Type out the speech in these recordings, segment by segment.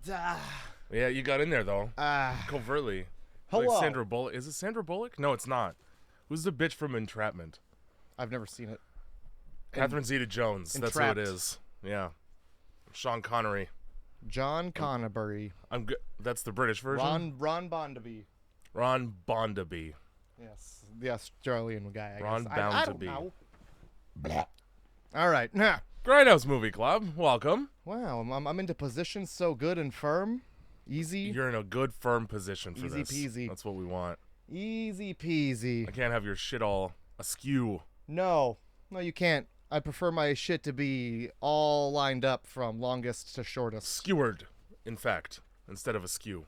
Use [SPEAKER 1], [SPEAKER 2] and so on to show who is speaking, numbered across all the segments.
[SPEAKER 1] Yeah, you got in there though. Covertly.
[SPEAKER 2] Hello.
[SPEAKER 1] Like Sandra Bullock. Is it Sandra Bullock? No, it's not. Who's the bitch from Entrapment?
[SPEAKER 2] I've never seen it.
[SPEAKER 1] Catherine Zeta-Jones. That's who it is. Yeah. Sean Connery.
[SPEAKER 2] John Connery.
[SPEAKER 1] I'm good. That's the British version.
[SPEAKER 2] Ron Bondaby.
[SPEAKER 1] Ron Bondaby.
[SPEAKER 2] Yes, the Australian guy. I
[SPEAKER 1] Ron
[SPEAKER 2] guess.
[SPEAKER 1] Bound
[SPEAKER 2] I
[SPEAKER 1] to
[SPEAKER 2] don't
[SPEAKER 1] be.
[SPEAKER 2] know. All right.
[SPEAKER 1] Grindhouse Movie Club. Welcome.
[SPEAKER 2] Wow, I'm into positions so good and firm. Easy.
[SPEAKER 1] You're in a good, firm position for
[SPEAKER 2] Easy
[SPEAKER 1] this.
[SPEAKER 2] peasy.
[SPEAKER 1] That's what we want.
[SPEAKER 2] Easy peasy.
[SPEAKER 1] I can't have your shit all askew.
[SPEAKER 2] No, you can't. I prefer my shit to be all lined up from longest to shortest.
[SPEAKER 1] Skewered, in fact, instead of askew.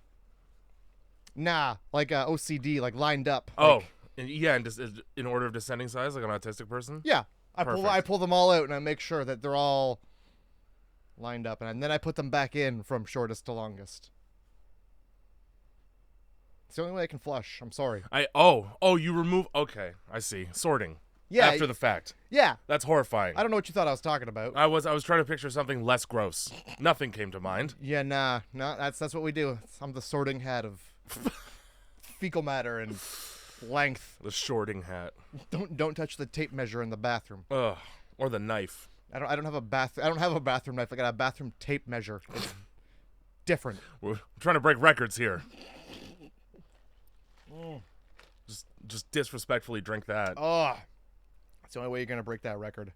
[SPEAKER 2] Nah, like OCD, like lined up.
[SPEAKER 1] Oh,
[SPEAKER 2] Like,
[SPEAKER 1] yeah, in order of descending size, like an autistic person?
[SPEAKER 2] yeah. I
[SPEAKER 1] Perfect.
[SPEAKER 2] pull them all out and I make sure that they're all lined up, and then I put them back in from shortest to longest. It's the only way I can flush. I'm sorry.
[SPEAKER 1] You remove. Okay, I see. Sorting.
[SPEAKER 2] Yeah.
[SPEAKER 1] After the fact.
[SPEAKER 2] Yeah.
[SPEAKER 1] That's horrifying.
[SPEAKER 2] I don't know what you thought I was talking about.
[SPEAKER 1] I was trying to picture something less gross. Nothing came to mind.
[SPEAKER 2] Yeah, nah. That's what we do. I'm the sorting hat of fecal matter and length.
[SPEAKER 1] The shorting hat.
[SPEAKER 2] Don't touch the tape measure in the bathroom.
[SPEAKER 1] Ugh. Or the knife.
[SPEAKER 2] I don't have a bathroom knife. I got a bathroom tape measure. It's different.
[SPEAKER 1] We're trying to break records here. Just disrespectfully drink that.
[SPEAKER 2] Oh, that's the only way you're gonna break that record.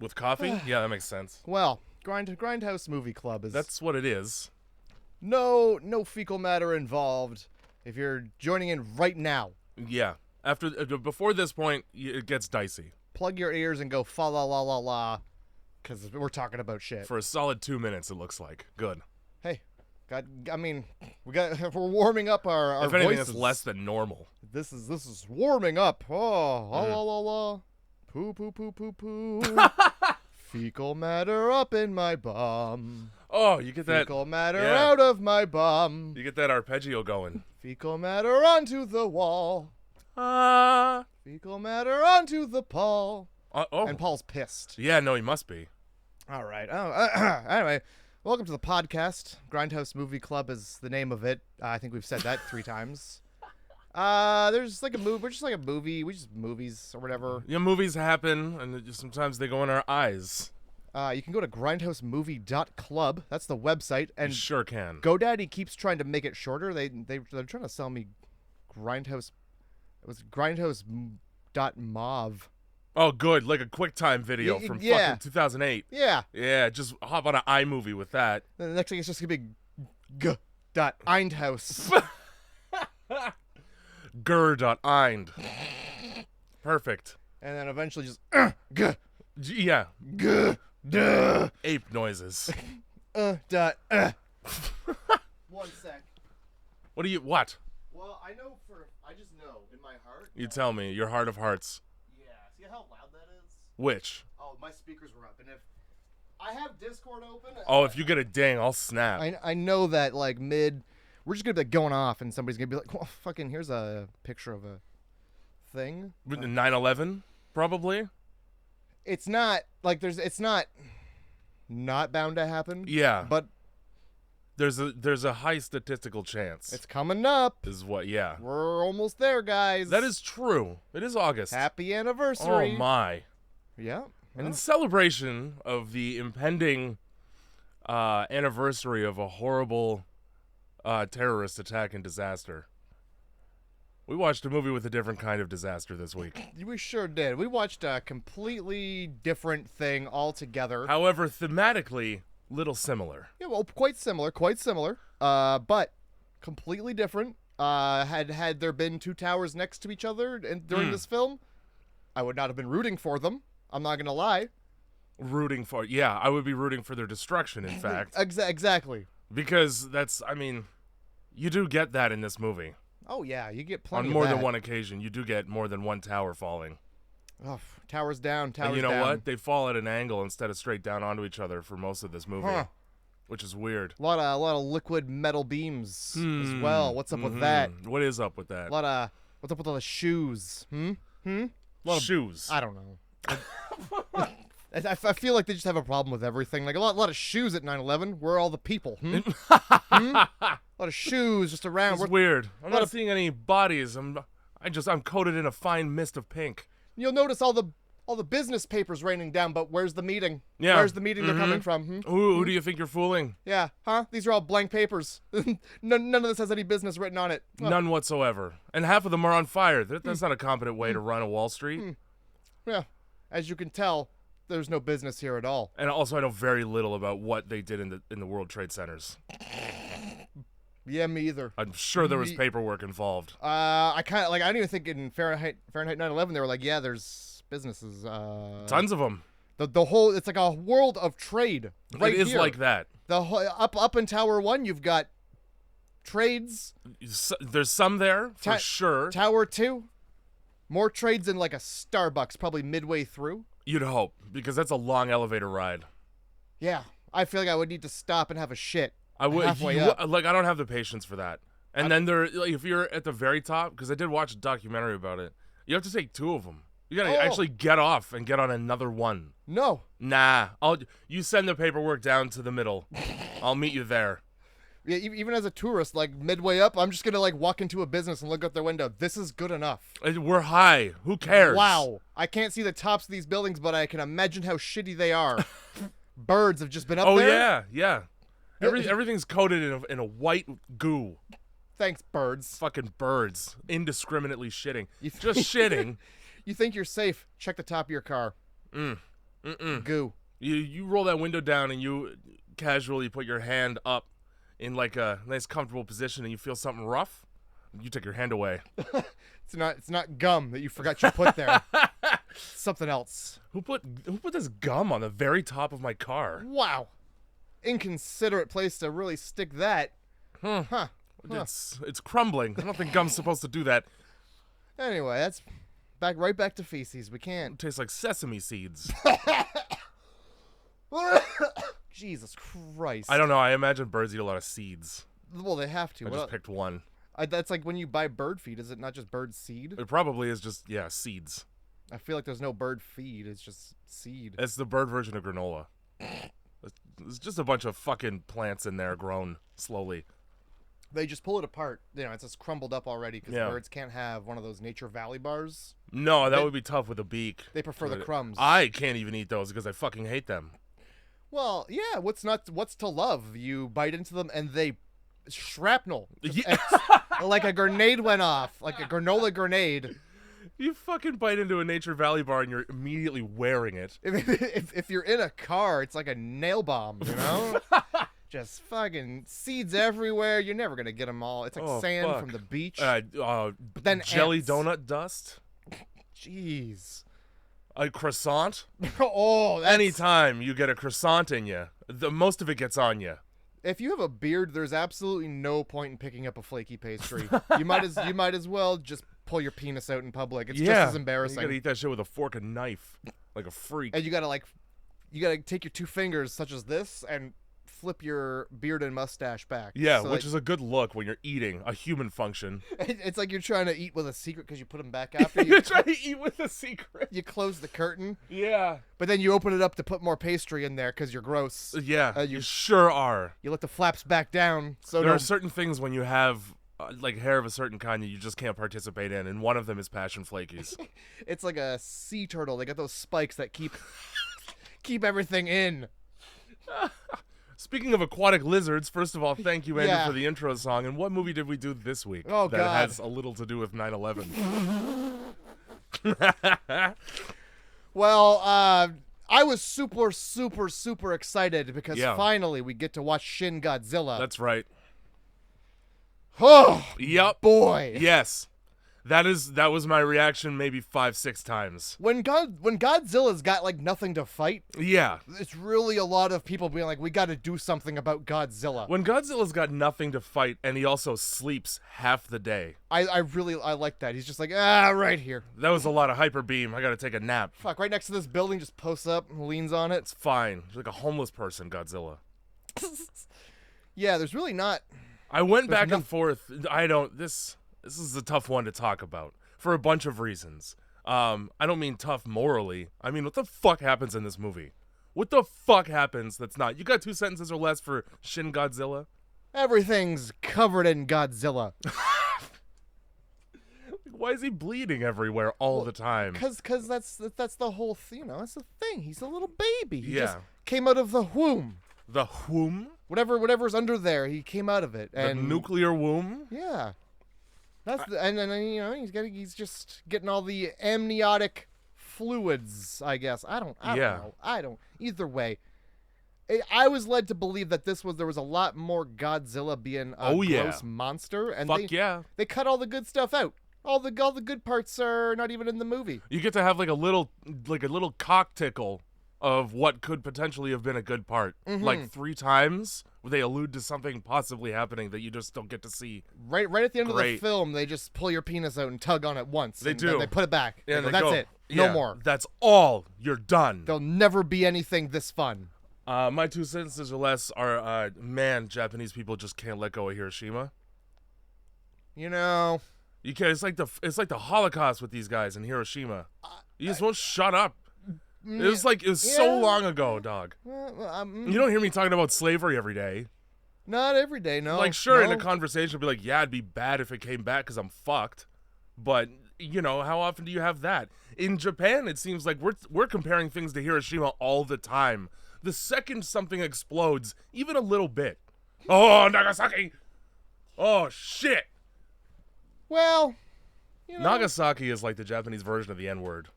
[SPEAKER 1] With coffee? Yeah, that makes sense.
[SPEAKER 2] Well, Grindhouse Movie Club is
[SPEAKER 1] That's what it is.
[SPEAKER 2] no fecal matter involved. If you're joining in right now,
[SPEAKER 1] Yeah. Before this point, it gets dicey.
[SPEAKER 2] plug your ears and go fa la la la la, because we're talking about shit.
[SPEAKER 1] For a solid 2 minutes, it looks like. Good.
[SPEAKER 2] Hey, we're warming up our
[SPEAKER 1] If anything,
[SPEAKER 2] voices.
[SPEAKER 1] it's less than normal.
[SPEAKER 2] This is warming up. Oh, la la la la, poo poo poo poo poo. Fecal matter up in my bum.
[SPEAKER 1] Oh, you get that.
[SPEAKER 2] Fecal matter
[SPEAKER 1] yeah.
[SPEAKER 2] out of my bum.
[SPEAKER 1] You get that arpeggio going.
[SPEAKER 2] Fecal matter onto the wall. Fecal matter onto the Paul.
[SPEAKER 1] Oh.
[SPEAKER 2] And Paul's pissed.
[SPEAKER 1] Yeah, no, he must be.
[SPEAKER 2] All right. Anyway, welcome to the podcast. Grindhouse Movie Club is the name of it. I think we've said that 3 times. There's like a movie. We're just like a movie. We just movies or whatever.
[SPEAKER 1] Yeah, movies happen, and sometimes they go in our eyes.
[SPEAKER 2] You can go to grindhousemovie.club. That's the website. And
[SPEAKER 1] You sure can.
[SPEAKER 2] GoDaddy keeps trying to make it shorter. They're trying to sell me Grindhouse. It was grindhouse.mov.
[SPEAKER 1] Oh, good. Like a QuickTime video from fucking 2008.
[SPEAKER 2] Yeah.
[SPEAKER 1] Yeah, just hop on an iMovie with that.
[SPEAKER 2] The next thing is just going to be g.eindhouse.
[SPEAKER 1] Gur.eind. Perfect.
[SPEAKER 2] And then eventually just
[SPEAKER 1] Yeah.
[SPEAKER 2] duh.
[SPEAKER 1] Ape noises.
[SPEAKER 2] One sec.
[SPEAKER 1] What?
[SPEAKER 2] Well, I just know in my heart.
[SPEAKER 1] You tell me. Your heart of hearts.
[SPEAKER 2] Yeah. See how loud that is?
[SPEAKER 1] Which?
[SPEAKER 2] Oh, my speakers were up, and if I have Discord open.
[SPEAKER 1] Oh, if you get a ding, I'll snap.
[SPEAKER 2] I know that like we're just gonna be like going off, and somebody's gonna be like, well, fucking, here's a picture of a thing.
[SPEAKER 1] 9/11, probably.
[SPEAKER 2] It's not like it's not bound to happen.
[SPEAKER 1] Yeah.
[SPEAKER 2] But
[SPEAKER 1] There's a high statistical chance.
[SPEAKER 2] it's coming up.
[SPEAKER 1] Is what? Yeah.
[SPEAKER 2] We're almost there, guys.
[SPEAKER 1] That is true. It is August.
[SPEAKER 2] Happy anniversary.
[SPEAKER 1] Oh my.
[SPEAKER 2] Yeah.
[SPEAKER 1] And in celebration of the impending anniversary of a horrible terrorist attack and disaster, we watched a movie with a different kind of disaster this week.
[SPEAKER 2] We sure did. We watched a completely different thing altogether.
[SPEAKER 1] However, thematically, little similar.
[SPEAKER 2] Yeah, well, quite similar, but completely different. Had there been 2 towers next to each other during this film, I would not have been rooting for them. I'm not gonna lie.
[SPEAKER 1] I would be rooting for their destruction, in fact.
[SPEAKER 2] Exactly.
[SPEAKER 1] Because you do get that in this movie.
[SPEAKER 2] Oh yeah, you get plenty
[SPEAKER 1] On more
[SPEAKER 2] of that.
[SPEAKER 1] than one occasion, you do get more than one tower falling.
[SPEAKER 2] Oh, towers down,
[SPEAKER 1] And you know
[SPEAKER 2] down.
[SPEAKER 1] what? They fall at an angle instead of straight down onto each other for most of this movie, which is weird.
[SPEAKER 2] A lot of liquid metal beams as well. What's up with that?
[SPEAKER 1] What is up with that?
[SPEAKER 2] What's up with all the shoes?
[SPEAKER 1] Shoes.
[SPEAKER 2] I don't know. I feel like they just have a problem with everything. Like a lot of shoes at 9/11. Where are all the people? A lot of shoes just around.
[SPEAKER 1] It's weird. I'm not seeing any bodies. I'm coated in a fine mist of pink.
[SPEAKER 2] You'll notice all the business papers raining down, but where's the meeting?
[SPEAKER 1] Yeah.
[SPEAKER 2] Where's the meeting they're coming from?
[SPEAKER 1] Who do you think you're fooling?
[SPEAKER 2] Yeah, huh? These are all blank papers. None of this has any business written on it. Oh.
[SPEAKER 1] None whatsoever. And half of them are on fire. That's not a competent way to run a Wall Street.
[SPEAKER 2] Yeah, as you can tell, there's no business here at all.
[SPEAKER 1] And also, I know very little about what they did in the World Trade Centers.
[SPEAKER 2] Yeah, me either.
[SPEAKER 1] I'm sure there was paperwork involved.
[SPEAKER 2] I don't even think in Fahrenheit 9/11 they were like, yeah, there's businesses.
[SPEAKER 1] Tons of them.
[SPEAKER 2] The whole, it's like a world of trade. Right
[SPEAKER 1] It is
[SPEAKER 2] here.
[SPEAKER 1] like that.
[SPEAKER 2] The up in Tower 1, you've got trades.
[SPEAKER 1] There's some there for sure.
[SPEAKER 2] Tower 2, more trades than like a Starbucks, probably midway through.
[SPEAKER 1] You'd hope, because that's a long elevator ride.
[SPEAKER 2] Yeah, I feel like I would need to stop and have a shit.
[SPEAKER 1] I would.
[SPEAKER 2] Halfway up.
[SPEAKER 1] Like, I don't have the patience for that. And then if you're at the very top, because I did watch a documentary about it, you have to take 2 of them. You gotta actually get off and get on another one.
[SPEAKER 2] No.
[SPEAKER 1] Nah, you send the paperwork down to the middle. I'll meet you there.
[SPEAKER 2] Yeah, even as a tourist, like midway up, I'm just gonna like walk into a business and look out their window. This is good enough.
[SPEAKER 1] We're high. Who cares?
[SPEAKER 2] Wow. I can't see the tops of these buildings, but I can imagine how shitty they are. Birds have just been up there.
[SPEAKER 1] Oh yeah. Everything's coated in a white goo.
[SPEAKER 2] Thanks, birds.
[SPEAKER 1] Fucking birds. Indiscriminately shitting. Just shitting.
[SPEAKER 2] You think you're safe? Check the top of your car. Goo.
[SPEAKER 1] You roll that window down and you casually put your hand up in like a nice comfortable position and you feel something rough, you take your hand away.
[SPEAKER 2] It's not gum that you forgot you put there. It's something else.
[SPEAKER 1] Who put this gum on the very top of my car?
[SPEAKER 2] Wow. Inconsiderate place to really stick that. Huh.
[SPEAKER 1] It's crumbling. I don't think gum's supposed to do that.
[SPEAKER 2] Anyway, that's right back to feces. We can't.
[SPEAKER 1] It tastes like sesame seeds.
[SPEAKER 2] Jesus Christ.
[SPEAKER 1] I don't know. I imagine birds eat a lot of seeds.
[SPEAKER 2] Well, they have to.
[SPEAKER 1] I just picked one.
[SPEAKER 2] That's like when you buy bird feed. Is it not just bird seed?
[SPEAKER 1] It probably is just, seeds.
[SPEAKER 2] I feel like there's no bird feed. It's just seed.
[SPEAKER 1] It's the bird version of granola. There's just a bunch of fucking plants in there grown slowly.
[SPEAKER 2] They just pull it apart. You know, it's just crumbled up already because birds can't have one of those Nature Valley bars.
[SPEAKER 1] No, that would be tough with a beak.
[SPEAKER 2] They prefer the crumbs.
[SPEAKER 1] I can't even eat those because I fucking hate them.
[SPEAKER 2] Well, yeah, what's to love? You bite into them and they shrapnel. Like a grenade went off. Like a granola grenade.
[SPEAKER 1] You fucking bite into a Nature Valley bar and you're immediately wearing it.
[SPEAKER 2] If you're in a car, it's like a nail bomb, you know? Just fucking seeds everywhere. You're never going to get them all. It's like sand from the beach.
[SPEAKER 1] But then jelly donut dust.
[SPEAKER 2] Jeez.
[SPEAKER 1] A croissant?
[SPEAKER 2] That's...
[SPEAKER 1] Anytime you get a croissant in you, most of it gets on you.
[SPEAKER 2] If you have a beard, there's absolutely no point in picking up a flaky pastry. You might as well just pull your penis out in public. It's just as embarrassing.
[SPEAKER 1] You gotta eat that shit with a fork and knife, like a freak.
[SPEAKER 2] And you gotta take your 2 fingers, such as this, and flip your beard and mustache back.
[SPEAKER 1] Yeah, which is a good look when you're eating a human function.
[SPEAKER 2] It's like you're trying to eat with a secret because you put them back after.
[SPEAKER 1] You're trying to eat with a secret.
[SPEAKER 2] You close the curtain.
[SPEAKER 1] Yeah.
[SPEAKER 2] But then you open it up to put more pastry in there because you're gross.
[SPEAKER 1] Yeah, you sure are.
[SPEAKER 2] You let the flaps back down. So
[SPEAKER 1] there are certain things when you have like hair of a certain kind that you just can't participate in, and one of them is passion flakies.
[SPEAKER 2] It's like a sea turtle. They got those spikes that keep everything in.
[SPEAKER 1] Speaking of aquatic lizards, first of all, thank you, Andrew, for the intro song. And what movie did we do this week that has a little to do with 9/11?
[SPEAKER 2] Well, I was super, super, super excited because finally we get to watch Shin Godzilla.
[SPEAKER 1] That's right.
[SPEAKER 2] Oh,
[SPEAKER 1] yep.
[SPEAKER 2] Boy.
[SPEAKER 1] Yes. That was my reaction maybe 5-6 times.
[SPEAKER 2] When Godzilla's got like nothing to fight, it's really a lot of people being like, we got to do something about Godzilla.
[SPEAKER 1] When Godzilla's got nothing to fight and he also sleeps half the day.
[SPEAKER 2] I like that. He's just like, right here.
[SPEAKER 1] That was a lot of hyper beam. I got to take a nap.
[SPEAKER 2] Fuck, right next to this building, just posts up and leans on it.
[SPEAKER 1] It's fine. He's like a homeless person, Godzilla.
[SPEAKER 2] Yeah, there's really not.
[SPEAKER 1] I went back and forth. This is a tough one to talk about for a bunch of reasons. I don't mean tough morally. I mean, what the fuck happens in this movie? What the fuck happens that's not? You got 2 sentences or less for Shin Godzilla?
[SPEAKER 2] Everything's covered in Godzilla.
[SPEAKER 1] Why is he bleeding everywhere all the time?
[SPEAKER 2] Because that's the whole thing. That's the thing. He's a little baby. He
[SPEAKER 1] Yeah.
[SPEAKER 2] just came out of the womb.
[SPEAKER 1] The womb?
[SPEAKER 2] Whatever's under there, he came out of it.
[SPEAKER 1] The
[SPEAKER 2] And
[SPEAKER 1] nuclear womb?
[SPEAKER 2] yeah. And then he's just getting all the amniotic fluids, I guess. I don't know. Either way. I was led to believe that there was a lot more Godzilla being a gross monster, and they cut all the good stuff out. All the good parts are not even in the movie.
[SPEAKER 1] You get to have like a little cock tickle of what could potentially have been a good part. Like 3 times they allude to something possibly happening that you just don't get to see.
[SPEAKER 2] Right at the end of the film, they just pull your penis out and tug on it once.
[SPEAKER 1] They do.
[SPEAKER 2] Then they put it back.
[SPEAKER 1] Yeah,
[SPEAKER 2] that's it. No more.
[SPEAKER 1] That's all. You're done.
[SPEAKER 2] There'll never be anything this fun.
[SPEAKER 1] My 2 sentences or less are, man, Japanese people just can't let go of Hiroshima.
[SPEAKER 2] You know,
[SPEAKER 1] You can't. It's like the Holocaust with these guys in Hiroshima. You just won't shut up. It was so long ago, dog. You don't hear me talking about slavery every day.
[SPEAKER 2] Not every day, no.
[SPEAKER 1] Like, sure, in a conversation, I'll be like, yeah, it'd be bad if it came back because I'm fucked. But, you know, how often do you have that? In Japan, it seems like we're comparing things to Hiroshima all the time. The second something explodes, even a little bit. Oh, Nagasaki! Oh, shit!
[SPEAKER 2] Well, you know.
[SPEAKER 1] Nagasaki is like the Japanese version of the N-word.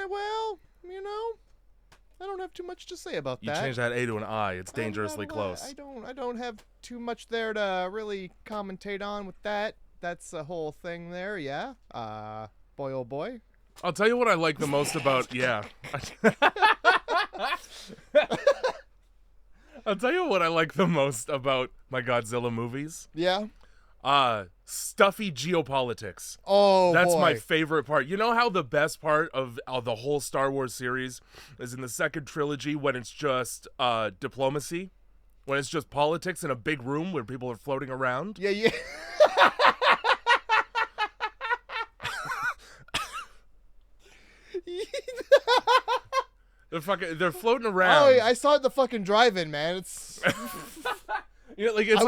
[SPEAKER 2] Well, you know, I don't have too much to say about that.
[SPEAKER 1] You change that A to an I, it's dangerously close.
[SPEAKER 2] I don't have too much there to really commentate on with that. That's a whole thing there, yeah. Boy, oh boy.
[SPEAKER 1] I'll tell you what I like the most about, yeah. I'll tell you what I like the most about my Godzilla movies.
[SPEAKER 2] Yeah.
[SPEAKER 1] Stuffy geopolitics.
[SPEAKER 2] Oh,
[SPEAKER 1] that's
[SPEAKER 2] boy.
[SPEAKER 1] my favorite part. You know how the best part of the whole Star Wars series is in the second trilogy when it's just diplomacy? When it's just politics in a big room where people are floating around?
[SPEAKER 2] Yeah.
[SPEAKER 1] They're floating around.
[SPEAKER 2] Oh, I saw it at the fucking drive-in, man. It's
[SPEAKER 1] Yeah, like it's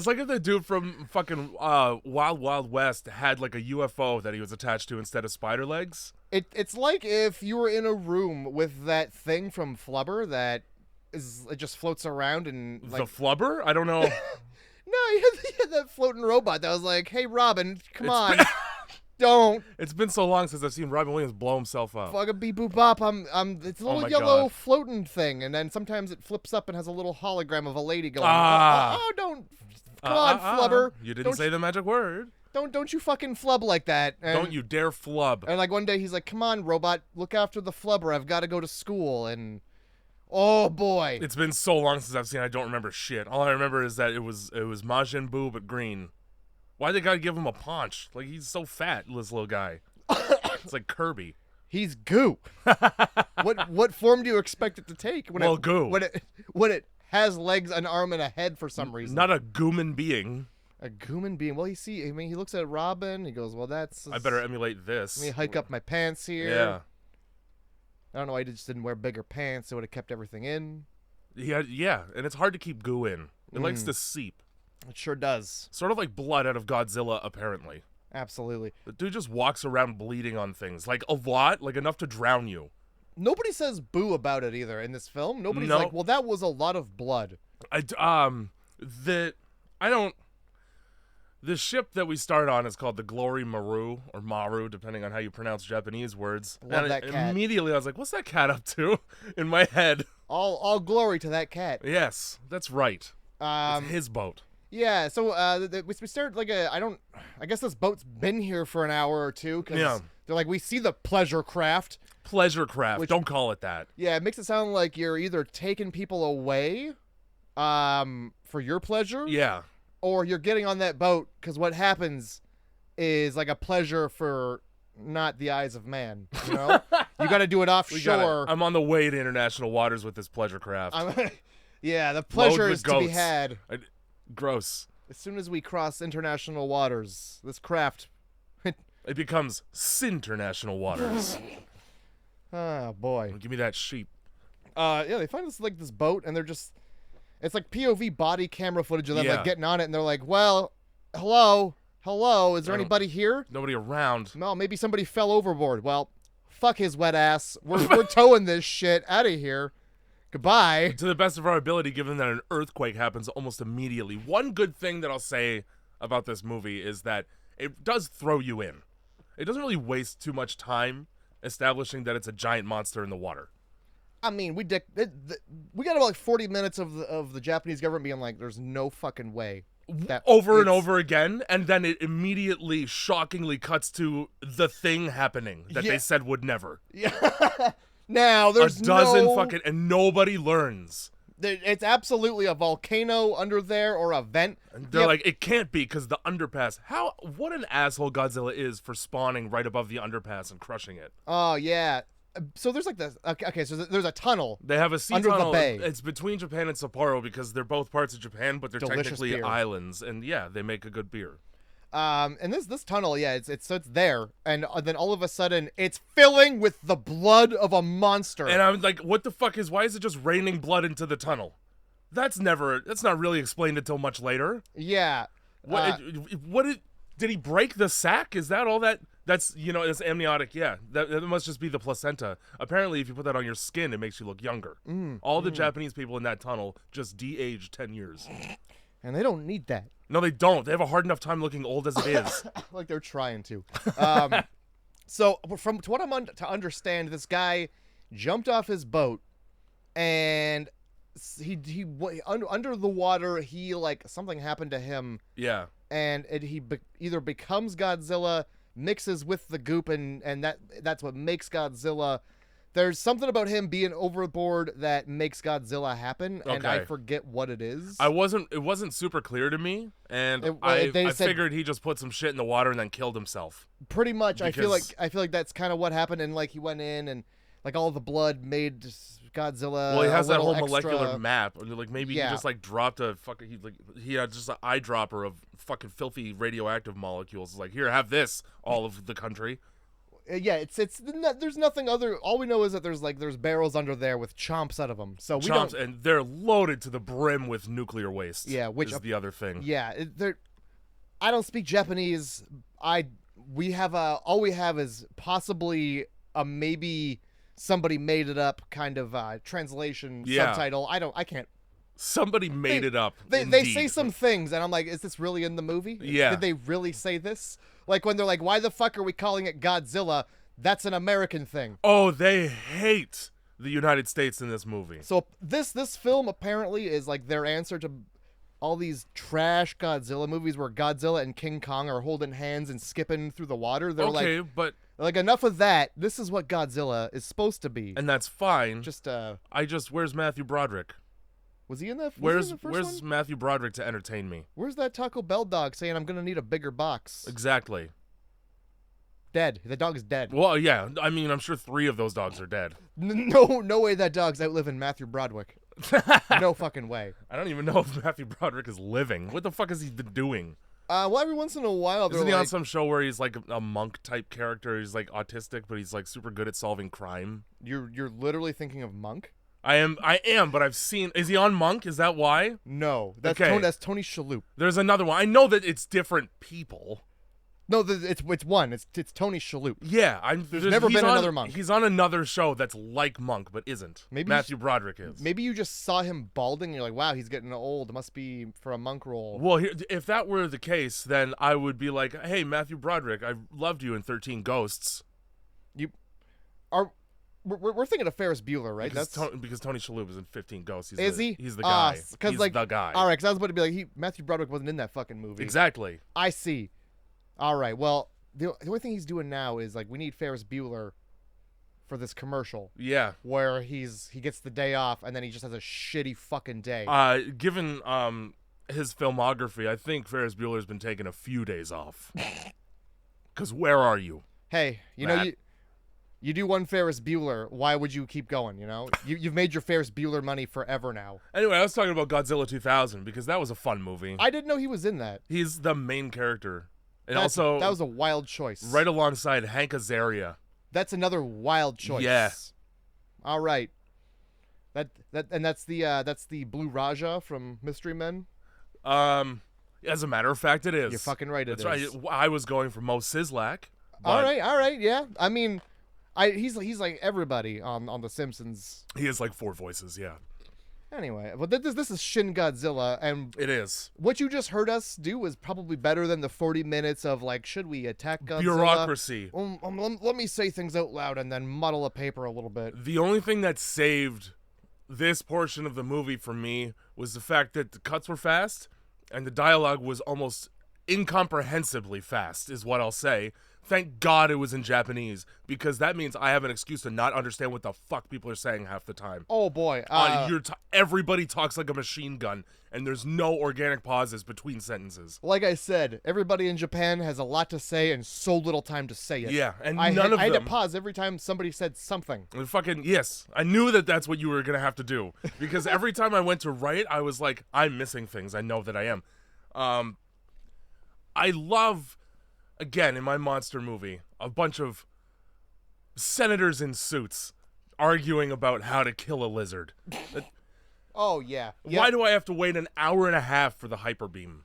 [SPEAKER 1] like if the dude from fucking Wild Wild West had like a UFO that he was attached to instead of spider legs.
[SPEAKER 2] It's like if you were in a room with that thing from Flubber that it just floats around and like
[SPEAKER 1] the Flubber? I don't know.
[SPEAKER 2] No, he had that floating robot that was like, "Hey, Robin, come on." Don't.
[SPEAKER 1] It's been so long since I've seen Robin Williams blow himself up.
[SPEAKER 2] Fucking beep boop bop. It's a little yellow floating thing, and then sometimes it flips up and has a little hologram of a lady going. Don't. Come on, Flubber.
[SPEAKER 1] You didn't say the magic word.
[SPEAKER 2] Don't you fucking flub like that. And,
[SPEAKER 1] don't you dare flub.
[SPEAKER 2] And like one day he's like, "Come on, robot, look after the Flubber. I've got to go to school." And oh boy,
[SPEAKER 1] it's been so long since I've seen. I don't remember shit. All I remember is that it was Majin Buu but green. Why they gotta give him a paunch? Like, he's so fat, this little guy. It's like Kirby.
[SPEAKER 2] He's goo. What form do you expect it to take?
[SPEAKER 1] Goo.
[SPEAKER 2] When it has legs, an arm, and a head for some reason.
[SPEAKER 1] Not a gooman being.
[SPEAKER 2] A gooman being. Well, he looks at Robin. He goes, "Well, that's."
[SPEAKER 1] I better emulate this.
[SPEAKER 2] Let me hike up my pants here.
[SPEAKER 1] Yeah.
[SPEAKER 2] I don't know why he just didn't wear bigger pants. It would have kept everything in.
[SPEAKER 1] Yeah, and it's hard to keep goo in. It likes to seep.
[SPEAKER 2] It sure does.
[SPEAKER 1] Sort of like blood out of Godzilla, apparently.
[SPEAKER 2] Absolutely.
[SPEAKER 1] The dude just walks around bleeding on things. Like, a lot. Like, enough to drown you.
[SPEAKER 2] Nobody says boo about it either in this film. Nobody's like, well, that was a lot of blood.
[SPEAKER 1] The ship that we start on is called the Glory Maru, or Maru, depending on how you pronounce Japanese words.
[SPEAKER 2] Love that cat.
[SPEAKER 1] Immediately I was like, what's that cat up to? In my head.
[SPEAKER 2] All glory to that cat.
[SPEAKER 1] Yes, that's right. It's his boat.
[SPEAKER 2] Yeah, so we start like I guess this boat's been here for an hour or two because they're like, we see the pleasure craft.
[SPEAKER 1] Pleasure craft, don't call it that.
[SPEAKER 2] Yeah, it makes it sound like you're either taking people away for your pleasure.
[SPEAKER 1] Yeah.
[SPEAKER 2] Or you're getting on that boat because what happens is like a pleasure for not the eyes of man, you know? You got to do it offshore.
[SPEAKER 1] I'm on the way to international waters with this pleasure craft.
[SPEAKER 2] Yeah, the pleasure is to be had.
[SPEAKER 1] Gross.
[SPEAKER 2] As soon as we cross international waters, this craft
[SPEAKER 1] It becomes Sinternational waters.
[SPEAKER 2] Oh boy.
[SPEAKER 1] Give me that sheep.
[SPEAKER 2] Yeah, they find this boat, and they're just, it's like POV body camera footage of them like getting on it, and they're like, well, hello, is there anybody here?
[SPEAKER 1] Nobody around.
[SPEAKER 2] No, maybe somebody fell overboard. Well, fuck his wet ass. We're towing this shit out of here. Goodbye.
[SPEAKER 1] To the best of our ability, given that an earthquake happens almost immediately. One good thing that I'll say about this movie is that it does throw you in. It doesn't really waste too much time establishing that it's a giant monster in the water.
[SPEAKER 2] I mean, we got about like 40 minutes of the Japanese government being like, "There's no fucking way." That
[SPEAKER 1] over and over again, and then it immediately, shockingly cuts to the thing happening that they said would never.
[SPEAKER 2] Yeah. Now there's
[SPEAKER 1] a dozen fucking, and nobody learns.
[SPEAKER 2] It's absolutely a volcano under there or a vent.
[SPEAKER 1] And they're like, it can't be because the underpass. What an asshole Godzilla is for spawning right above the underpass and crushing it.
[SPEAKER 2] Oh yeah. So there's like this. Okay, so there's a tunnel.
[SPEAKER 1] They have a sea
[SPEAKER 2] under
[SPEAKER 1] tunnel.
[SPEAKER 2] The bay.
[SPEAKER 1] It's between Japan and Sapporo because they're both parts of Japan, but they're
[SPEAKER 2] Delicious
[SPEAKER 1] technically
[SPEAKER 2] beer.
[SPEAKER 1] islands. And yeah, they make a good beer.
[SPEAKER 2] And this tunnel, yeah, it's there, and then all of a sudden it's filling with the blood of a monster.
[SPEAKER 1] And I'm like, what the fuck why is it just raining blood into the tunnel? That's not really explained until much later.
[SPEAKER 2] Yeah.
[SPEAKER 1] Did he break the sack? Is that all that? That's it's amniotic. Yeah, that must just be the placenta. Apparently, if you put that on your skin, it makes you look younger. All the Japanese people in that tunnel just de-aged 10 years.
[SPEAKER 2] And they don't need that.
[SPEAKER 1] No, they don't. They have a hard enough time looking old as it is.
[SPEAKER 2] Like they're trying to. So from what I'm to understand, this guy jumped off his boat, and he under the water. He like something happened to him.
[SPEAKER 1] Yeah.
[SPEAKER 2] And he either becomes Godzilla, mixes with the goop, and that's what makes Godzilla. There's something about him being overboard that makes Godzilla happen, and I forget what it is.
[SPEAKER 1] It wasn't super clear to me, and I figured he just put some shit in the water and then killed himself.
[SPEAKER 2] Pretty much, I feel like that's kind of what happened, and like he went in and like all the blood made Godzilla.
[SPEAKER 1] Well, he has that whole
[SPEAKER 2] extra
[SPEAKER 1] molecular map. Like maybe he just like dropped a fucking he had just an eyedropper of fucking filthy radioactive molecules. Like, here, have this, all of the country.
[SPEAKER 2] Yeah, there's nothing other. All we know is that there's barrels under there with chomps out of them. So we
[SPEAKER 1] Chomps,
[SPEAKER 2] don't.
[SPEAKER 1] and they're loaded to the brim with nuclear waste.
[SPEAKER 2] Yeah, which
[SPEAKER 1] is the other thing.
[SPEAKER 2] Yeah, I don't speak Japanese. All we have is possibly a maybe somebody made it up kind of translation subtitle. I can't.
[SPEAKER 1] Somebody made it up.
[SPEAKER 2] They say some things, and I'm like, is this really in the movie?
[SPEAKER 1] Yeah.
[SPEAKER 2] Did they really say this? Like when they're like, why the fuck are we calling it Godzilla? That's an American thing.
[SPEAKER 1] Oh, they hate the United States in this movie.
[SPEAKER 2] So this film apparently is like their answer to all these trash Godzilla movies where Godzilla and King Kong are holding hands and skipping through the water. They're like enough of that. This is what Godzilla is supposed to be.
[SPEAKER 1] And that's fine.
[SPEAKER 2] Where's
[SPEAKER 1] Matthew Broderick?
[SPEAKER 2] Was he in that?
[SPEAKER 1] Where's Matthew Broderick to entertain me?
[SPEAKER 2] Where's that Taco Bell dog saying I'm gonna need a bigger box?
[SPEAKER 1] Exactly.
[SPEAKER 2] Dead. The dog is dead.
[SPEAKER 1] Well, yeah. I mean, I'm sure 3 of those dogs are dead.
[SPEAKER 2] No way that dog's outliving Matthew Broderick. No fucking way.
[SPEAKER 1] I don't even know if Matthew Broderick is living. What the fuck has he been doing?
[SPEAKER 2] Well, every once in a while,
[SPEAKER 1] isn't he on some show where he's like a monk type character? He's like autistic, but he's like super good at solving crime.
[SPEAKER 2] You're literally thinking of Monk?
[SPEAKER 1] I am, but I've seen. Is he on Monk? Is that why?
[SPEAKER 2] No, that's Tony Shalhoub.
[SPEAKER 1] There's another one. I know that it's different people.
[SPEAKER 2] No, it's one. It's Tony Shalhoub.
[SPEAKER 1] Yeah,
[SPEAKER 2] there's never been another Monk.
[SPEAKER 1] He's on another show that's like Monk, but isn't.
[SPEAKER 2] Maybe
[SPEAKER 1] Matthew Broderick is.
[SPEAKER 2] Maybe you just saw him balding, and you're like, wow, he's getting old. It must be for a Monk role.
[SPEAKER 1] Well, if that were the case, then I would be like, hey, Matthew Broderick, I loved you in 13 Ghosts.
[SPEAKER 2] We're thinking of Ferris Bueller, right?
[SPEAKER 1] Because Tony Shalhoub is in 15 Ghosts.
[SPEAKER 2] He?
[SPEAKER 1] He's the guy.
[SPEAKER 2] He's
[SPEAKER 1] the guy.
[SPEAKER 2] All right, because I was about to be like, Matthew Broderick wasn't in that fucking movie.
[SPEAKER 1] Exactly.
[SPEAKER 2] I see. All right, well, the only thing he's doing now is like we need Ferris Bueller for this commercial.
[SPEAKER 1] Yeah.
[SPEAKER 2] Where he gets the day off and then he just has a shitty fucking day.
[SPEAKER 1] Given his filmography, I think Ferris Bueller's been taking a few days off. Because where are you?
[SPEAKER 2] Hey, you do one Ferris Bueller, why would you keep going, You've made your Ferris Bueller money forever now.
[SPEAKER 1] Anyway, I was talking about Godzilla 2000 because that was a fun movie.
[SPEAKER 2] I didn't know he was in that.
[SPEAKER 1] He's the main character. And also,
[SPEAKER 2] that was a wild choice.
[SPEAKER 1] right alongside Hank Azaria.
[SPEAKER 2] That's another wild choice.
[SPEAKER 1] Yeah.
[SPEAKER 2] All right. That's the Blue Raja from Mystery Men.
[SPEAKER 1] As a matter of fact, it is.
[SPEAKER 2] You're fucking right.
[SPEAKER 1] That's
[SPEAKER 2] is.
[SPEAKER 1] right. I was going for Mo Sislak.
[SPEAKER 2] All right. Yeah. I mean, he's like everybody on The Simpsons.
[SPEAKER 1] He has like 4 voices. Yeah.
[SPEAKER 2] Anyway, but this is Shin Godzilla, and
[SPEAKER 1] It is.
[SPEAKER 2] what you just heard us do was probably better than the 40 minutes of like, should we attack Godzilla?
[SPEAKER 1] Bureaucracy.
[SPEAKER 2] Let me say things out loud and then muddle a paper a little bit.
[SPEAKER 1] The only thing that saved this portion of the movie for me was the fact that the cuts were fast and the dialogue was almost incomprehensibly fast, is what I'll say. Thank God it was in Japanese, because that means I have an excuse to not understand what the fuck people are saying half the time.
[SPEAKER 2] Oh boy.
[SPEAKER 1] Everybody talks like a machine gun, and there's no organic pauses between sentences.
[SPEAKER 2] Like I said, everybody in Japan has a lot to say and so little time to say it.
[SPEAKER 1] Yeah, and
[SPEAKER 2] I
[SPEAKER 1] none of
[SPEAKER 2] had
[SPEAKER 1] them.
[SPEAKER 2] to pause every time somebody said something.
[SPEAKER 1] Yes, I knew that's what you were gonna have to do, because every time I went to write, I was like, I'm missing things. I know that I am. I love, again, in my monster movie, a bunch of senators in suits arguing about how to kill a lizard.
[SPEAKER 2] Oh yeah.
[SPEAKER 1] Why do I have to wait an hour and a half for the hyper beam?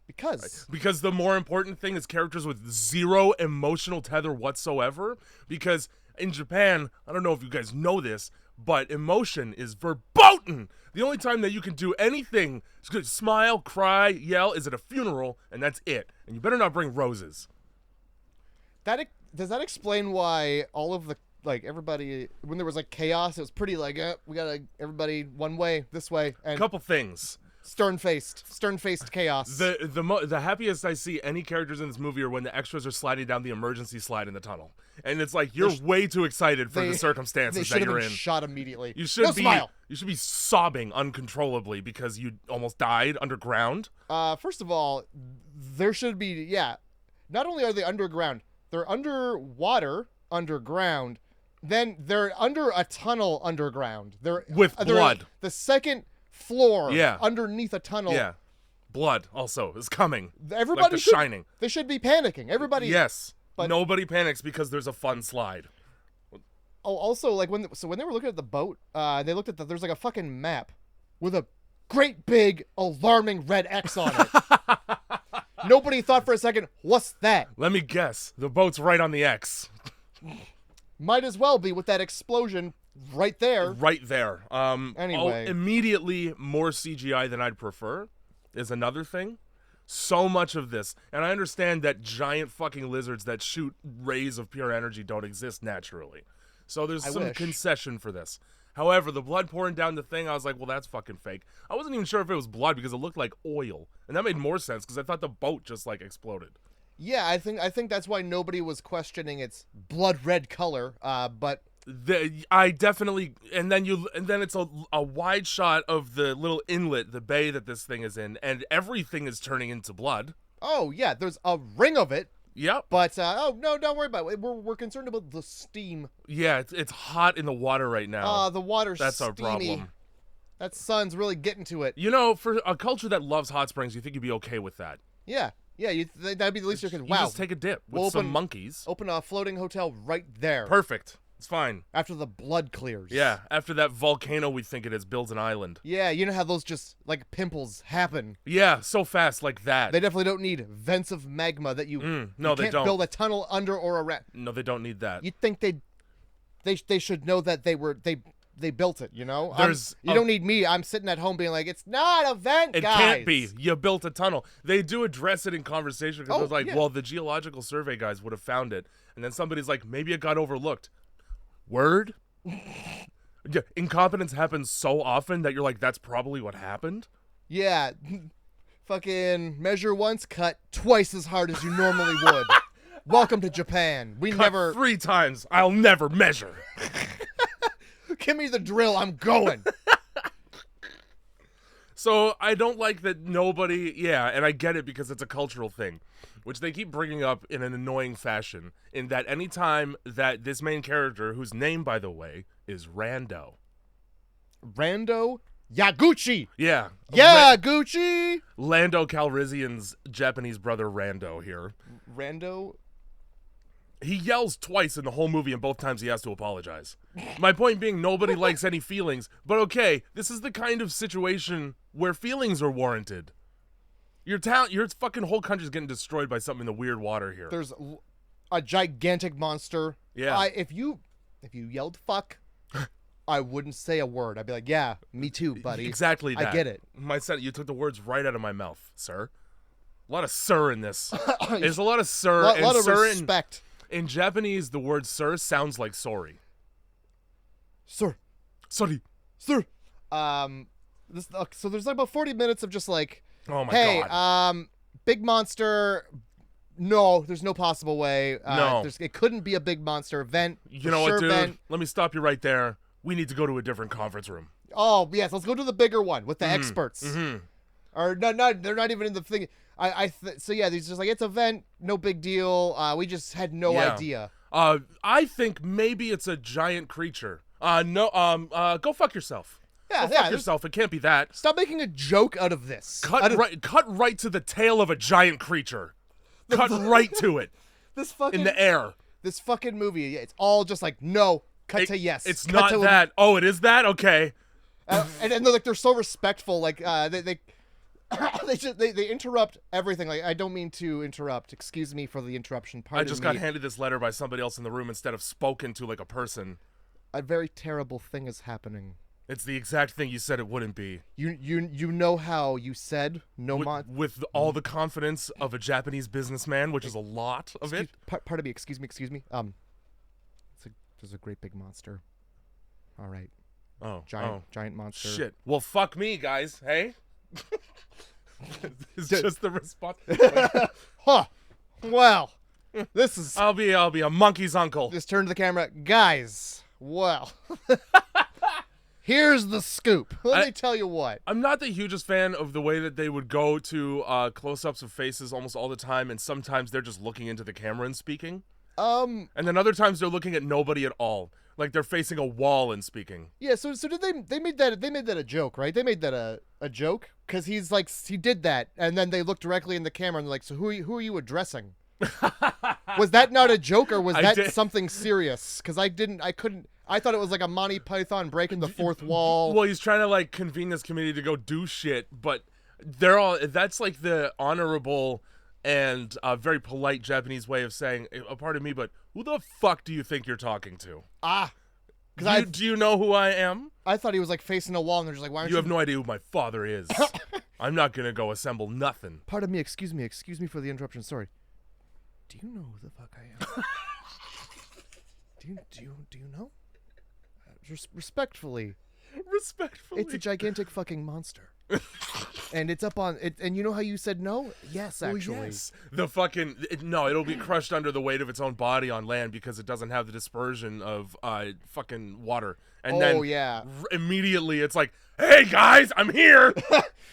[SPEAKER 1] Because the more important thing is characters with zero emotional tether whatsoever. Because in Japan, I don't know if you guys know this, but emotion is verboten. The only time that you can do anything, smile, cry, yell, is at a funeral, and that's it. And you better not bring roses.
[SPEAKER 2] Does that explain why all of the, like, everybody, when there was like chaos, it was pretty like, we gotta everybody one way, this way, and
[SPEAKER 1] Couple things.
[SPEAKER 2] stern-faced chaos.
[SPEAKER 1] The happiest I see any characters in this movie are when the extras are sliding down the emergency slide in the tunnel, and it's like you're way too excited for the circumstances that you're in.
[SPEAKER 2] Shot immediately.
[SPEAKER 1] You should
[SPEAKER 2] smile.
[SPEAKER 1] You should be sobbing uncontrollably because you almost died underground.
[SPEAKER 2] First of all, there should be not only are they underground, they're underwater underground, then they're under a tunnel underground. They're
[SPEAKER 1] with blood.
[SPEAKER 2] The second floor,
[SPEAKER 1] Yeah.
[SPEAKER 2] underneath a tunnel.
[SPEAKER 1] Yeah, blood also is coming.
[SPEAKER 2] Everybody
[SPEAKER 1] like The Shining.
[SPEAKER 2] They should be panicking. Everybody.
[SPEAKER 1] Yes,
[SPEAKER 2] but
[SPEAKER 1] nobody panics because there's a fun slide.
[SPEAKER 2] Oh, also, like when they were looking at the boat, they looked at there's like a fucking map with a great big alarming red X on it. Nobody thought for a second, what's that?
[SPEAKER 1] Let me guess. The boat's right on the X.
[SPEAKER 2] Might as well be with that explosion right there.
[SPEAKER 1] Right there.
[SPEAKER 2] Anyway.
[SPEAKER 1] Immediately more CGI than I'd prefer is another thing. So much of this, and I understand that giant fucking lizards that shoot rays of pure energy don't exist naturally. So there's some concession for this. However, the blood pouring down the thing, I was like, well, that's fucking fake. I wasn't even sure if it was blood because it looked like oil. And that made more sense because I thought the boat just, like, exploded.
[SPEAKER 2] Yeah, I think that's why nobody was questioning its blood red color, but...
[SPEAKER 1] I definitely... And then it's a wide shot of the little inlet, the bay that this thing is in, and everything is turning into blood.
[SPEAKER 2] Oh, yeah, there's a ring of it.
[SPEAKER 1] Yep.
[SPEAKER 2] But, no, don't worry about it. We're concerned about the steam.
[SPEAKER 1] Yeah, it's hot in the water right now.
[SPEAKER 2] The water's
[SPEAKER 1] That's
[SPEAKER 2] steamy.
[SPEAKER 1] our problem.
[SPEAKER 2] That sun's really getting to it.
[SPEAKER 1] You know, for a culture that loves hot springs, you think you'd be okay with that.
[SPEAKER 2] Yeah, that'd be the least you can.
[SPEAKER 1] You just take a dip with some monkeys.
[SPEAKER 2] Open a floating hotel right there.
[SPEAKER 1] Perfect. It's fine.
[SPEAKER 2] After the blood clears.
[SPEAKER 1] Yeah, after that volcano we think it is builds an island.
[SPEAKER 2] Yeah, you know how those just, like, pimples happen.
[SPEAKER 1] Yeah, so fast like that.
[SPEAKER 2] They definitely don't need vents of magma that you
[SPEAKER 1] they
[SPEAKER 2] can't
[SPEAKER 1] don't
[SPEAKER 2] build a tunnel under or around.
[SPEAKER 1] No, they don't need that.
[SPEAKER 2] You'd think they should know that they built it, you know? You don't need me. I'm sitting at home being like, it's not a vent,
[SPEAKER 1] guys. It can't be. You built a tunnel. They do address it in conversation because they're like, well, the geological survey guys would have found it. And then somebody's like, maybe it got overlooked. Word? Yeah, incompetence happens so often that you're like, that's probably what happened?
[SPEAKER 2] Yeah. Fucking measure once, cut twice as hard as you normally would. Welcome to Japan.
[SPEAKER 1] Cut 3 times. I'll never measure.
[SPEAKER 2] Give me the drill. I'm going.
[SPEAKER 1] So I don't like that nobody, and I get it because it's a cultural thing, which they keep bringing up in an annoying fashion, in that any time that this main character, whose name, by the way, is Rando.
[SPEAKER 2] Rando Yaguchi.
[SPEAKER 1] Yeah.
[SPEAKER 2] Yaguchi.
[SPEAKER 1] Lando Calrissian's Japanese brother Rando here.
[SPEAKER 2] Rando.
[SPEAKER 1] He yells twice in the whole movie, and both times he has to apologize. My point being, nobody likes any feelings. But okay, this is the kind of situation where feelings are warranted. Your fucking whole country's getting destroyed by something in the weird water here.
[SPEAKER 2] There's a gigantic monster.
[SPEAKER 1] Yeah.
[SPEAKER 2] If you yelled fuck, I wouldn't say a word. I'd be like, yeah, me too, buddy.
[SPEAKER 1] Exactly that.
[SPEAKER 2] I get it.
[SPEAKER 1] You took the words right out of my mouth, sir. A lot of sir in this. There's a lot of sir.
[SPEAKER 2] A lot of respect.
[SPEAKER 1] In Japanese, the word sir sounds like sorry.
[SPEAKER 2] Sir.
[SPEAKER 1] Sorry.
[SPEAKER 2] Sir. So there's like about 40 minutes of just like,
[SPEAKER 1] oh my
[SPEAKER 2] god.
[SPEAKER 1] Hey,
[SPEAKER 2] big monster. No, there's no possible way.
[SPEAKER 1] No.
[SPEAKER 2] It couldn't be a big monster event.
[SPEAKER 1] You know what, dude? Let me stop you right there. We need to go to a different conference room.
[SPEAKER 2] Oh, yes. Let's go to the bigger one with the experts.
[SPEAKER 1] Mm-hmm.
[SPEAKER 2] Or no, they're not even in the thing. So yeah, they're just like, it's an event, no big deal. We just had no idea.
[SPEAKER 1] I think maybe it's a giant creature. Go fuck yourself.
[SPEAKER 2] Yeah,
[SPEAKER 1] go fuck yourself. It can't be that.
[SPEAKER 2] Stop making a joke out of this.
[SPEAKER 1] Cut right to the tail of a giant creature. Cut right to it.
[SPEAKER 2] This fucking
[SPEAKER 1] in the air.
[SPEAKER 2] This fucking movie, it's all just like no. Cut to yes.
[SPEAKER 1] It's not that. Oh, it is that. Okay.
[SPEAKER 2] And they're like, they're so respectful. Like they interrupt everything. Like, I don't mean to interrupt. Excuse me for the interruption.
[SPEAKER 1] I just got handed this letter by somebody else in the room instead of spoken to like a person.
[SPEAKER 2] A very terrible thing is happening.
[SPEAKER 1] It's the exact thing you said it wouldn't be.
[SPEAKER 2] You know how you said no
[SPEAKER 1] with all the confidence of a Japanese businessman, which is a lot of it.
[SPEAKER 2] Pardon me. Excuse me. There's a great big monster. All right.
[SPEAKER 1] Oh.
[SPEAKER 2] Giant monster.
[SPEAKER 1] Shit. Well, fuck me, guys. Hey. It's just the response.
[SPEAKER 2] Huh. Well, this is.
[SPEAKER 1] I'll be a monkey's uncle.
[SPEAKER 2] Just turn to the camera, guys. Well. Here's the scoop. Let me tell you what.
[SPEAKER 1] I'm not the hugest fan of the way that they would go to close-ups of faces almost all the time, and sometimes they're just looking into the camera and speaking. And then other times they're looking at nobody at all, like they're facing a wall and speaking.
[SPEAKER 2] Yeah. So did they made that a joke, right? They made that a joke because he's like he did that, and then they look directly in the camera and they're like, so who are you addressing? Was that not a joke or was that something serious? Because I couldn't. I thought it was like a Monty Python breaking the fourth wall.
[SPEAKER 1] Well, he's trying to like convene this committee to go do shit, but that's like the honorable and very polite Japanese way of saying, pardon me, but who the fuck do you think you're talking to? Do you know who I am?
[SPEAKER 2] I thought he was like facing a wall and they're just like, why aren't you?
[SPEAKER 1] You have no idea who my father is. I'm not going to go assemble nothing.
[SPEAKER 2] Pardon me, excuse me for the interruption, sorry. Do you know who the fuck I am? do you know? Respectfully, it's a gigantic fucking monster, and it's up on it. And you know how you said no? Yes, actually.
[SPEAKER 1] Oh, yes. The fucking it'll be crushed under the weight of its own body on land because it doesn't have the dispersion of fucking water. And immediately it's like, hey guys, I'm here.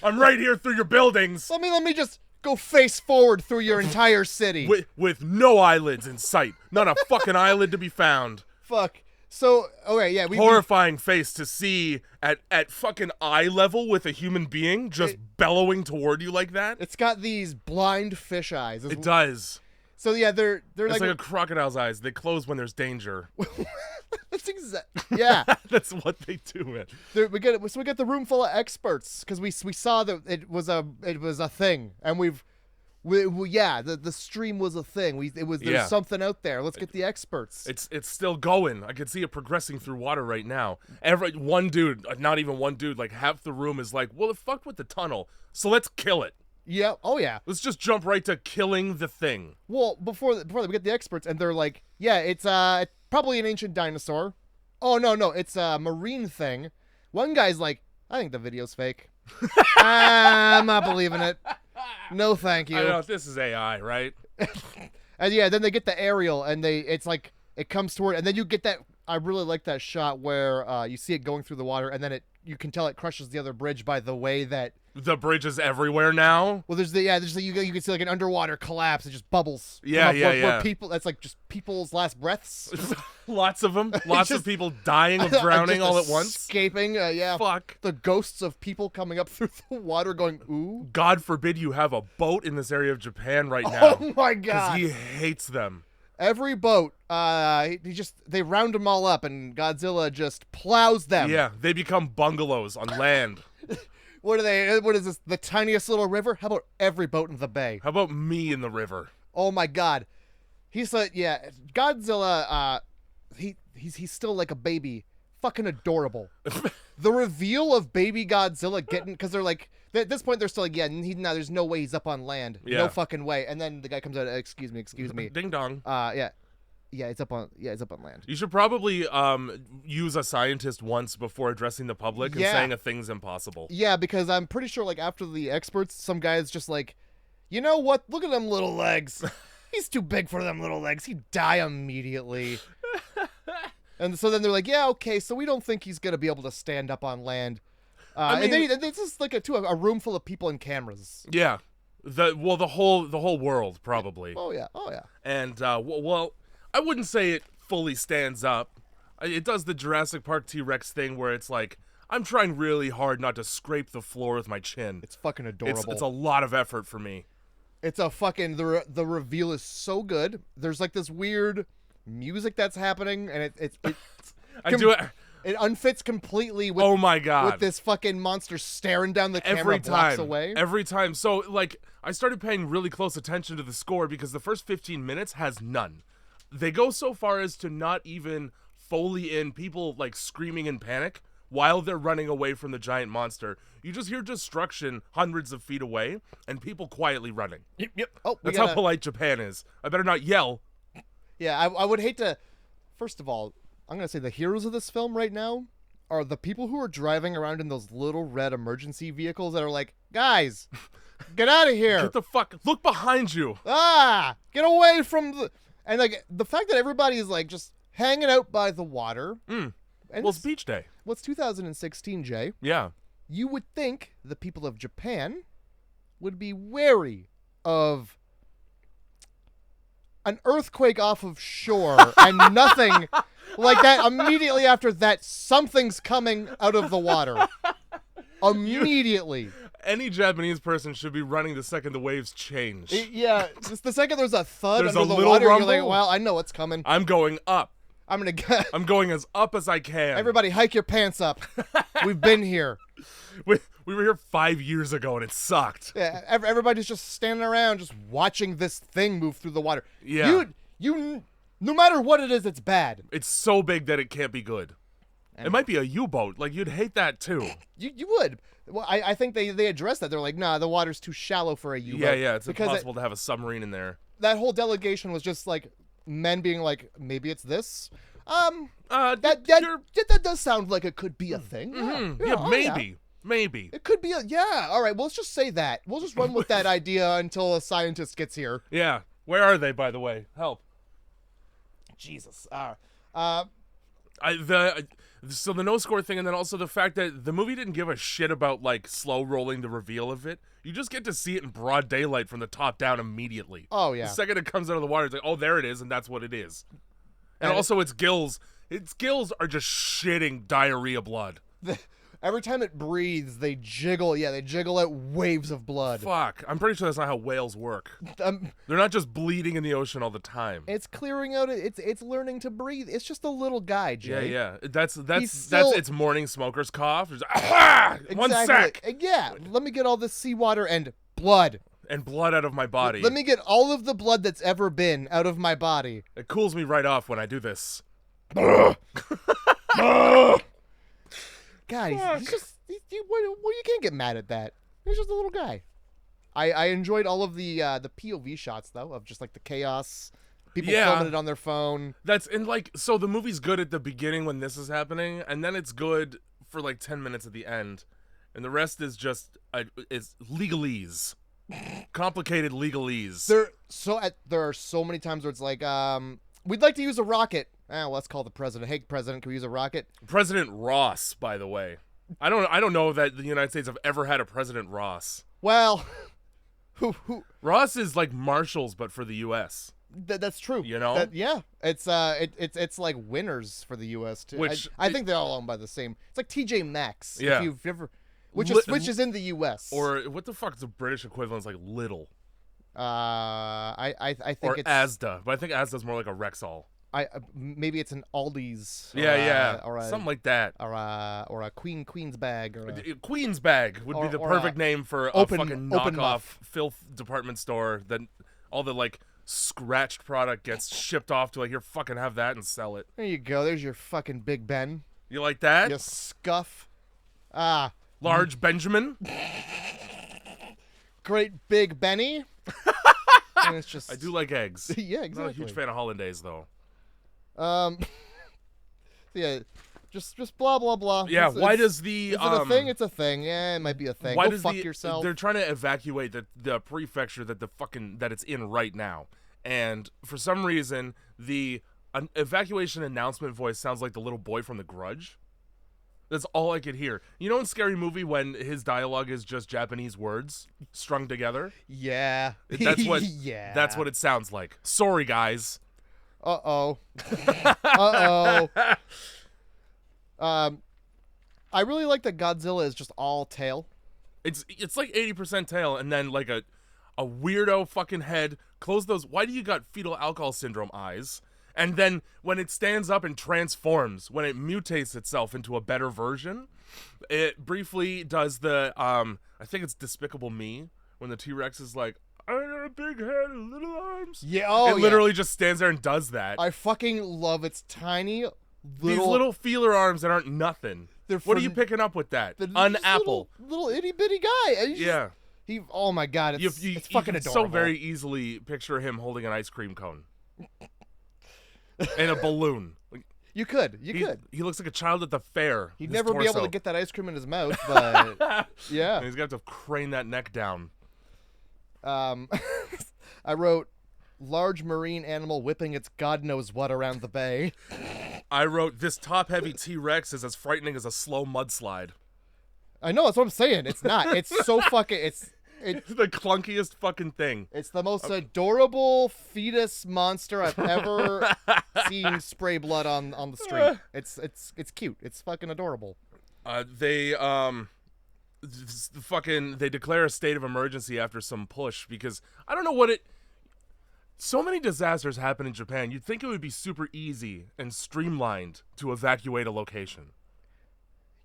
[SPEAKER 1] I'm right here through your buildings.
[SPEAKER 2] Let me just go face forward through your entire city
[SPEAKER 1] with no eyelids in sight, not a fucking eyelid to be found.
[SPEAKER 2] Fuck. So, okay, yeah.
[SPEAKER 1] Horrifying face to see at fucking eye level with a human being just bellowing toward you like that.
[SPEAKER 2] It's got these blind fish eyes.
[SPEAKER 1] It does.
[SPEAKER 2] So, yeah, they're
[SPEAKER 1] like a crocodile's eyes. They close when there's danger.
[SPEAKER 2] That's yeah.
[SPEAKER 1] That's what they do, man.
[SPEAKER 2] We got the room full of experts because we saw that it was a thing, and the stream was a thing. There's something out there. Let's get the experts.
[SPEAKER 1] It's still going. I can see it progressing through water right now. One dude, not even one dude, like half the room is like, well, it fucked with the tunnel, so let's kill it.
[SPEAKER 2] Yeah. Oh yeah.
[SPEAKER 1] Let's just jump right to killing the thing.
[SPEAKER 2] Well, before we get the experts, and they're like, yeah, it's probably an ancient dinosaur. Oh no, it's a marine thing. One guy's like, I think the video's fake. I'm not believing it. No, thank you.
[SPEAKER 1] I know, this is AI, right?
[SPEAKER 2] And yeah, then they get the aerial, and it's like it comes toward, and then you get that I really like that shot where you see it going through the water, and then you can tell it crushes the other bridge by the way that
[SPEAKER 1] The bridge is everywhere now.
[SPEAKER 2] well, there's you can see like an underwater collapse. It just bubbles.
[SPEAKER 1] Yeah,
[SPEAKER 2] where people that's like just people's last breaths.
[SPEAKER 1] Lots of them. Lots of people dying of drowning all at once.
[SPEAKER 2] Escaping. Yeah.
[SPEAKER 1] Fuck.
[SPEAKER 2] The ghosts of people coming up through the water, going ooh.
[SPEAKER 1] God forbid you have a boat in this area of Japan right now.
[SPEAKER 2] Oh my
[SPEAKER 1] Because
[SPEAKER 2] god.
[SPEAKER 1] he hates them.
[SPEAKER 2] Every boat, they round them all up, and Godzilla just plows them.
[SPEAKER 1] Yeah, they become bungalows on land.
[SPEAKER 2] What are they? What is this? The tiniest little river? How about every boat in the bay?
[SPEAKER 1] How about me in the river?
[SPEAKER 2] Oh my god. He's Godzilla. He's still like a baby, fucking adorable. The reveal of baby Godzilla getting because they're like at this point they're still like there's no way he's up on land.
[SPEAKER 1] Yeah.
[SPEAKER 2] No fucking way. And then the guy comes out. Excuse me.
[SPEAKER 1] Ding dong.
[SPEAKER 2] It's up on land.
[SPEAKER 1] You should probably use a scientist once before addressing the public and saying a thing's impossible.
[SPEAKER 2] Yeah, because I'm pretty sure like after the experts, some guy's just like, you know what? Look at them little legs. He's too big for them little legs. He'd die immediately. And so then they're like, yeah, okay, so we don't think he's gonna be able to stand up on land. And then it's just like a room full of people and cameras.
[SPEAKER 1] Yeah, the whole world probably.
[SPEAKER 2] Oh yeah.
[SPEAKER 1] And well, I wouldn't say it fully stands up. It does the Jurassic Park T-Rex thing where it's like I'm trying really hard not to scrape the floor with my chin.
[SPEAKER 2] It's fucking adorable.
[SPEAKER 1] It's a lot of effort for me.
[SPEAKER 2] It's a fucking the reveal is so good. There's like this weird music that's happening, and it unfits completely with
[SPEAKER 1] oh my god
[SPEAKER 2] with this fucking monster staring down the camera blocks away.
[SPEAKER 1] Every time. So like I started paying really close attention to the score because the first 15 minutes has none. They go so far as to not even Foley in people like screaming in panic while they're running away from the giant monster. You just hear destruction hundreds of feet away and people quietly running.
[SPEAKER 2] Yep. Oh,
[SPEAKER 1] that's how polite Japan is. I better not yell.
[SPEAKER 2] Yeah, I would hate to. First of all, I'm gonna say the heroes of this film right now are the people who are driving around in those little red emergency vehicles that are like, guys, get out of here.
[SPEAKER 1] Get the fuck. Look behind you.
[SPEAKER 2] Get away from the. And like the fact that everybody is like just hanging out by the water.
[SPEAKER 1] And it's beach day.
[SPEAKER 2] What's 2016, Jay?
[SPEAKER 1] Yeah.
[SPEAKER 2] You would think the people of Japan would be wary of an earthquake off of shore and nothing like that. Immediately after that, something's coming out of the water. Immediately.
[SPEAKER 1] Any Japanese person should be running the second the waves change.
[SPEAKER 2] Just the second there's a thud
[SPEAKER 1] There's
[SPEAKER 2] under
[SPEAKER 1] a
[SPEAKER 2] the
[SPEAKER 1] little
[SPEAKER 2] water,
[SPEAKER 1] rumble.
[SPEAKER 2] you're like, well, I know what's coming.
[SPEAKER 1] I'm going up.
[SPEAKER 2] I'm
[SPEAKER 1] going as up as I can.
[SPEAKER 2] Everybody hike your pants up. We've been here.
[SPEAKER 1] We were here 5 years ago and it sucked.
[SPEAKER 2] Yeah, everybody's just standing around just watching this thing move through the water.
[SPEAKER 1] Yeah.
[SPEAKER 2] You no matter what it is, it's bad.
[SPEAKER 1] It's so big that it can't be good. It might be a U-boat. Like, you'd hate that too.
[SPEAKER 2] You would. Well, I think they addressed that. They're like, nah, the water's too shallow for a U-boat.
[SPEAKER 1] Yeah, it's impossible to have a submarine in there.
[SPEAKER 2] That whole delegation was just like men being like, maybe it's this. That does sound like it could be a thing.
[SPEAKER 1] Maybe. Maybe.
[SPEAKER 2] It could be all right, well, let's just say that. We'll just run with that idea until a scientist gets here.
[SPEAKER 1] Yeah. Where are they, by the way? Help.
[SPEAKER 2] Jesus.
[SPEAKER 1] So the no score thing, and then also the fact that the movie didn't give a shit about like slow rolling the reveal of it. You just get to see it in broad daylight from the top down immediately.
[SPEAKER 2] Oh yeah.
[SPEAKER 1] The second it comes out of the water, it's like, oh, there it is, and that's what it is. And also its gills are just shitting diarrhea blood.
[SPEAKER 2] Every time it breathes, they jiggle. Yeah, they jiggle out waves of blood.
[SPEAKER 1] Fuck. I'm pretty sure that's not how whales work. They're not just bleeding in the ocean all the time.
[SPEAKER 2] It's clearing out. It's learning to breathe. It's just a little guy, Jay.
[SPEAKER 1] Yeah. That's its morning smoker's cough. It's, exactly. 1 sec.
[SPEAKER 2] Yeah. Let me get all this seawater and blood.
[SPEAKER 1] And blood out of my body.
[SPEAKER 2] Let me get all of the blood that's ever been out of my body.
[SPEAKER 1] It cools me right off when I do this.
[SPEAKER 2] God, he's just you can't get mad at that. He's just a little guy. I enjoyed all of the POV shots though of just like the chaos, people filming it on their phone.
[SPEAKER 1] So the movie's good at the beginning when this is happening, and then it's good for like 10 minutes at the end, and the rest is just it's legalese, complicated legalese.
[SPEAKER 2] There are so many times where it's like We'd like to use a rocket. Well, let's call the president. Hey, president, can we use a rocket?
[SPEAKER 1] President Ross, by the way. I don't know that the United States have ever had a President Ross.
[SPEAKER 2] Well,
[SPEAKER 1] Ross is like Marshalls, but for the U.S.
[SPEAKER 2] That's true.
[SPEAKER 1] You know?
[SPEAKER 2] Yeah. It's like winners for the U.S. too.
[SPEAKER 1] Which
[SPEAKER 2] I think they're all owned by the same. It's like TJ Maxx.
[SPEAKER 1] Yeah.
[SPEAKER 2] If you've ever, which is in the U.S.
[SPEAKER 1] Or what the fuck is the British equivalent? It's like Lidl.
[SPEAKER 2] I think
[SPEAKER 1] or
[SPEAKER 2] it's
[SPEAKER 1] Asda, but I think Asda's more like a Rexall.
[SPEAKER 2] Maybe it's an Aldi's.
[SPEAKER 1] Or something like that.
[SPEAKER 2] Or a Queen's bag. Or a
[SPEAKER 1] Queen's bag would be the perfect name for a fucking knockoff filth department store that all the like scratched product gets shipped off to. Like, here, fucking have that and sell it.
[SPEAKER 2] There you go. There's your fucking Big Ben.
[SPEAKER 1] You like that?
[SPEAKER 2] You scuff.
[SPEAKER 1] Large Benjamin.
[SPEAKER 2] Great Big Benny. And it's just.
[SPEAKER 1] I do like eggs.
[SPEAKER 2] Yeah, exactly.
[SPEAKER 1] I'm not a huge fan of hollandaise though.
[SPEAKER 2] Yeah, just blah blah blah.
[SPEAKER 1] Yeah, why does the
[SPEAKER 2] is it a thing? It's a thing. Yeah, it might be a thing.
[SPEAKER 1] Why
[SPEAKER 2] Go
[SPEAKER 1] does
[SPEAKER 2] fuck yourself.
[SPEAKER 1] They're trying to evacuate the prefecture that it's in right now, and for some reason the evacuation announcement voice sounds like the little boy from The Grudge. That's all I could hear. You know in Scary Movie when his dialogue is just Japanese words strung together?
[SPEAKER 2] Yeah.
[SPEAKER 1] That's what
[SPEAKER 2] yeah.
[SPEAKER 1] That's what it sounds like. Sorry, guys.
[SPEAKER 2] Uh-oh. Uh-oh. I really like that Godzilla is just all tail.
[SPEAKER 1] It's like 80% tail and then like a weirdo fucking head. Close those. Why do you got fetal alcohol syndrome eyes? And then when it stands up and transforms, when it mutates itself into a better version, it briefly does the, I think it's Despicable Me, when the T-Rex is like, I got a big head and little arms.
[SPEAKER 2] Yeah, oh,
[SPEAKER 1] it literally just stands there and does that.
[SPEAKER 2] I fucking love its tiny
[SPEAKER 1] These little feeler arms that aren't nothing. What are you picking up with that? An apple.
[SPEAKER 2] Little itty-bitty guy.
[SPEAKER 1] Yeah.
[SPEAKER 2] Oh my god, it's fucking
[SPEAKER 1] you
[SPEAKER 2] adorable.
[SPEAKER 1] So very easily picture him holding an ice cream cone. And a balloon.
[SPEAKER 2] You could.
[SPEAKER 1] He looks like a child at the fair.
[SPEAKER 2] He'd never be able to get that ice cream in his mouth, but yeah.
[SPEAKER 1] And he's got to crane that neck down.
[SPEAKER 2] I wrote, large marine animal whipping its god knows what around the bay.
[SPEAKER 1] I wrote, this top-heavy T-Rex is as frightening as a slow mudslide.
[SPEAKER 2] I know, that's what I'm saying. It's not. It's so fucking... It's
[SPEAKER 1] the clunkiest fucking thing.
[SPEAKER 2] It's the most adorable fetus monster I've ever seen spray blood on the street. It's cute. It's fucking adorable.
[SPEAKER 1] They declare a state of emergency after some push because I don't know what it. So many disasters happen in Japan. You'd think it would be super easy and streamlined to evacuate a location.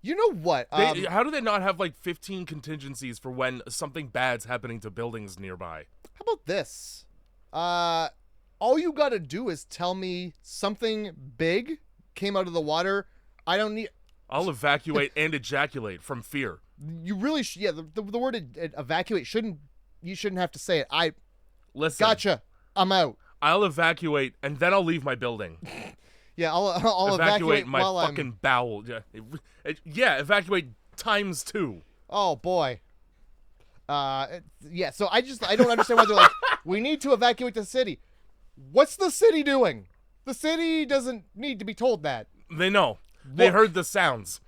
[SPEAKER 2] You know what?
[SPEAKER 1] How do they not have like 15 contingencies for when something bad's happening to buildings nearby?
[SPEAKER 2] How about this? All you gotta do is tell me something big came out of the water. I don't need...
[SPEAKER 1] I'll evacuate and ejaculate from fear.
[SPEAKER 2] You really should... Yeah, the word evacuate you shouldn't have to say it.
[SPEAKER 1] Listen.
[SPEAKER 2] Gotcha. I'm out.
[SPEAKER 1] I'll evacuate and then I'll leave my building.
[SPEAKER 2] Yeah, I'll evacuate
[SPEAKER 1] my
[SPEAKER 2] while
[SPEAKER 1] fucking bowel. Yeah, evacuate times 2.
[SPEAKER 2] Oh boy. Yeah. So I don't understand why they're like, we need to evacuate the city. What's the city doing? The city doesn't need to be told that.
[SPEAKER 1] They know. They heard the sounds.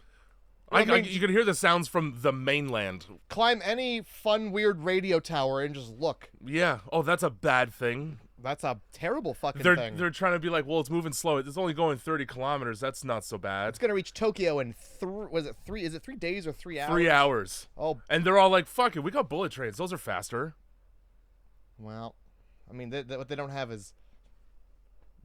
[SPEAKER 2] I mean,
[SPEAKER 1] you can hear the sounds from the mainland.
[SPEAKER 2] Climb any fun, weird radio tower and just look.
[SPEAKER 1] Yeah. Oh, that's a bad thing.
[SPEAKER 2] That's a terrible fucking thing.
[SPEAKER 1] They're trying to be like, well, it's moving slow. It's only going 30 kilometers. That's not so bad.
[SPEAKER 2] It's gonna reach Tokyo in Is it 3 days or 3 hours?
[SPEAKER 1] 3 hours.
[SPEAKER 2] Oh.
[SPEAKER 1] And they're all like, fuck it. We got bullet trains. Those are faster.
[SPEAKER 2] Well, I mean, what they don't have is...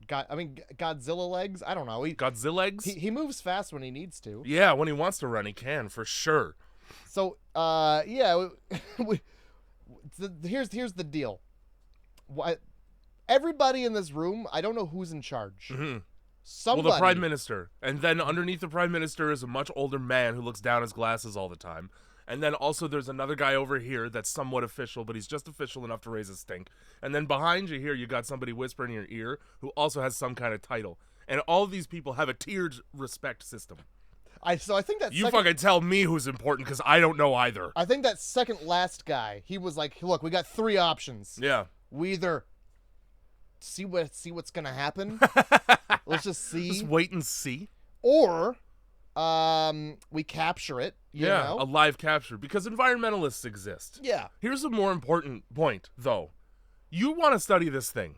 [SPEAKER 2] Godzilla legs? I don't know.
[SPEAKER 1] Godzilla legs?
[SPEAKER 2] He moves fast when he needs to.
[SPEAKER 1] Yeah, when he wants to run, he can, for sure.
[SPEAKER 2] So, yeah. Here's the deal. Everybody in this room, I don't know who's in charge.
[SPEAKER 1] Mm-hmm.
[SPEAKER 2] Somebody.
[SPEAKER 1] Well, the Prime Minister. And then underneath the Prime Minister is a much older man who looks down his glasses all the time. And then also there's another guy over here that's somewhat official, but he's just official enough to raise his stink. And then behind you here, you got somebody whispering in your ear who also has some kind of title. And all of these people have a tiered respect system.
[SPEAKER 2] So I think that
[SPEAKER 1] you fucking tell me who's important because I don't know either.
[SPEAKER 2] I think that second last guy, he was like, look, we got 3 options.
[SPEAKER 1] Yeah.
[SPEAKER 2] We either see what's gonna happen. Let's just see.
[SPEAKER 1] Just wait and see.
[SPEAKER 2] Or we capture it. You know?
[SPEAKER 1] A live capture, because environmentalists exist.
[SPEAKER 2] Yeah.
[SPEAKER 1] Here's a more important point, though. You want to study this thing.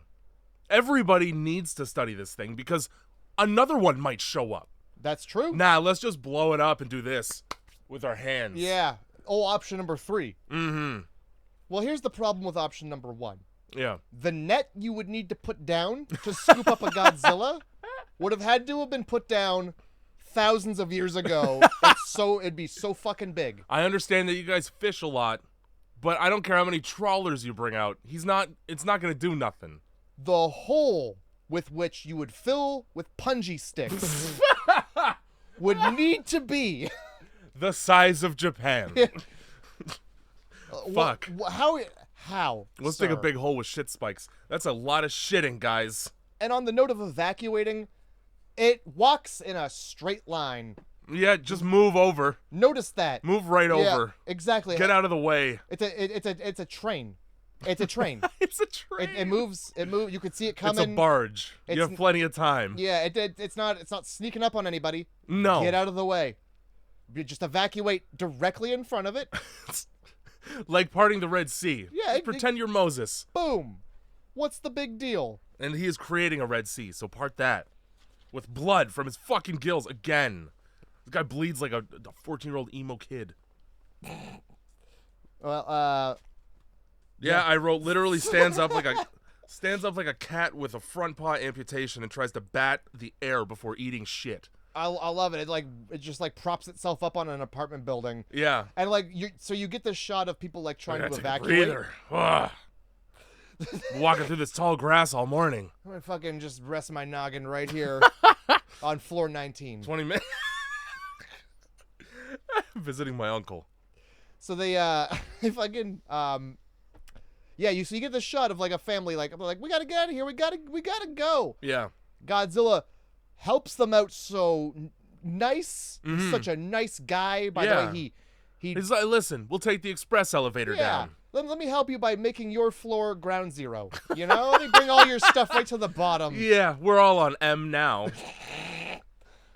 [SPEAKER 1] Everybody needs to study this thing because another one might show up.
[SPEAKER 2] That's true.
[SPEAKER 1] Nah, let's just blow it up and do this with our hands.
[SPEAKER 2] Yeah. Oh, option number 3.
[SPEAKER 1] Mm-hmm.
[SPEAKER 2] Well, here's the problem with option number 1.
[SPEAKER 1] Yeah.
[SPEAKER 2] The net you would need to put down to scoop up a Godzilla would have had to have been put down thousands of years ago. It'd be so fucking big.
[SPEAKER 1] I understand that you guys fish a lot, but I don't care how many trawlers you bring out. It's not going to do nothing.
[SPEAKER 2] The hole with which you would fill with punji sticks would need to be
[SPEAKER 1] the size of Japan. Fuck.
[SPEAKER 2] How?
[SPEAKER 1] Let's
[SPEAKER 2] sir?
[SPEAKER 1] dig a big hole with shit spikes. That's a lot of shitting, guys.
[SPEAKER 2] And on the note of evacuating, it walks in a straight line.
[SPEAKER 1] Yeah, just move over.
[SPEAKER 2] Notice that.
[SPEAKER 1] Move right over.
[SPEAKER 2] Exactly.
[SPEAKER 1] Get out of the way.
[SPEAKER 2] It's a train. It's a train.
[SPEAKER 1] It's a train.
[SPEAKER 2] It moves. You can see it coming.
[SPEAKER 1] It's a barge. You have plenty of time.
[SPEAKER 2] Yeah, it's not sneaking up on anybody.
[SPEAKER 1] No.
[SPEAKER 2] Get out of the way. You just evacuate directly in front of it.
[SPEAKER 1] Like parting the Red Sea.
[SPEAKER 2] Yeah.
[SPEAKER 1] Just pretend you're Moses.
[SPEAKER 2] Boom. What's the big deal?
[SPEAKER 1] And he is creating a Red Sea, so part that. With blood from his fucking gills again. This guy bleeds like a 14-year-old emo kid.
[SPEAKER 2] Well,
[SPEAKER 1] Yeah, I wrote literally stands up like a cat with a front paw amputation and tries to bat the air before eating shit.
[SPEAKER 2] I love it. It just props itself up on an apartment building.
[SPEAKER 1] Yeah.
[SPEAKER 2] And so you get this shot of people trying to
[SPEAKER 1] Take a
[SPEAKER 2] evacuate.
[SPEAKER 1] breather. Walking through this tall grass all morning.
[SPEAKER 2] I'm gonna fucking just rest my noggin right here on floor 19.
[SPEAKER 1] 20 minutes. Visiting my uncle.
[SPEAKER 2] So they fucking yeah, so you get this shot of a family we gotta get out of here, we gotta go.
[SPEAKER 1] Yeah.
[SPEAKER 2] Godzilla helps them out so nice.
[SPEAKER 1] Mm-hmm.
[SPEAKER 2] He's such a nice guy. By the way,
[SPEAKER 1] he's like, listen, we'll take the express elevator down.
[SPEAKER 2] Let me help you by making your floor ground zero. You know, they bring all your stuff right to the bottom.
[SPEAKER 1] Yeah, we're all on M now.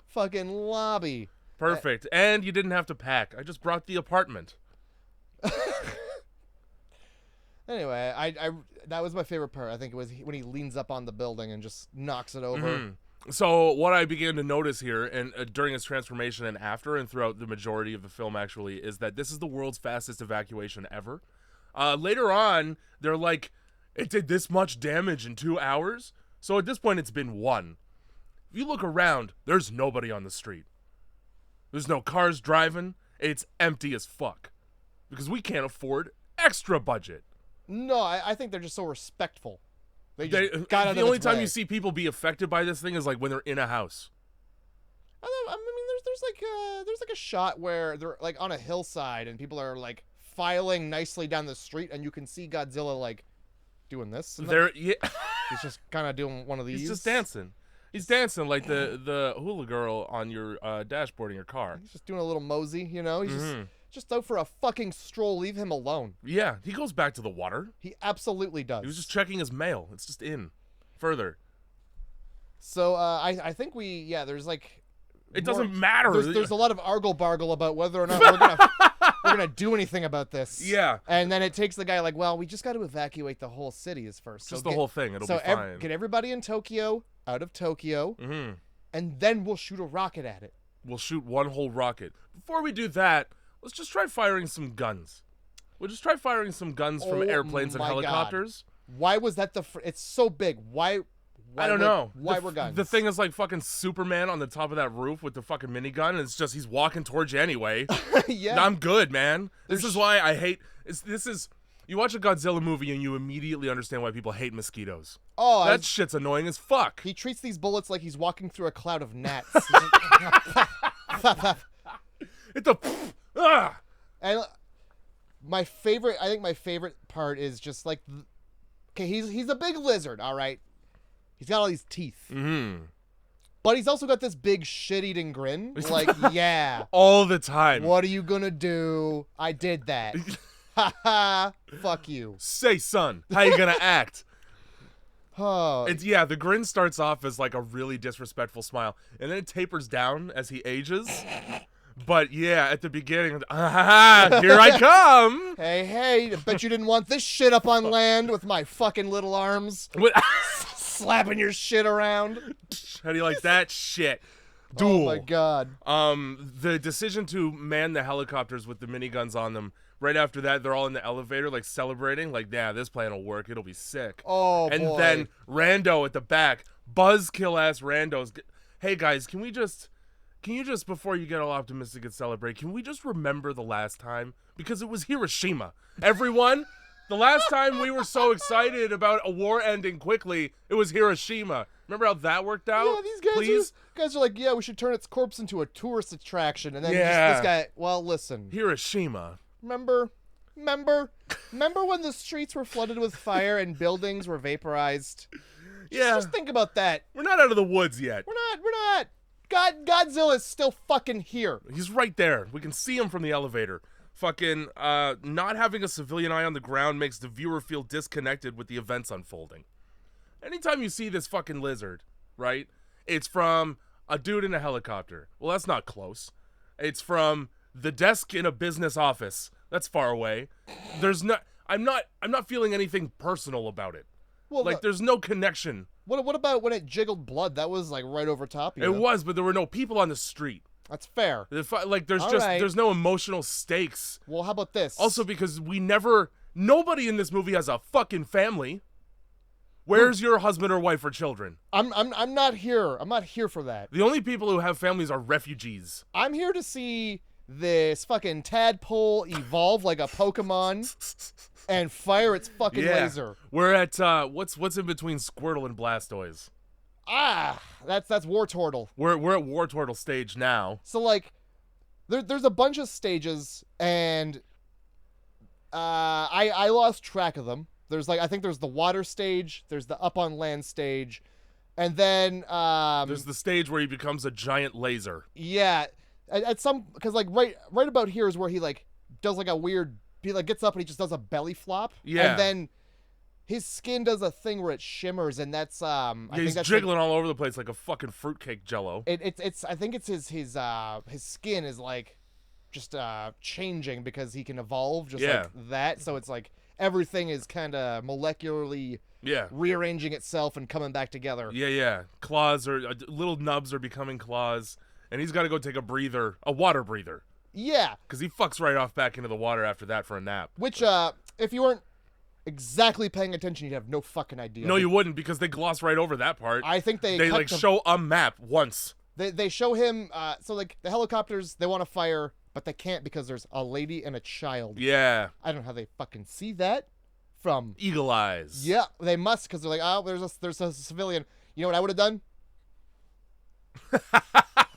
[SPEAKER 2] Fucking lobby.
[SPEAKER 1] Perfect. And you didn't have to pack. I just brought the apartment.
[SPEAKER 2] Anyway, I that was my favorite part. I think it was when he leans up on the building and just knocks it over.
[SPEAKER 1] Mm-hmm. So what I began to notice here, and during its transformation and after, and throughout the majority of the film, actually, is that this is the world's fastest evacuation ever. Later on, they're like, it did this much damage in 2 hours. So at this point, it's been 1. If you look around, there's nobody on the street. There's no cars driving. It's empty as fuck. Because we can't afford extra budget.
[SPEAKER 2] No, I think they're just so respectful. They just got out
[SPEAKER 1] the
[SPEAKER 2] of
[SPEAKER 1] only
[SPEAKER 2] its
[SPEAKER 1] time
[SPEAKER 2] way.
[SPEAKER 1] you see people be affected by this thing is when they're in a house.
[SPEAKER 2] I mean, there's a shot where they're on a hillside and people are filing nicely down the street and you can see Godzilla doing this. He's just kind of doing one of these.
[SPEAKER 1] He's just dancing. He's dancing like the hula girl on your dashboard in your car.
[SPEAKER 2] He's just doing a little mosey, you know. He's just out for a fucking stroll. Leave him alone.
[SPEAKER 1] Yeah, he goes back to the water.
[SPEAKER 2] He absolutely does.
[SPEAKER 1] He was just checking his mail. It's just in further.
[SPEAKER 2] So I think there's
[SPEAKER 1] it doesn't matter.
[SPEAKER 2] There's a lot of argle-bargle about whether or not we're gonna do anything about this.
[SPEAKER 1] Yeah.
[SPEAKER 2] And then it takes the guy well, we just got to evacuate the whole city first.
[SPEAKER 1] Just the whole thing. It'll be fine.
[SPEAKER 2] Get everybody in Tokyo out of Tokyo, and then we'll shoot a rocket at it.
[SPEAKER 1] We'll shoot one whole rocket. Before we do that, let's just try firing some guns. We'll just try firing some guns from airplanes and helicopters.
[SPEAKER 2] God. Why was that it's so big? Why
[SPEAKER 1] I don't know.
[SPEAKER 2] Why were guns?
[SPEAKER 1] The thing is fucking Superman on the top of that roof with the fucking minigun, and it's just he's walking towards you anyway.
[SPEAKER 2] Yeah.
[SPEAKER 1] I'm good, man. This is why I hate you watch a Godzilla movie and you immediately understand why people hate mosquitoes.
[SPEAKER 2] Oh,
[SPEAKER 1] that shit's annoying as fuck.
[SPEAKER 2] He treats these bullets like he's walking through a cloud of gnats.
[SPEAKER 1] It's a
[SPEAKER 2] And my favorite part is just okay, he's a big lizard, all right. He's got all these teeth.
[SPEAKER 1] Mm-hmm.
[SPEAKER 2] But he's also got this big shit-eating grin. Yeah.
[SPEAKER 1] All the time.
[SPEAKER 2] What are you gonna do? I did that. Ha ha. Fuck you.
[SPEAKER 1] Say, son, how you gonna act?
[SPEAKER 2] Oh,
[SPEAKER 1] The grin starts off as like a really disrespectful smile, and then it tapers down as he ages. But yeah, at the beginning, here I come.
[SPEAKER 2] hey, I bet you didn't want this shit up on land with my fucking little arms slapping your shit around.
[SPEAKER 1] How do you like that shit? Duel.
[SPEAKER 2] Oh my god.
[SPEAKER 1] The decision to man the helicopters with the miniguns on them. Right after that, they're all in the elevator, like celebrating. Like, yeah, this plan will work. It'll be sick.
[SPEAKER 2] Oh,
[SPEAKER 1] and
[SPEAKER 2] boy.
[SPEAKER 1] then Rando at the back, buzzkill ass Rando's. Hey guys, can you just before you get all optimistic and celebrate, can we just remember the last time? Because it was Hiroshima. Everyone, the last time we were so excited about a war ending quickly, it was Hiroshima. Remember how that worked out?
[SPEAKER 2] Yeah, these guys are like, yeah, we should turn its corpse into a tourist attraction. And then this guy, well, listen.
[SPEAKER 1] Hiroshima.
[SPEAKER 2] Remember when the streets were flooded with fire and buildings were vaporized? Just think about that.
[SPEAKER 1] We're not out of the woods yet.
[SPEAKER 2] We're not. Godzilla's still fucking here.
[SPEAKER 1] He's right there. We can see him from the elevator. Fucking, not having a civilian eye on the ground makes the viewer feel disconnected with the events unfolding. Anytime you see this fucking lizard, right, it's from a dude in a helicopter. Well, that's not close. It's from the desk in a business office. That's far away. I'm not feeling anything personal about it. Well, like, there's no connection.
[SPEAKER 2] What about when it jiggled blood? That was like right over top.
[SPEAKER 1] It was, but there were no people on the street.
[SPEAKER 2] That's fair.
[SPEAKER 1] Like, there's no emotional stakes.
[SPEAKER 2] Well, how about this?
[SPEAKER 1] Also, because nobody in this movie has a fucking family. Where's your husband or wife or children?
[SPEAKER 2] I'm not here. I'm not here for that.
[SPEAKER 1] The only people who have families are refugees.
[SPEAKER 2] I'm here to see this fucking tadpole evolve like a Pokemon and fire its fucking laser.
[SPEAKER 1] We're at what's in between Squirtle and Blastoise?
[SPEAKER 2] That's War Turtle.
[SPEAKER 1] We're at War Turtle stage now.
[SPEAKER 2] So like, there's a bunch of stages, and I lost track of them. I think there's the water stage, there's the up on land stage, and then
[SPEAKER 1] there's the stage where he becomes a giant laser.
[SPEAKER 2] Yeah, at some, because like right about here is where he like does like a weird, he like gets up and he just does a belly flop.
[SPEAKER 1] Yeah,
[SPEAKER 2] and then his skin does a thing where it shimmers, and that's
[SPEAKER 1] he's jiggling all over the place like a fucking fruitcake jello.
[SPEAKER 2] It's I think it's his skin is like just changing because he can evolve just like that. So it's like everything is kind of molecularly rearranging itself and coming back together.
[SPEAKER 1] Yeah. Claws little nubs are becoming claws, and he's got to go take a water breather.
[SPEAKER 2] Yeah,
[SPEAKER 1] because he fucks right off back into the water after that for a nap.
[SPEAKER 2] Which if you weren't exactly paying attention, you'd have no fucking idea.
[SPEAKER 1] No, you wouldn't, because they gloss right over that part.
[SPEAKER 2] I think they
[SPEAKER 1] like show a map once.
[SPEAKER 2] They show him so like the helicopters, they want to fire, but they can't because there's a lady and a child.
[SPEAKER 1] Yeah.
[SPEAKER 2] I don't know how they fucking see that from
[SPEAKER 1] eagle eyes.
[SPEAKER 2] Yeah, they must, because they're like, oh, there's a civilian. You know what I would have done?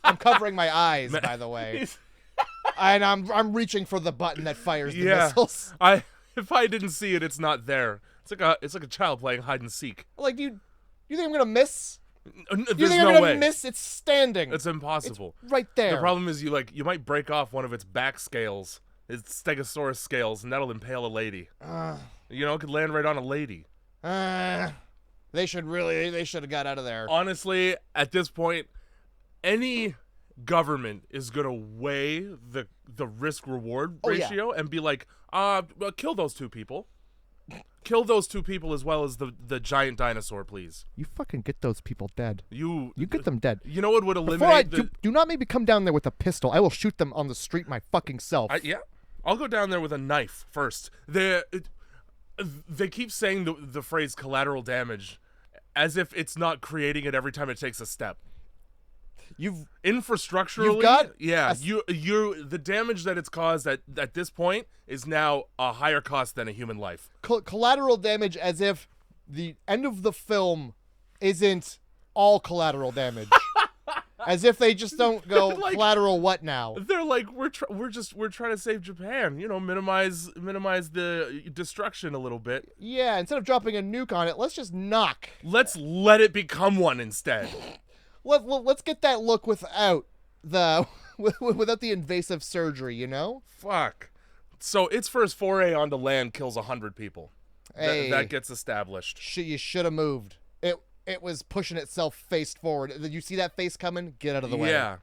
[SPEAKER 2] I'm covering my eyes, by the way. And I'm reaching for the button that fires the missiles.
[SPEAKER 1] If I didn't see it, it's not there. It's like a child playing hide and seek.
[SPEAKER 2] Like, you think I'm gonna miss?
[SPEAKER 1] There's
[SPEAKER 2] you think I'm gonna miss? It's standing.
[SPEAKER 1] It's impossible.
[SPEAKER 2] It's right there.
[SPEAKER 1] The problem is you might break off one of its back scales, its stegosaurus scales, and that'll impale a lady. It could land right on a lady.
[SPEAKER 2] They should have got out of there.
[SPEAKER 1] Honestly, at this point, any government is gonna weigh the risk reward ratio and be like, kill those two people. Kill those two people as well as the giant dinosaur, please.
[SPEAKER 2] You fucking get those people dead. You get them dead.
[SPEAKER 1] You know what would eliminate
[SPEAKER 2] do not maybe come down there with a pistol. I will shoot them on the street my fucking self.
[SPEAKER 1] I'll go down there with a knife first. They keep saying the phrase collateral damage as if it's not creating it every time it takes a step. Infrastructurally, the damage that it's caused at this point is now a higher cost than a human life.
[SPEAKER 2] Collateral damage, as if the end of the film isn't all collateral damage. As if they just don't go like, collateral what now?
[SPEAKER 1] They're like, we're trying to save Japan, minimize the destruction a little bit.
[SPEAKER 2] Yeah, instead of dropping a nuke on it, let's just knock.
[SPEAKER 1] Let's let it become one instead.
[SPEAKER 2] Let's get that look without the invasive surgery,
[SPEAKER 1] Fuck. So its first foray onto land kills 100 people.
[SPEAKER 2] Hey,
[SPEAKER 1] that gets established.
[SPEAKER 2] You should have moved. it was pushing itself face forward. Did you see that face coming? Get out of the way.
[SPEAKER 1] Yeah.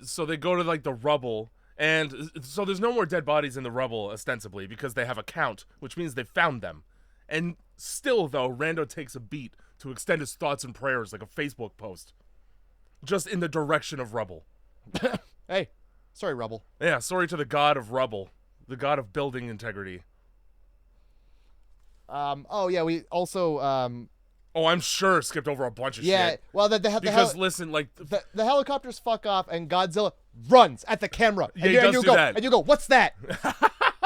[SPEAKER 1] So they go to like the rubble, and so there's no more dead bodies in the rubble ostensibly because they have a count, which means they found them. And still, though, Rando takes a beat to extend his thoughts and prayers like a Facebook post, just in the direction of rubble.
[SPEAKER 2] Hey, sorry, rubble.
[SPEAKER 1] Yeah, sorry to the god of rubble, the god of building integrity.
[SPEAKER 2] Oh yeah, we also
[SPEAKER 1] Oh, I'm sure skipped over a bunch of
[SPEAKER 2] yeah.
[SPEAKER 1] shit.
[SPEAKER 2] Well,
[SPEAKER 1] Because listen, like
[SPEAKER 2] the helicopters fuck off, and Godzilla runs at the camera.
[SPEAKER 1] Yeah, he does do that.
[SPEAKER 2] And you go, what's that?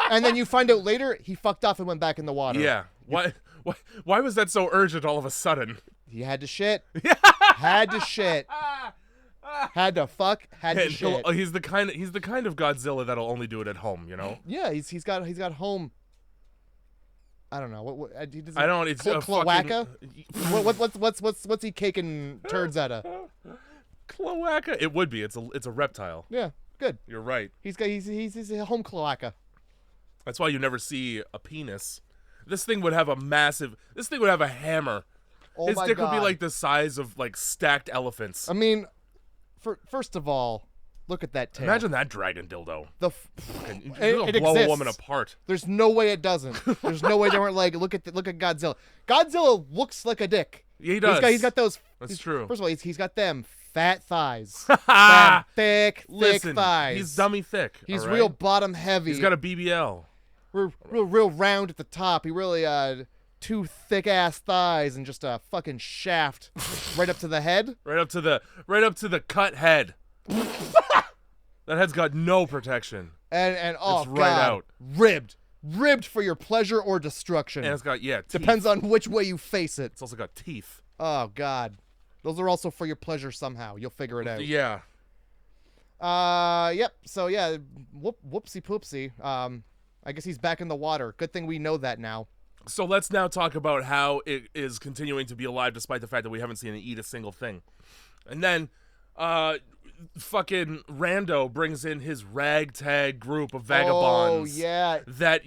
[SPEAKER 2] And then you find out later he fucked off and went back in the water.
[SPEAKER 1] Yeah. Why was that so urgent all of a sudden?
[SPEAKER 2] He had to shit. Had to shit. Had to fuck. Had to shit.
[SPEAKER 1] He's the kind of Godzilla that'll only do it at home, you know?
[SPEAKER 2] Yeah, he's got home. I don't know what he doesn't.
[SPEAKER 1] I don't. It's a
[SPEAKER 2] cloaca.
[SPEAKER 1] fucking...
[SPEAKER 2] What's he caking turds out of?
[SPEAKER 1] Cloaca. It would be. It's a reptile.
[SPEAKER 2] Yeah, good.
[SPEAKER 1] You're right.
[SPEAKER 2] He's a home cloaca.
[SPEAKER 1] That's why you never see a penis. This thing would have a massive. This thing would have a hammer.
[SPEAKER 2] Oh
[SPEAKER 1] His
[SPEAKER 2] my
[SPEAKER 1] dick
[SPEAKER 2] God.
[SPEAKER 1] would be like the size of like stacked elephants.
[SPEAKER 2] I mean, first of all, look at that tail.
[SPEAKER 1] Imagine that dragon dildo.
[SPEAKER 2] It
[SPEAKER 1] It'll blow
[SPEAKER 2] exists.
[SPEAKER 1] a woman apart.
[SPEAKER 2] There's no way it doesn't. There's no way they weren't like, look at Godzilla. Godzilla looks like a dick.
[SPEAKER 1] Yeah, he does.
[SPEAKER 2] He's got those.
[SPEAKER 1] That's true.
[SPEAKER 2] First of all, he's got them fat thighs. Them thick
[SPEAKER 1] Listen,
[SPEAKER 2] thighs.
[SPEAKER 1] he's dummy thick.
[SPEAKER 2] He's
[SPEAKER 1] all right?
[SPEAKER 2] real bottom heavy.
[SPEAKER 1] He's got a BBL.
[SPEAKER 2] real round at the top. He really two thick ass thighs and just a fucking shaft right up to the head.
[SPEAKER 1] Right up to the cut head. That head's got no protection.
[SPEAKER 2] And oh
[SPEAKER 1] it's
[SPEAKER 2] god,
[SPEAKER 1] right out.
[SPEAKER 2] ribbed for your pleasure or destruction.
[SPEAKER 1] And it's got teeth.
[SPEAKER 2] Depends on which way you face it.
[SPEAKER 1] It's also got teeth.
[SPEAKER 2] Oh god, those are also for your pleasure somehow. You'll figure it out.
[SPEAKER 1] Yeah.
[SPEAKER 2] Yep. So yeah, whoopsie poopsie. I guess he's back in the water. Good thing we know that now.
[SPEAKER 1] So let's now talk about how it is continuing to be alive despite the fact that we haven't seen it eat a single thing. And then, fucking Rando brings in his ragtag group of vagabonds.
[SPEAKER 2] Oh yeah.
[SPEAKER 1] That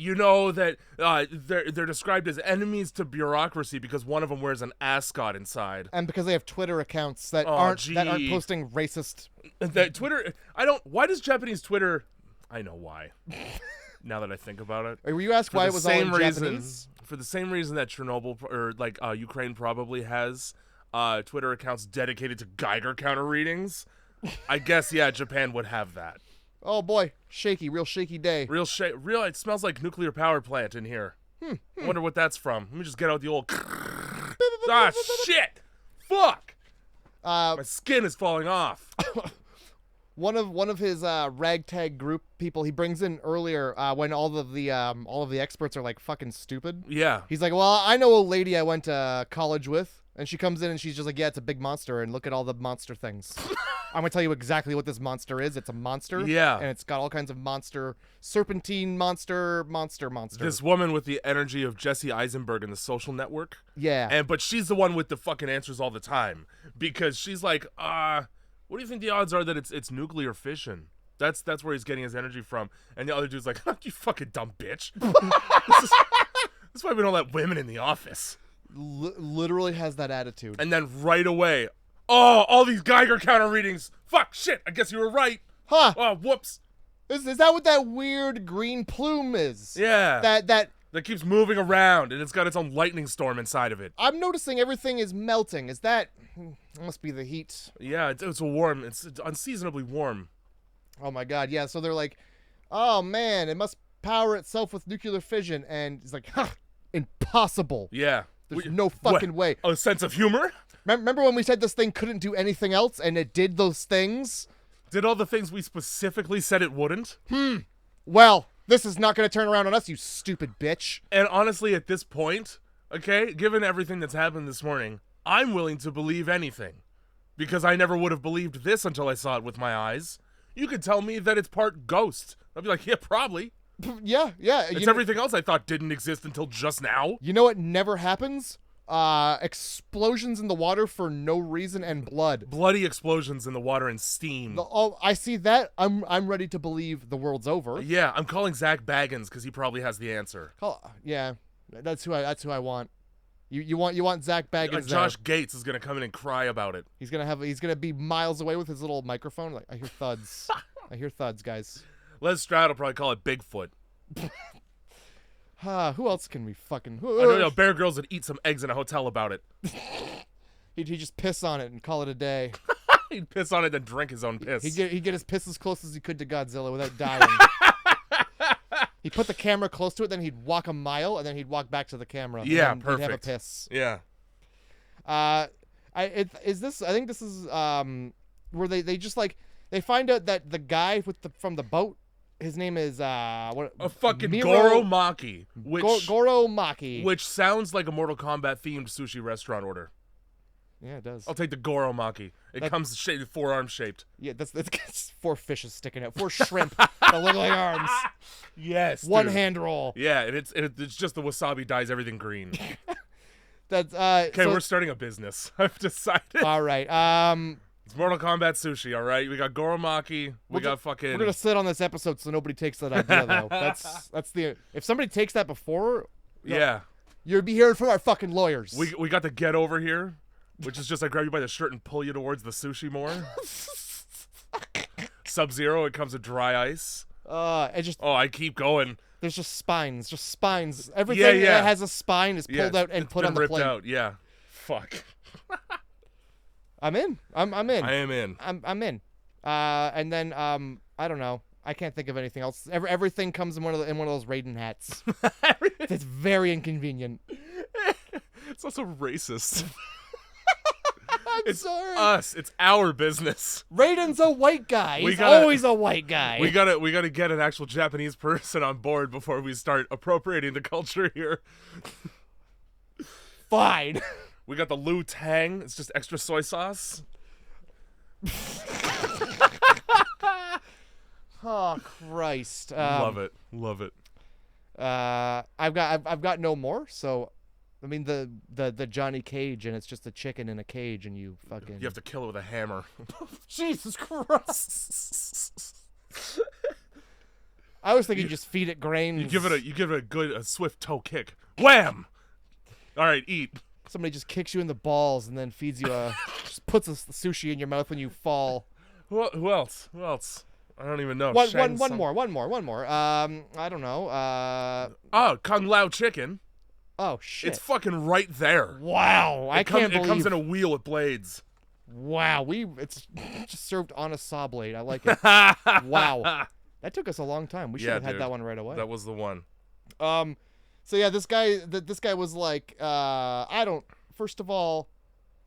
[SPEAKER 1] they're described as enemies to bureaucracy because one of them wears an ascot inside.
[SPEAKER 2] And because they have Twitter accounts that
[SPEAKER 1] Oh,
[SPEAKER 2] aren't
[SPEAKER 1] gee.
[SPEAKER 2] posting racist.
[SPEAKER 1] That Twitter, why does Japanese Twitter? I know why. Now that I think about it.
[SPEAKER 2] Were you asked why it was all in Japanese?
[SPEAKER 1] For the same reason that Chernobyl or Ukraine probably has Twitter accounts dedicated to Geiger counter readings. I guess Japan would have that.
[SPEAKER 2] Oh boy, real shaky day.
[SPEAKER 1] Real. It smells like nuclear power plant in here. I wonder what that's from. Let me just get out the old. Shit! Fuck! My skin is falling off.
[SPEAKER 2] One of his ragtag group people he brings in earlier when all of the experts are like fucking stupid.
[SPEAKER 1] Yeah.
[SPEAKER 2] He's like, well, I know a lady I went to college with, and she comes in and she's just like, yeah, it's a big monster, and look at all the monster things. I'm gonna tell you exactly what this monster is. It's a monster.
[SPEAKER 1] Yeah.
[SPEAKER 2] And it's got all kinds of serpentine monster.
[SPEAKER 1] This woman with the energy of Jesse Eisenberg in The Social Network.
[SPEAKER 2] Yeah.
[SPEAKER 1] But she's the one with the fucking answers all the time because she's like, what do you think the odds are that it's nuclear fission? That's where he's getting his energy from. And the other dude's like, you fucking dumb bitch. That's why we don't let women in the office.
[SPEAKER 2] Literally has that attitude.
[SPEAKER 1] And then right away, all these Geiger counter readings. Fuck, shit, I guess you were right.
[SPEAKER 2] Huh.
[SPEAKER 1] Oh, whoops.
[SPEAKER 2] Is that what that weird green plume is?
[SPEAKER 1] Yeah.
[SPEAKER 2] That
[SPEAKER 1] keeps moving around, and it's got its own lightning storm inside of it.
[SPEAKER 2] I'm noticing everything is melting. Is that... It must be the heat.
[SPEAKER 1] Yeah, it's warm. It's unseasonably warm.
[SPEAKER 2] Oh my god, yeah. So they're like, oh man, it must power itself with nuclear fission. And it's like, impossible.
[SPEAKER 1] Yeah.
[SPEAKER 2] There's no fucking way.
[SPEAKER 1] A sense of humor?
[SPEAKER 2] Remember when we said this thing couldn't do anything else, and it did those things?
[SPEAKER 1] Did all the things we specifically said it wouldn't?
[SPEAKER 2] Well, this is not going to turn around on us, you stupid bitch.
[SPEAKER 1] And honestly, at this point, okay, given everything that's happened this morning, I'm willing to believe anything. Because I never would have believed this until I saw it with my eyes. You could tell me that it's part ghost. I'd be like, yeah, probably.
[SPEAKER 2] Yeah.
[SPEAKER 1] It's everything else I thought didn't exist until just now.
[SPEAKER 2] You know what never happens? Explosions in the water for no reason and blood.
[SPEAKER 1] Bloody explosions in the water and steam.
[SPEAKER 2] I see that. I'm ready to believe the world's over.
[SPEAKER 1] Yeah, I'm calling Zach Baggins because he probably has the answer.
[SPEAKER 2] Yeah, that's who I want. You want Zach Baggins
[SPEAKER 1] Josh
[SPEAKER 2] there.
[SPEAKER 1] Gates is gonna come in and cry about it.
[SPEAKER 2] He's gonna be miles away with his little microphone. Like, I hear thuds. I hear thuds, guys.
[SPEAKER 1] Les Stroud will probably call it Bigfoot.
[SPEAKER 2] Who else can we fucking?
[SPEAKER 1] I don't know. Bear Grylls would eat some eggs in a hotel about it.
[SPEAKER 2] He'd just piss on it and call it a day.
[SPEAKER 1] He'd piss on it and drink his own piss.
[SPEAKER 2] He'd get his piss as close as he could to Godzilla without dying. He'd put the camera close to it, then he'd walk a mile, and then he'd walk back to the camera.
[SPEAKER 1] Yeah,
[SPEAKER 2] and
[SPEAKER 1] perfect.
[SPEAKER 2] He'd have a piss.
[SPEAKER 1] Yeah.
[SPEAKER 2] I think this is where they just like they find out that the guy from the boat, his name is
[SPEAKER 1] fucking
[SPEAKER 2] Miro-
[SPEAKER 1] Goro Maki,
[SPEAKER 2] Goro Maki,
[SPEAKER 1] which sounds like a Mortal Kombat themed sushi restaurant order.
[SPEAKER 2] Yeah, it does.
[SPEAKER 1] I'll take the Goro Maki. It comes forearm shaped.
[SPEAKER 2] Yeah, that's 4 fishes sticking out, 4 shrimp that look like arms.
[SPEAKER 1] Yes,
[SPEAKER 2] One
[SPEAKER 1] dude.
[SPEAKER 2] hand roll.
[SPEAKER 1] Yeah, and it's just the wasabi dyes everything green.
[SPEAKER 2] That's
[SPEAKER 1] Okay,
[SPEAKER 2] so,
[SPEAKER 1] we're starting a business. I've decided.
[SPEAKER 2] all right.
[SPEAKER 1] It's Mortal Kombat sushi. All right, we got Goro Maki. We got fucking.
[SPEAKER 2] We're gonna sit on this episode so nobody takes that idea though. That's the if somebody takes that before,
[SPEAKER 1] Yeah,
[SPEAKER 2] you'd be hearing from our fucking lawyers.
[SPEAKER 1] we got the get over here, which is just I grab you by the shirt and pull you towards the sushi more. Sub-Zero, it comes with dry ice.
[SPEAKER 2] it just
[SPEAKER 1] Oh, I keep going.
[SPEAKER 2] there's just spines. Everything that has a spine is pulled out and
[SPEAKER 1] it's
[SPEAKER 2] put
[SPEAKER 1] been
[SPEAKER 2] on the
[SPEAKER 1] ripped
[SPEAKER 2] plate.
[SPEAKER 1] out. Yeah, fuck.
[SPEAKER 2] I'm in. I'm in.
[SPEAKER 1] I am in.
[SPEAKER 2] I'm in. And then I don't know. I can't think of anything else. Everything comes in one of those Raiden hats. It's very inconvenient.
[SPEAKER 1] It's also racist.
[SPEAKER 2] I'm sorry.
[SPEAKER 1] Us. It's our business.
[SPEAKER 2] Raiden's a white guy. He's
[SPEAKER 1] gotta-
[SPEAKER 2] always a white guy.
[SPEAKER 1] We gotta get an actual Japanese person on board before we start appropriating the culture here.
[SPEAKER 2] Fine.
[SPEAKER 1] We got the Lu Tang. It's just extra soy sauce.
[SPEAKER 2] Oh Christ.
[SPEAKER 1] Love it. Love it.
[SPEAKER 2] I've got no more. So, I mean the Johnny Cage and it's just a chicken in a cage and you fucking.
[SPEAKER 1] You have to kill it with a hammer.
[SPEAKER 2] Jesus Christ. I was thinking just feed it grains.
[SPEAKER 1] You give it a good swift toe kick. Wham! All right, eat.
[SPEAKER 2] Somebody just kicks you in the balls and then feeds you just puts a sushi in your mouth when you fall.
[SPEAKER 1] Who else? Who else? I don't even know.
[SPEAKER 2] One more. I don't know.
[SPEAKER 1] Kung Lao chicken.
[SPEAKER 2] Oh shit.
[SPEAKER 1] It's fucking right there.
[SPEAKER 2] Wow. I can't believe
[SPEAKER 1] it comes in a wheel with blades.
[SPEAKER 2] Wow, it's just served on a saw blade. I like it. Wow. That took us a long time. We should have had
[SPEAKER 1] dude.
[SPEAKER 2] that one right away.
[SPEAKER 1] That was the one.
[SPEAKER 2] So yeah, this guy was like, first of all,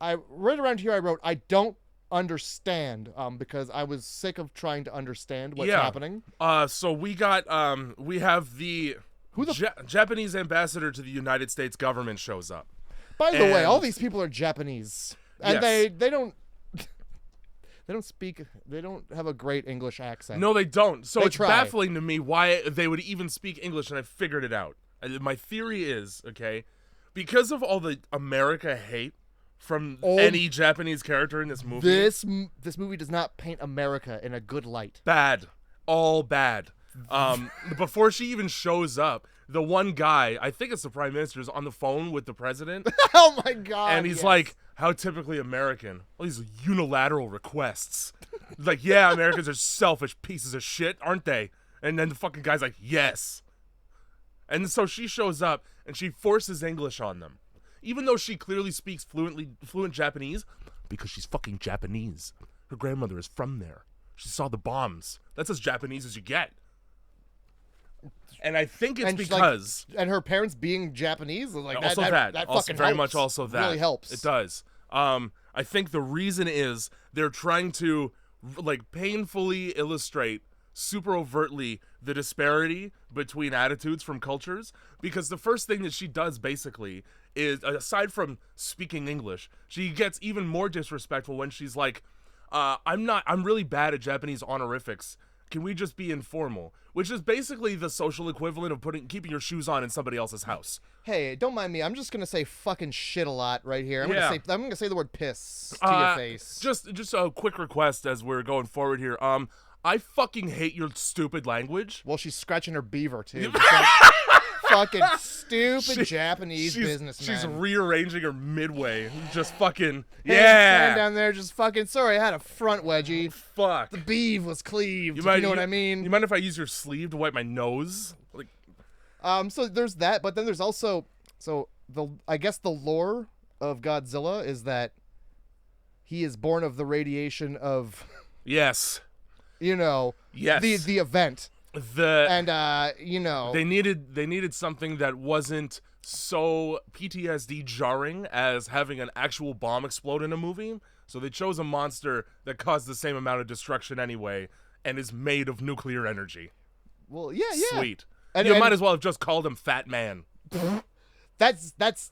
[SPEAKER 2] right around here I wrote, I don't understand, because I was sick of trying to understand what's happening.
[SPEAKER 1] So we have the Japanese ambassador to the United States government shows up.
[SPEAKER 2] By the way, all these people are Japanese. And
[SPEAKER 1] Yes.
[SPEAKER 2] they don't they don't have a great English accent.
[SPEAKER 1] No, they don't. So
[SPEAKER 2] They
[SPEAKER 1] it's
[SPEAKER 2] try.
[SPEAKER 1] baffling to me why they would even speak English, and I figured it out. My theory is, okay, because of all the America hate from any Japanese character in this movie.
[SPEAKER 2] This movie does not paint America in a good light.
[SPEAKER 1] Bad. All bad. Before she even shows up, the one guy, I think it's the prime minister, is on the phone with the president.
[SPEAKER 2] Oh my god.
[SPEAKER 1] And he's like, how typically American. All these unilateral requests. He's like, yeah, Americans are selfish pieces of shit, aren't they? And then the fucking guy's like, yes. And so she shows up and she forces English on them. Even though she clearly speaks fluent Japanese, because she's fucking Japanese. Her grandmother is from there. She saw the bombs. That's as Japanese as you get. And I think it's because...
[SPEAKER 2] and her parents being Japanese, like
[SPEAKER 1] also
[SPEAKER 2] that
[SPEAKER 1] also
[SPEAKER 2] fucking
[SPEAKER 1] very
[SPEAKER 2] helps.
[SPEAKER 1] much also that
[SPEAKER 2] really helps.
[SPEAKER 1] It does. I think the reason is they're trying to like painfully illustrate super overtly the disparity between attitudes from cultures, because the first thing that she does basically is, aside from speaking English, she gets even more disrespectful when she's like, I'm really bad at Japanese honorifics. Can we just be informal? Which is basically the social equivalent of keeping your shoes on in somebody else's house.
[SPEAKER 2] Hey, don't mind me. I'm just gonna say fucking shit a lot right here. I'm gonna say the word piss to your face.
[SPEAKER 1] Just a quick request as we're going forward here. I fucking hate your stupid language.
[SPEAKER 2] Well, she's scratching her beaver too. fucking stupid Japanese businessman.
[SPEAKER 1] She's rearranging her midway. Just fucking,
[SPEAKER 2] Hey,
[SPEAKER 1] yeah.
[SPEAKER 2] stand down there just fucking, sorry, I had a front wedgie.
[SPEAKER 1] Fuck.
[SPEAKER 2] The beeve was cleaved, you know what I mean?
[SPEAKER 1] You mind if I use your sleeve to wipe my nose? Like,
[SPEAKER 2] So there's that, but then there's also, I guess the lore of Godzilla is that he is born of the radiation of,
[SPEAKER 1] yes.
[SPEAKER 2] Yes. The event.
[SPEAKER 1] They needed something that wasn't so PTSD jarring as having an actual bomb explode in a movie. So they chose a monster that caused the same amount of destruction anyway and is made of nuclear energy.
[SPEAKER 2] Well, yeah.
[SPEAKER 1] Sweet. You might as well have just called him Fat Man.
[SPEAKER 2] That's the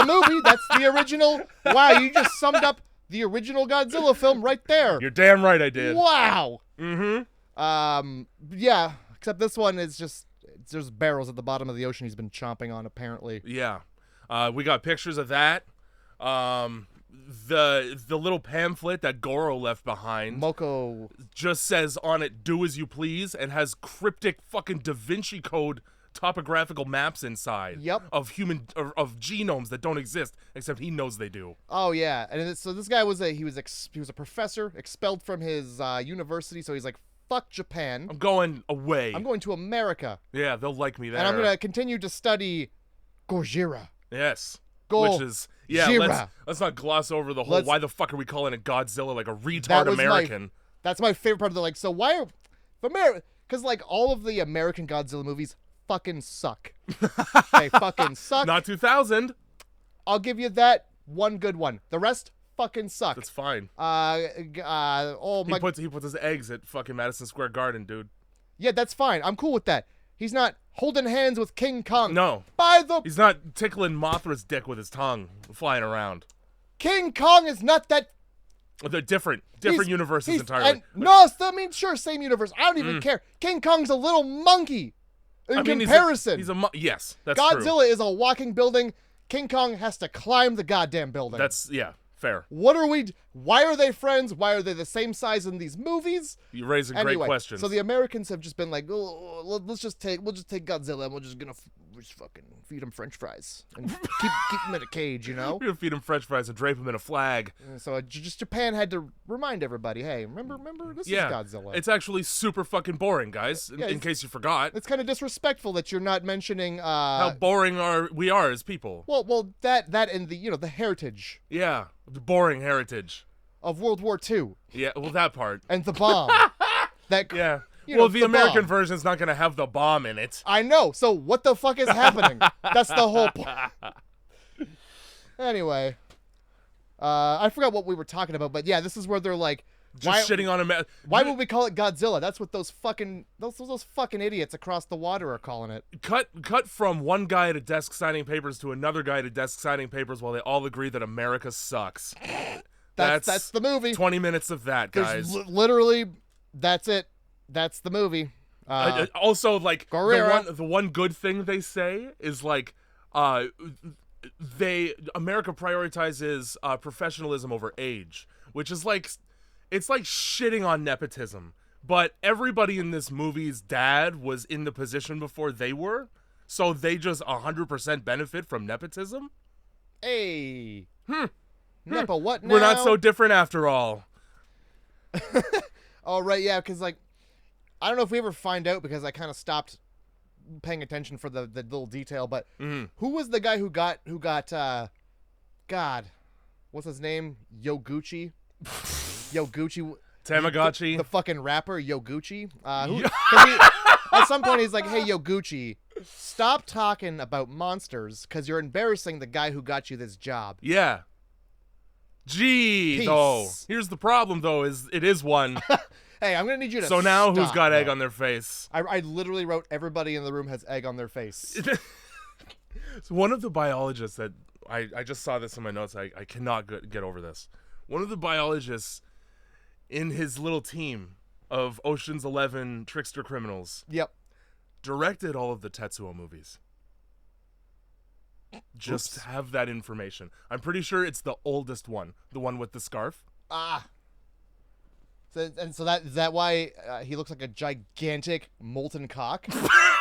[SPEAKER 2] movie. That's the original. Wow, you just summed up the original Godzilla film right there.
[SPEAKER 1] You're damn right I did.
[SPEAKER 2] Wow.
[SPEAKER 1] Mm-hmm.
[SPEAKER 2] Yeah, except this one is just, there's barrels at the bottom of the ocean he's been chomping on, apparently.
[SPEAKER 1] Yeah. We got pictures of that. The little pamphlet that Goro left behind
[SPEAKER 2] Moko
[SPEAKER 1] just says on it, "Do as you please," and has cryptic fucking Da Vinci Code topographical maps inside.
[SPEAKER 2] Yep.
[SPEAKER 1] Of genomes that don't exist, except he knows they do.
[SPEAKER 2] Oh yeah, and so this guy was a professor expelled from his university, so he's like, fuck Japan.
[SPEAKER 1] I'm going away.
[SPEAKER 2] I'm going to America.
[SPEAKER 1] Yeah, they'll like me there.
[SPEAKER 2] And I'm gonna continue to study Gojira.
[SPEAKER 1] Yes.
[SPEAKER 2] Go.
[SPEAKER 1] Which is, yeah, let's not gloss over the whole, why the fuck are we calling it Godzilla like a retard American?
[SPEAKER 2] That's my favorite part of the, like, so why are, because like all of the American Godzilla movies fucking suck. They fucking suck.
[SPEAKER 1] Not 2000.
[SPEAKER 2] I'll give you that one good one. The rest fucking suck.
[SPEAKER 1] That's fine.
[SPEAKER 2] He
[SPEAKER 1] puts his eggs at fucking Madison Square Garden, dude.
[SPEAKER 2] Yeah, that's fine. I'm cool with that. He's not holding hands with King Kong.
[SPEAKER 1] No. He's not tickling Mothra's dick with his tongue, flying around.
[SPEAKER 2] King Kong is not that.
[SPEAKER 1] They're different universes entirely.
[SPEAKER 2] Sure, same universe. I don't even care. King Kong's a little monkey in comparison.
[SPEAKER 1] Yes, that's true.
[SPEAKER 2] Godzilla is a walking building. King Kong has to climb the goddamn building.
[SPEAKER 1] Yeah, fair.
[SPEAKER 2] Why are they friends? Why are they the same size in these movies?
[SPEAKER 1] You raise a great question.
[SPEAKER 2] So the Americans have just been like, oh, we'll just take Godzilla and we're just fucking feed him French fries and keep him in a cage, you know?
[SPEAKER 1] We're gonna feed him French fries and drape him in a flag.
[SPEAKER 2] So just Japan had to remind everybody, hey, remember, this is Godzilla.
[SPEAKER 1] It's actually super fucking boring, guys. In case you forgot,
[SPEAKER 2] it's kind of disrespectful that you're not mentioning
[SPEAKER 1] how boring we are as people.
[SPEAKER 2] Well, that and the heritage.
[SPEAKER 1] Yeah, the boring heritage
[SPEAKER 2] of World War II.
[SPEAKER 1] Yeah, well, that part
[SPEAKER 2] and the bomb.
[SPEAKER 1] Yeah. The American version's not going to have the bomb in it.
[SPEAKER 2] I know. So what the fuck is happening? That's the whole point. Anyway. I forgot what we were talking about, but yeah, this is where they're like,
[SPEAKER 1] shitting on
[SPEAKER 2] why would we call it Godzilla? That's what those fucking idiots across the water are calling it.
[SPEAKER 1] Cut from one guy at a desk signing papers to another guy at a desk signing papers while they all agree that America sucks. That's
[SPEAKER 2] the movie.
[SPEAKER 1] 20 minutes of that, guys.
[SPEAKER 2] Literally, that's it. That's the movie.
[SPEAKER 1] Also, like,
[SPEAKER 2] the
[SPEAKER 1] one good thing they say is, like, America prioritizes professionalism over age, which is like, it's like shitting on nepotism. But everybody in this movie's dad was in the position before they were, so they just 100% benefit from nepotism.
[SPEAKER 2] Hey. Nepo, what now?
[SPEAKER 1] We're not so different after all.
[SPEAKER 2] Oh, right, yeah, because, like, I don't know if we ever find out because I kind of stopped paying attention for the little detail, but who was the guy who got God, what's his name? Yaguchi?
[SPEAKER 1] Tamagotchi?
[SPEAKER 2] The fucking rapper, Yaguchi? At some point he's like, hey, Yaguchi, stop talking about monsters because you're embarrassing the guy who got you this job.
[SPEAKER 1] Yeah. Gee, though. Here's the problem, though, is it is one.
[SPEAKER 2] Hey, I'm going to need you to
[SPEAKER 1] So now
[SPEAKER 2] stop,
[SPEAKER 1] who's got egg on their face?
[SPEAKER 2] I literally wrote everybody in the room has egg on their face.
[SPEAKER 1] So one of the biologists that I just saw this in my notes. I cannot get over this. One of the biologists in his little team of Ocean's 11 trickster criminals.
[SPEAKER 2] Yep.
[SPEAKER 1] Directed all of the Tetsuo movies. Just have that information. I'm pretty sure it's the oldest one. The one with the scarf.
[SPEAKER 2] So is that why he looks like a gigantic molten cock?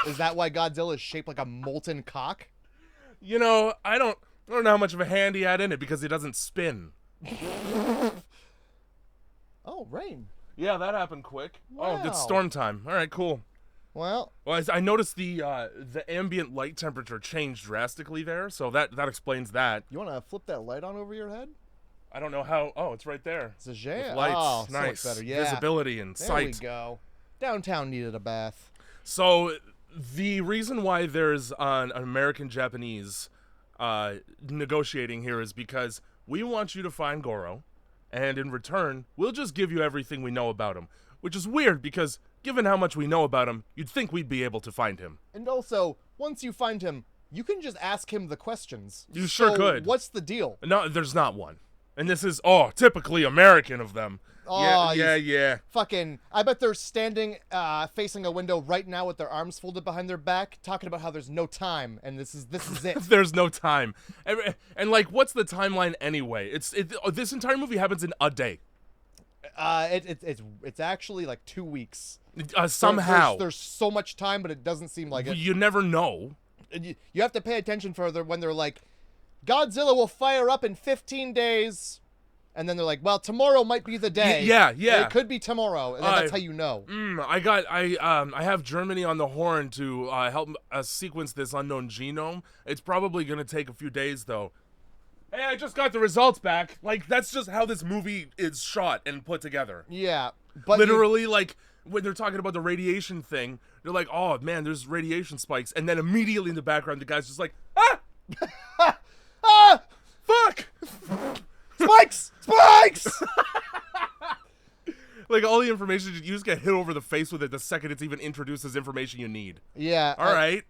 [SPEAKER 2] Is that why Godzilla is shaped like a molten cock?
[SPEAKER 1] You know, I don't know how much of a hand he had in it because he doesn't spin.
[SPEAKER 2] Oh, rain.
[SPEAKER 1] Yeah, that happened quick.
[SPEAKER 2] Wow.
[SPEAKER 1] Oh, it's storm time. All right, cool.
[SPEAKER 2] Well,
[SPEAKER 1] I noticed the ambient light temperature changed drastically there, so that explains that.
[SPEAKER 2] you want to flip that light on over your head?
[SPEAKER 1] I don't know how. Oh, it's right there.
[SPEAKER 2] It's a jam.
[SPEAKER 1] With lights,
[SPEAKER 2] Oh, so
[SPEAKER 1] nice.
[SPEAKER 2] much better. Yeah.
[SPEAKER 1] Visibility and
[SPEAKER 2] There
[SPEAKER 1] sight.
[SPEAKER 2] we go. Downtown needed a bath.
[SPEAKER 1] So the reason why there's an American-Japanese negotiating here is because we want you to find Goro, and in return, we'll just give you everything we know about him. Which is weird because, given how much we know about him, you'd think we'd be able to find him.
[SPEAKER 2] And also, once you find him, you can just ask him the questions.
[SPEAKER 1] You sure could.
[SPEAKER 2] What's the deal?
[SPEAKER 1] No, there's not one. And this is, typically American of them.
[SPEAKER 2] Oh,
[SPEAKER 1] Yeah.
[SPEAKER 2] Fucking, I bet they're standing facing a window right now with their arms folded behind their back, talking about how there's no time, and this is it.
[SPEAKER 1] There's no time. And like, what's the timeline anyway? This entire movie happens in a day.
[SPEAKER 2] It's actually like 2 weeks.
[SPEAKER 1] Somehow.
[SPEAKER 2] There's so much time, but it doesn't seem like it.
[SPEAKER 1] You never know.
[SPEAKER 2] You have to pay attention further when they're like, Godzilla will fire up in 15 days. And then they're like, well, tomorrow might be the day.
[SPEAKER 1] Yeah.
[SPEAKER 2] It could be tomorrow. And then that's how you know.
[SPEAKER 1] I have Germany on the horn to help us sequence this unknown genome. It's probably going to take a few days, though. Hey, I just got the results back. Like, that's just how this movie is shot and put together.
[SPEAKER 2] Yeah. But
[SPEAKER 1] literally, like, when they're talking about the radiation thing, they're like, oh, man, there's radiation spikes. And then immediately in the background, the guy's just like, ah!
[SPEAKER 2] Ah!
[SPEAKER 1] Fuck!
[SPEAKER 2] Spikes! Spikes!
[SPEAKER 1] Like, all the information, you just get hit over the face with it the second it's even introduces information you need.
[SPEAKER 2] Yeah.
[SPEAKER 1] All right.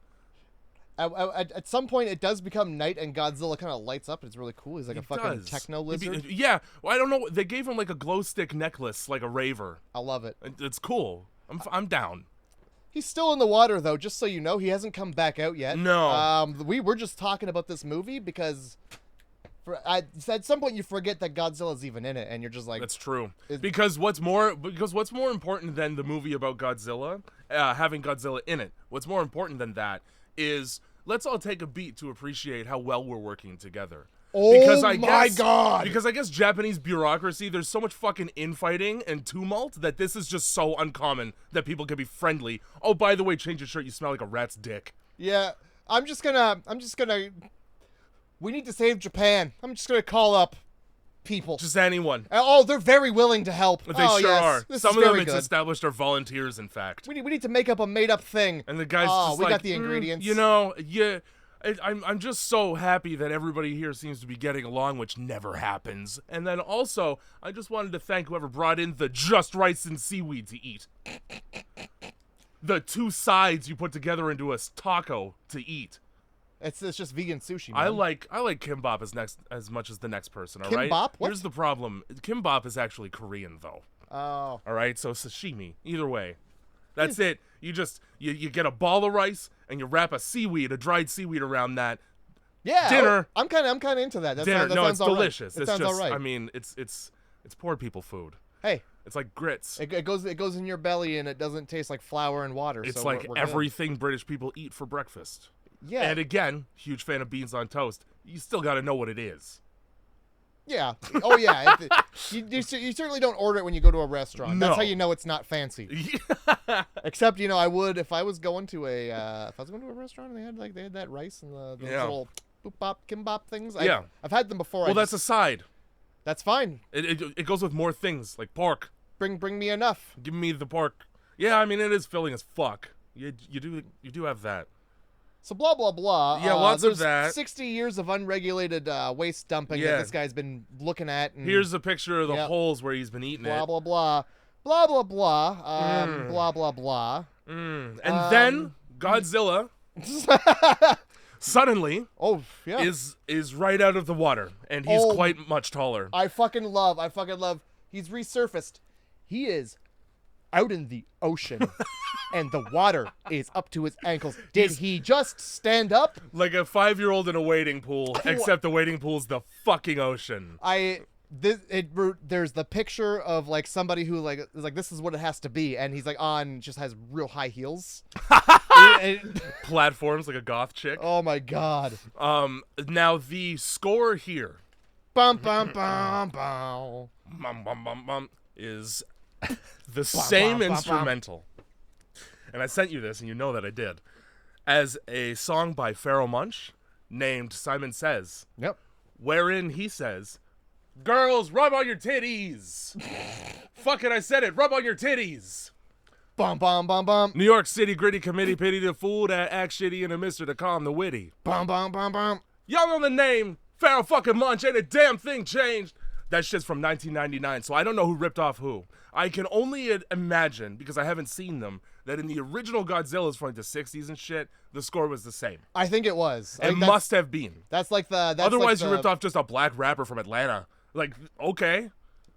[SPEAKER 2] At some point, it does become night, and Godzilla kind of lights up. It's really cool. He's like a fucking techno lizard.
[SPEAKER 1] Yeah. Well, I don't know. They gave him, like, a glow stick necklace, like a raver.
[SPEAKER 2] I love it.
[SPEAKER 1] It's cool. I'm down.
[SPEAKER 2] He's still in the water, though, just so you know. He hasn't come back out yet.
[SPEAKER 1] No.
[SPEAKER 2] We were just talking about this movie because at some point you forget that Godzilla's even in it, and you're just like...
[SPEAKER 1] That's true. Because what's more important than the movie about Godzilla, having Godzilla in it, what's more important than that is let's all take a beat to appreciate how well we're working together.
[SPEAKER 2] Oh my God!
[SPEAKER 1] Because I guess Japanese bureaucracy, there's so much fucking infighting and tumult that this is just so uncommon that people can be friendly. Oh, by the way, change your shirt. You smell like a rat's dick.
[SPEAKER 2] Yeah, I'm just gonna. We need to save Japan. I'm just gonna call up people.
[SPEAKER 1] Just anyone.
[SPEAKER 2] Oh, they're very willing to help.
[SPEAKER 1] They sure are. Some of them it's
[SPEAKER 2] good.
[SPEAKER 1] established are volunteers, in fact.
[SPEAKER 2] We need to make up a made up thing.
[SPEAKER 1] And the guy's just
[SPEAKER 2] we
[SPEAKER 1] like,
[SPEAKER 2] got the ingredients.
[SPEAKER 1] You know, yeah. I'm just so happy that everybody here seems to be getting along, which never happens. And then also, I just wanted to thank whoever brought in the just rice and seaweed to eat. The two sides you put together into a taco to eat.
[SPEAKER 2] It's just vegan sushi, man.
[SPEAKER 1] I like kimbap as much as the next person, all right?
[SPEAKER 2] Kimbap? What?
[SPEAKER 1] Here's the problem. Kimbap is actually Korean, though.
[SPEAKER 2] Oh.
[SPEAKER 1] All right? So sashimi. Either way. That's it. You just, you get a ball of rice, and you wrap a dried seaweed around that.
[SPEAKER 2] Yeah.
[SPEAKER 1] Dinner.
[SPEAKER 2] I'm kind of into that.
[SPEAKER 1] Dinner. No, it's delicious.
[SPEAKER 2] It sounds all right.
[SPEAKER 1] I mean, it's poor people food.
[SPEAKER 2] Hey.
[SPEAKER 1] It's like grits.
[SPEAKER 2] It goes in your belly, and it doesn't taste like flour and water.
[SPEAKER 1] It's
[SPEAKER 2] so
[SPEAKER 1] like
[SPEAKER 2] we're
[SPEAKER 1] everything British people eat for breakfast.
[SPEAKER 2] Yeah.
[SPEAKER 1] And again, huge fan of beans on toast. You still got to know what it is.
[SPEAKER 2] Yeah. Oh, yeah. You certainly don't order it when you go to a restaurant.
[SPEAKER 1] No.
[SPEAKER 2] That's how you know it's not fancy. Except, I would if I was going to a restaurant and they had that rice and the little boop bop kimbap things.
[SPEAKER 1] Yeah.
[SPEAKER 2] I've had them before.
[SPEAKER 1] Well, that's a side.
[SPEAKER 2] That's fine.
[SPEAKER 1] It goes with more things like pork.
[SPEAKER 2] Bring me enough.
[SPEAKER 1] Give me the pork. Yeah, I mean it is filling as fuck. You do have that.
[SPEAKER 2] So blah blah blah.
[SPEAKER 1] Yeah, lots
[SPEAKER 2] of
[SPEAKER 1] of that.
[SPEAKER 2] 60 years of unregulated waste dumping that this guy's been looking at. And
[SPEAKER 1] here's a picture of the holes where he's been eating
[SPEAKER 2] blah,
[SPEAKER 1] it.
[SPEAKER 2] Blah blah blah blah blah blah. Blah blah blah.
[SPEAKER 1] And then Godzilla suddenly is right out of the water, and he's quite much taller.
[SPEAKER 2] I fucking love. He's resurfaced. He is out in the ocean. And the water is up to his ankles. Did he just stand up?
[SPEAKER 1] Like a 5-year-old in a wading pool, except the wading pool's the fucking ocean.
[SPEAKER 2] there's the picture of like somebody who like is like this is what it has to be, and he's like just has real high heels.
[SPEAKER 1] Platforms like a goth chick.
[SPEAKER 2] Oh my god.
[SPEAKER 1] Now the score here,
[SPEAKER 2] Bum bum bum bum.
[SPEAKER 1] bum, bum, bum, bum, is the same instrumental. And I sent you this, and you know that I did, as a song by Pharoah Monch named Simon Says.
[SPEAKER 2] Yep.
[SPEAKER 1] Wherein he says, "Girls, rub on your titties." Fuck it, I said it. Rub on your titties.
[SPEAKER 2] Bum bum bum bum.
[SPEAKER 1] New York City gritty committee pity the fool that acts shitty and a mister to calm the witty.
[SPEAKER 2] Bum bum bum bum.
[SPEAKER 1] Y'all know the name. Pharoah fucking Monch, ain't a damn thing changed. That shit's from 1999, so I don't know who ripped off who. I can only imagine, because I haven't seen them, that in the original Godzilla's from like the 60s and shit, the score was the same.
[SPEAKER 2] I think it was.
[SPEAKER 1] It must have been.
[SPEAKER 2] That's like the. That's
[SPEAKER 1] Otherwise,
[SPEAKER 2] like
[SPEAKER 1] you ripped off just a black rapper from Atlanta. Like, okay.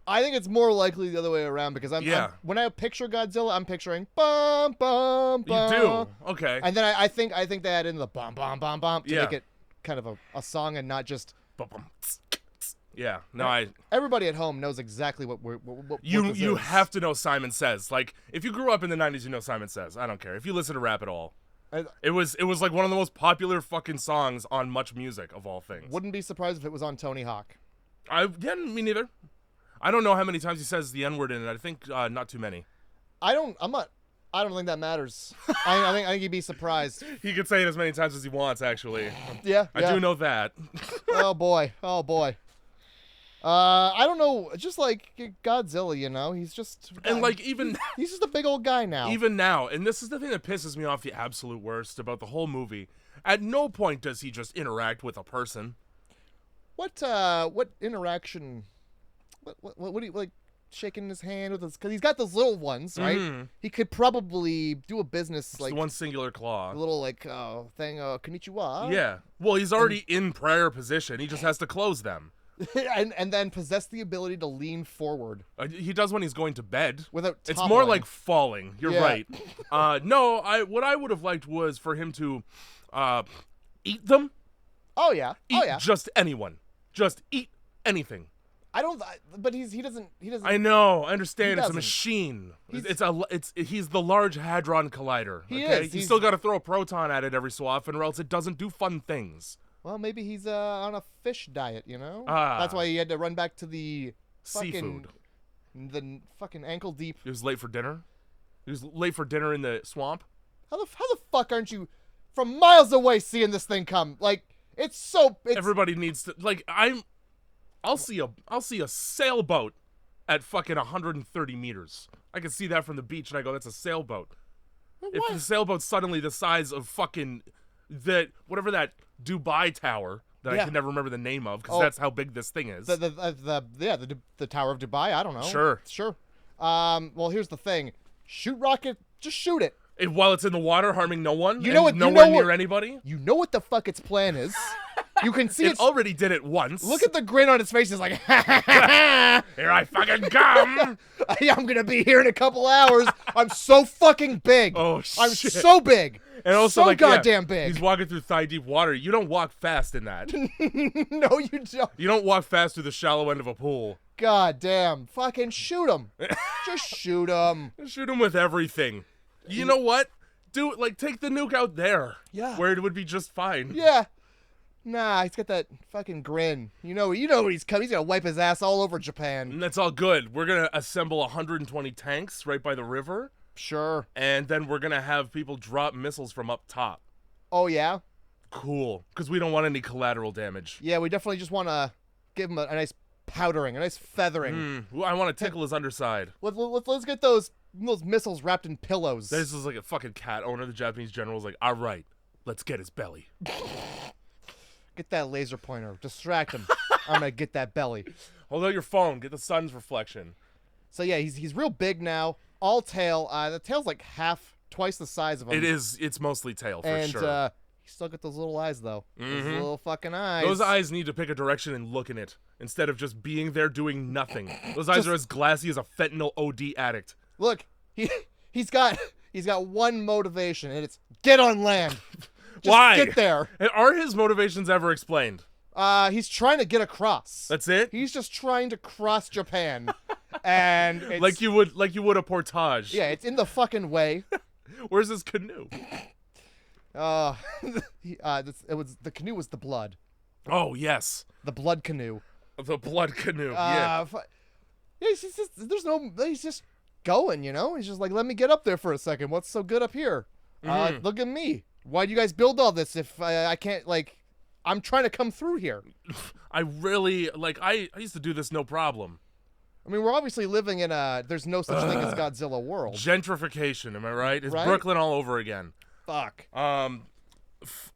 [SPEAKER 2] I think it's more likely the other way around because I'm when I picture Godzilla, I'm picturing bum bum bum.
[SPEAKER 1] You do? Okay.
[SPEAKER 2] And then I think they add in the bum bum bum bum to
[SPEAKER 1] Yeah.
[SPEAKER 2] make it kind of a song and not just.
[SPEAKER 1] Yeah. No,
[SPEAKER 2] Everybody at home knows exactly what
[SPEAKER 1] You
[SPEAKER 2] this is.
[SPEAKER 1] have to know Simon Says. Like, if you grew up in the 90s, you know Simon Says. I don't care. If you listen to rap at all. It was like one of the most popular fucking songs on Much Music of all things.
[SPEAKER 2] Wouldn't be surprised if it was on Tony Hawk.
[SPEAKER 1] Me neither. I don't know how many times he says the N-word in it. I think not too many.
[SPEAKER 2] I don't think that matters. I think you'd be surprised.
[SPEAKER 1] He could say it as many times as he wants, actually.
[SPEAKER 2] Yeah.
[SPEAKER 1] I do know that.
[SPEAKER 2] Oh boy. I don't know. Just like Godzilla, you know, he's just
[SPEAKER 1] And like even
[SPEAKER 2] he's just a big old guy now.
[SPEAKER 1] even now, and this is the thing that pisses me off the absolute worst about the whole movie. At no point does he just interact with a person.
[SPEAKER 2] What interaction? What do you like? Shaking his hand with his, because he's got those little ones, right?
[SPEAKER 1] Mhm.
[SPEAKER 2] He could probably do a business
[SPEAKER 1] Just
[SPEAKER 2] like
[SPEAKER 1] the one singular claw.
[SPEAKER 2] a little like thing, konnichiwa.
[SPEAKER 1] Yeah. Well, he's already in prayer position. He just has to close them.
[SPEAKER 2] and then possess the ability to lean forward
[SPEAKER 1] He does when he's going to bed.
[SPEAKER 2] without.
[SPEAKER 1] It's
[SPEAKER 2] toppling.
[SPEAKER 1] more like falling. You're
[SPEAKER 2] Yeah.
[SPEAKER 1] right. No, what I would have liked was for him to eat them.
[SPEAKER 2] Oh yeah.
[SPEAKER 1] Eat just anyone. Just eat anything.
[SPEAKER 2] I don't. But he doesn't.
[SPEAKER 1] I know. I understand. It's a
[SPEAKER 2] doesn't.
[SPEAKER 1] machine. He's the Large Hadron Collider.
[SPEAKER 2] He
[SPEAKER 1] okay?
[SPEAKER 2] is.
[SPEAKER 1] You still got to throw a proton at it every so often, or else it doesn't do fun things.
[SPEAKER 2] Well, maybe he's on a fish diet. You know.
[SPEAKER 1] Ah.
[SPEAKER 2] That's why he had to run back to the
[SPEAKER 1] Seafood.
[SPEAKER 2] the fucking ankle deep.
[SPEAKER 1] He was late for dinner. He was late for dinner in the swamp.
[SPEAKER 2] How the fuck aren't you from miles away seeing this thing come? Like it's
[SPEAKER 1] Everybody needs to I'll see a sailboat at fucking 130 meters. I can see that from the beach, and I go, that's a sailboat.
[SPEAKER 2] What?
[SPEAKER 1] If the sailboat's suddenly the size of fucking whatever that Dubai tower that I can never remember the name of, because that's how big this thing is.
[SPEAKER 2] the Tower of Dubai. I don't know.
[SPEAKER 1] Sure.
[SPEAKER 2] Well, here's the thing: shoot rocket, just shoot it.
[SPEAKER 1] While it's in the water, harming no one.
[SPEAKER 2] You know what?
[SPEAKER 1] Nowhere near anybody.
[SPEAKER 2] You know what the fuck its plan is. You can see
[SPEAKER 1] It already did it once.
[SPEAKER 2] Look at the grin on its face. He's like,
[SPEAKER 1] Here I fucking come.
[SPEAKER 2] I'm gonna be here in a couple hours. I'm so fucking big.
[SPEAKER 1] Oh shit.
[SPEAKER 2] I'm so big.
[SPEAKER 1] And also,
[SPEAKER 2] so
[SPEAKER 1] like,
[SPEAKER 2] goddamn big.
[SPEAKER 1] He's walking through thigh-deep water. You don't walk fast in that.
[SPEAKER 2] No, you don't.
[SPEAKER 1] You don't walk fast through the shallow end of a pool.
[SPEAKER 2] God damn. Fucking shoot him. Just shoot him.
[SPEAKER 1] Shoot him with everything. You know what? Take the nuke out there.
[SPEAKER 2] Yeah.
[SPEAKER 1] Where it would be just fine.
[SPEAKER 2] Yeah. Nah, he's got that fucking grin. You know when he's coming. He's gonna wipe his ass all over Japan.
[SPEAKER 1] And that's all good. We're going to assemble 120 tanks right by the river.
[SPEAKER 2] Sure.
[SPEAKER 1] And then we're going to have people drop missiles from up top.
[SPEAKER 2] Oh, yeah?
[SPEAKER 1] Cool. Because we don't want any collateral damage.
[SPEAKER 2] Yeah, we definitely just want to give him a nice powdering, a nice feathering.
[SPEAKER 1] I want to tickle his underside.
[SPEAKER 2] Let's get those missiles wrapped in pillows.
[SPEAKER 1] This is like a fucking cat owner. The Japanese general's like, all right, let's get his belly.
[SPEAKER 2] Get that laser pointer. Distract him. I'm going to get that belly.
[SPEAKER 1] Hold out your phone. Get the sun's reflection.
[SPEAKER 2] So, yeah, he's real big now. All tail. The tail's like twice the size of him.
[SPEAKER 1] It is. It's mostly tail, for sure.
[SPEAKER 2] And he's still got those little eyes, though. Those little fucking eyes.
[SPEAKER 1] Those eyes need to pick a direction and look in it, instead of just being there doing nothing. Those eyes are as glassy as a fentanyl OD addict.
[SPEAKER 2] Look, he's got one motivation, and it's get on land. Just
[SPEAKER 1] Why?
[SPEAKER 2] get there.
[SPEAKER 1] And are his motivations ever explained?
[SPEAKER 2] He's trying to get across.
[SPEAKER 1] That's it?
[SPEAKER 2] He's just trying to cross Japan. And it's,
[SPEAKER 1] like you would a portage.
[SPEAKER 2] yeah, it's in the fucking way.
[SPEAKER 1] Where's his canoe?
[SPEAKER 2] The canoe was the blood.
[SPEAKER 1] Oh, yes.
[SPEAKER 2] The blood canoe.
[SPEAKER 1] The blood canoe. Yeah.
[SPEAKER 2] He's just going, you know? He's just like, let me get up there for a second. What's so good up here? Look at me. Why'd you guys build all this if I can't, like, I'm trying to come through here.
[SPEAKER 1] I really, like, I used to do this no problem.
[SPEAKER 2] I mean, we're obviously living in there's no such thing as Godzilla world.
[SPEAKER 1] Gentrification, am I right? It's
[SPEAKER 2] Right?
[SPEAKER 1] Brooklyn all over again.
[SPEAKER 2] Fuck.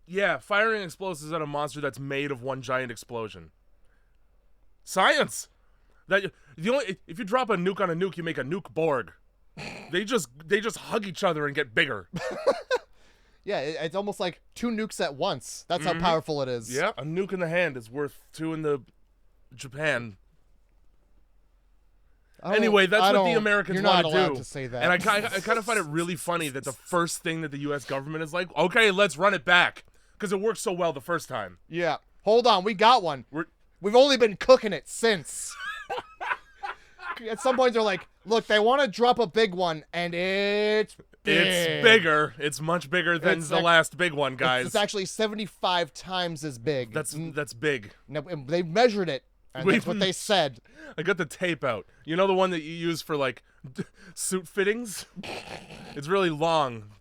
[SPEAKER 1] Yeah, firing explosives at a monster that's made of one giant explosion. Science! If you drop a nuke on a nuke, you make a nuke Borg. They just hug each other and get bigger.
[SPEAKER 2] Yeah, it's almost like 2 nukes at once. That's how powerful it is.
[SPEAKER 1] Yeah, a nuke in the hand is worth 2 in the Japan. Anyway, that's what the Americans want to do.
[SPEAKER 2] You're not allowed to say that.
[SPEAKER 1] And I kind of find it really funny that the first thing that the U.S. government is like, okay, let's run it back. Because it worked so well the first time.
[SPEAKER 2] Yeah. Hold on, we got one. We've only been cooking it since. At some point, they're like, look, they want to drop a big one, and it's big.
[SPEAKER 1] It's bigger. It's much bigger than the last big one, guys.
[SPEAKER 2] It's actually 75 times as big.
[SPEAKER 1] That's big.
[SPEAKER 2] No, they measured it, and that's what they said.
[SPEAKER 1] I got the tape out. You know the one that you use for, like, suit fittings? It's really long.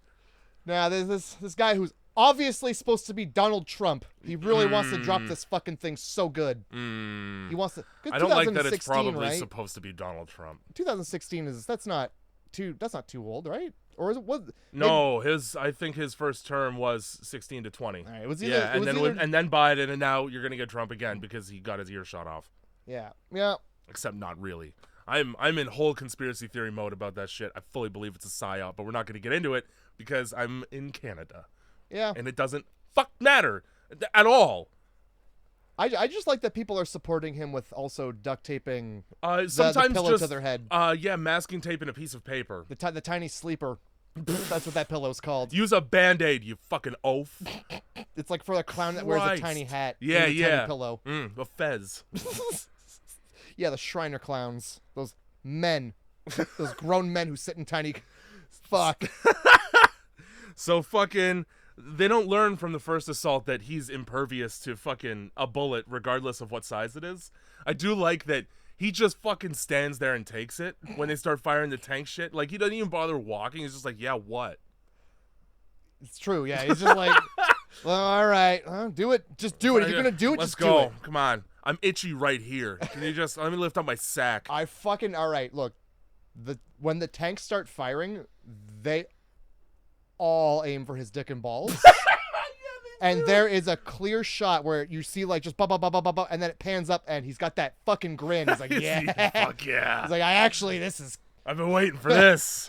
[SPEAKER 2] Now, there's this guy who's obviously supposed to be Donald Trump. He really wants to drop this fucking thing so good. He wants to.
[SPEAKER 1] I don't like that it's probably
[SPEAKER 2] right?
[SPEAKER 1] supposed to be Donald Trump.
[SPEAKER 2] 2016 that's not too old, right? Or is it
[SPEAKER 1] No, I think his first term was 16 to 20.
[SPEAKER 2] All right, it was
[SPEAKER 1] and then Biden, and now you're gonna get Trump again because he got his ear shot off.
[SPEAKER 2] Yeah.
[SPEAKER 1] Except not really. I'm in whole conspiracy theory mode about that shit. I fully believe it's a psyop, but we're not gonna get into it because I'm in Canada.
[SPEAKER 2] Yeah.
[SPEAKER 1] And it doesn't matter at all.
[SPEAKER 2] I just like that people are supporting him with also duct taping
[SPEAKER 1] sometimes
[SPEAKER 2] the pillow
[SPEAKER 1] just
[SPEAKER 2] to their head.
[SPEAKER 1] Yeah, masking tape and a piece of paper.
[SPEAKER 2] The tiny sleeper. That's what that pillow's called.
[SPEAKER 1] Use a Band-Aid, you fucking oaf.
[SPEAKER 2] It's like for a clown that wears a tiny hat.
[SPEAKER 1] Yeah,
[SPEAKER 2] and a tiny pillow.
[SPEAKER 1] A fez.
[SPEAKER 2] Yeah, the Shriner clowns. Those men. Those grown men who sit in tiny... Fuck.
[SPEAKER 1] So fucking... They don't learn from the first assault that he's impervious to fucking a bullet regardless of what size it is. I do like that he just fucking stands there and takes it when they start firing the tank shit. Like, he doesn't even bother walking. He's just like, yeah, what?
[SPEAKER 2] It's true, yeah. He's just like, well, all right. Do it. Just do it. If you're going to do it,
[SPEAKER 1] Let's
[SPEAKER 2] just
[SPEAKER 1] go.
[SPEAKER 2] do it.
[SPEAKER 1] Come on. I'm itchy right here. Can you just... Let me lift up my sack.
[SPEAKER 2] All right, look. When the tanks start firing, they all aim for his dick and balls. And there is a clear shot where you see like just and then it pans up and he's got that fucking grin. He's like, yeah.
[SPEAKER 1] Fuck yeah.
[SPEAKER 2] He's like,
[SPEAKER 1] I've been waiting for this.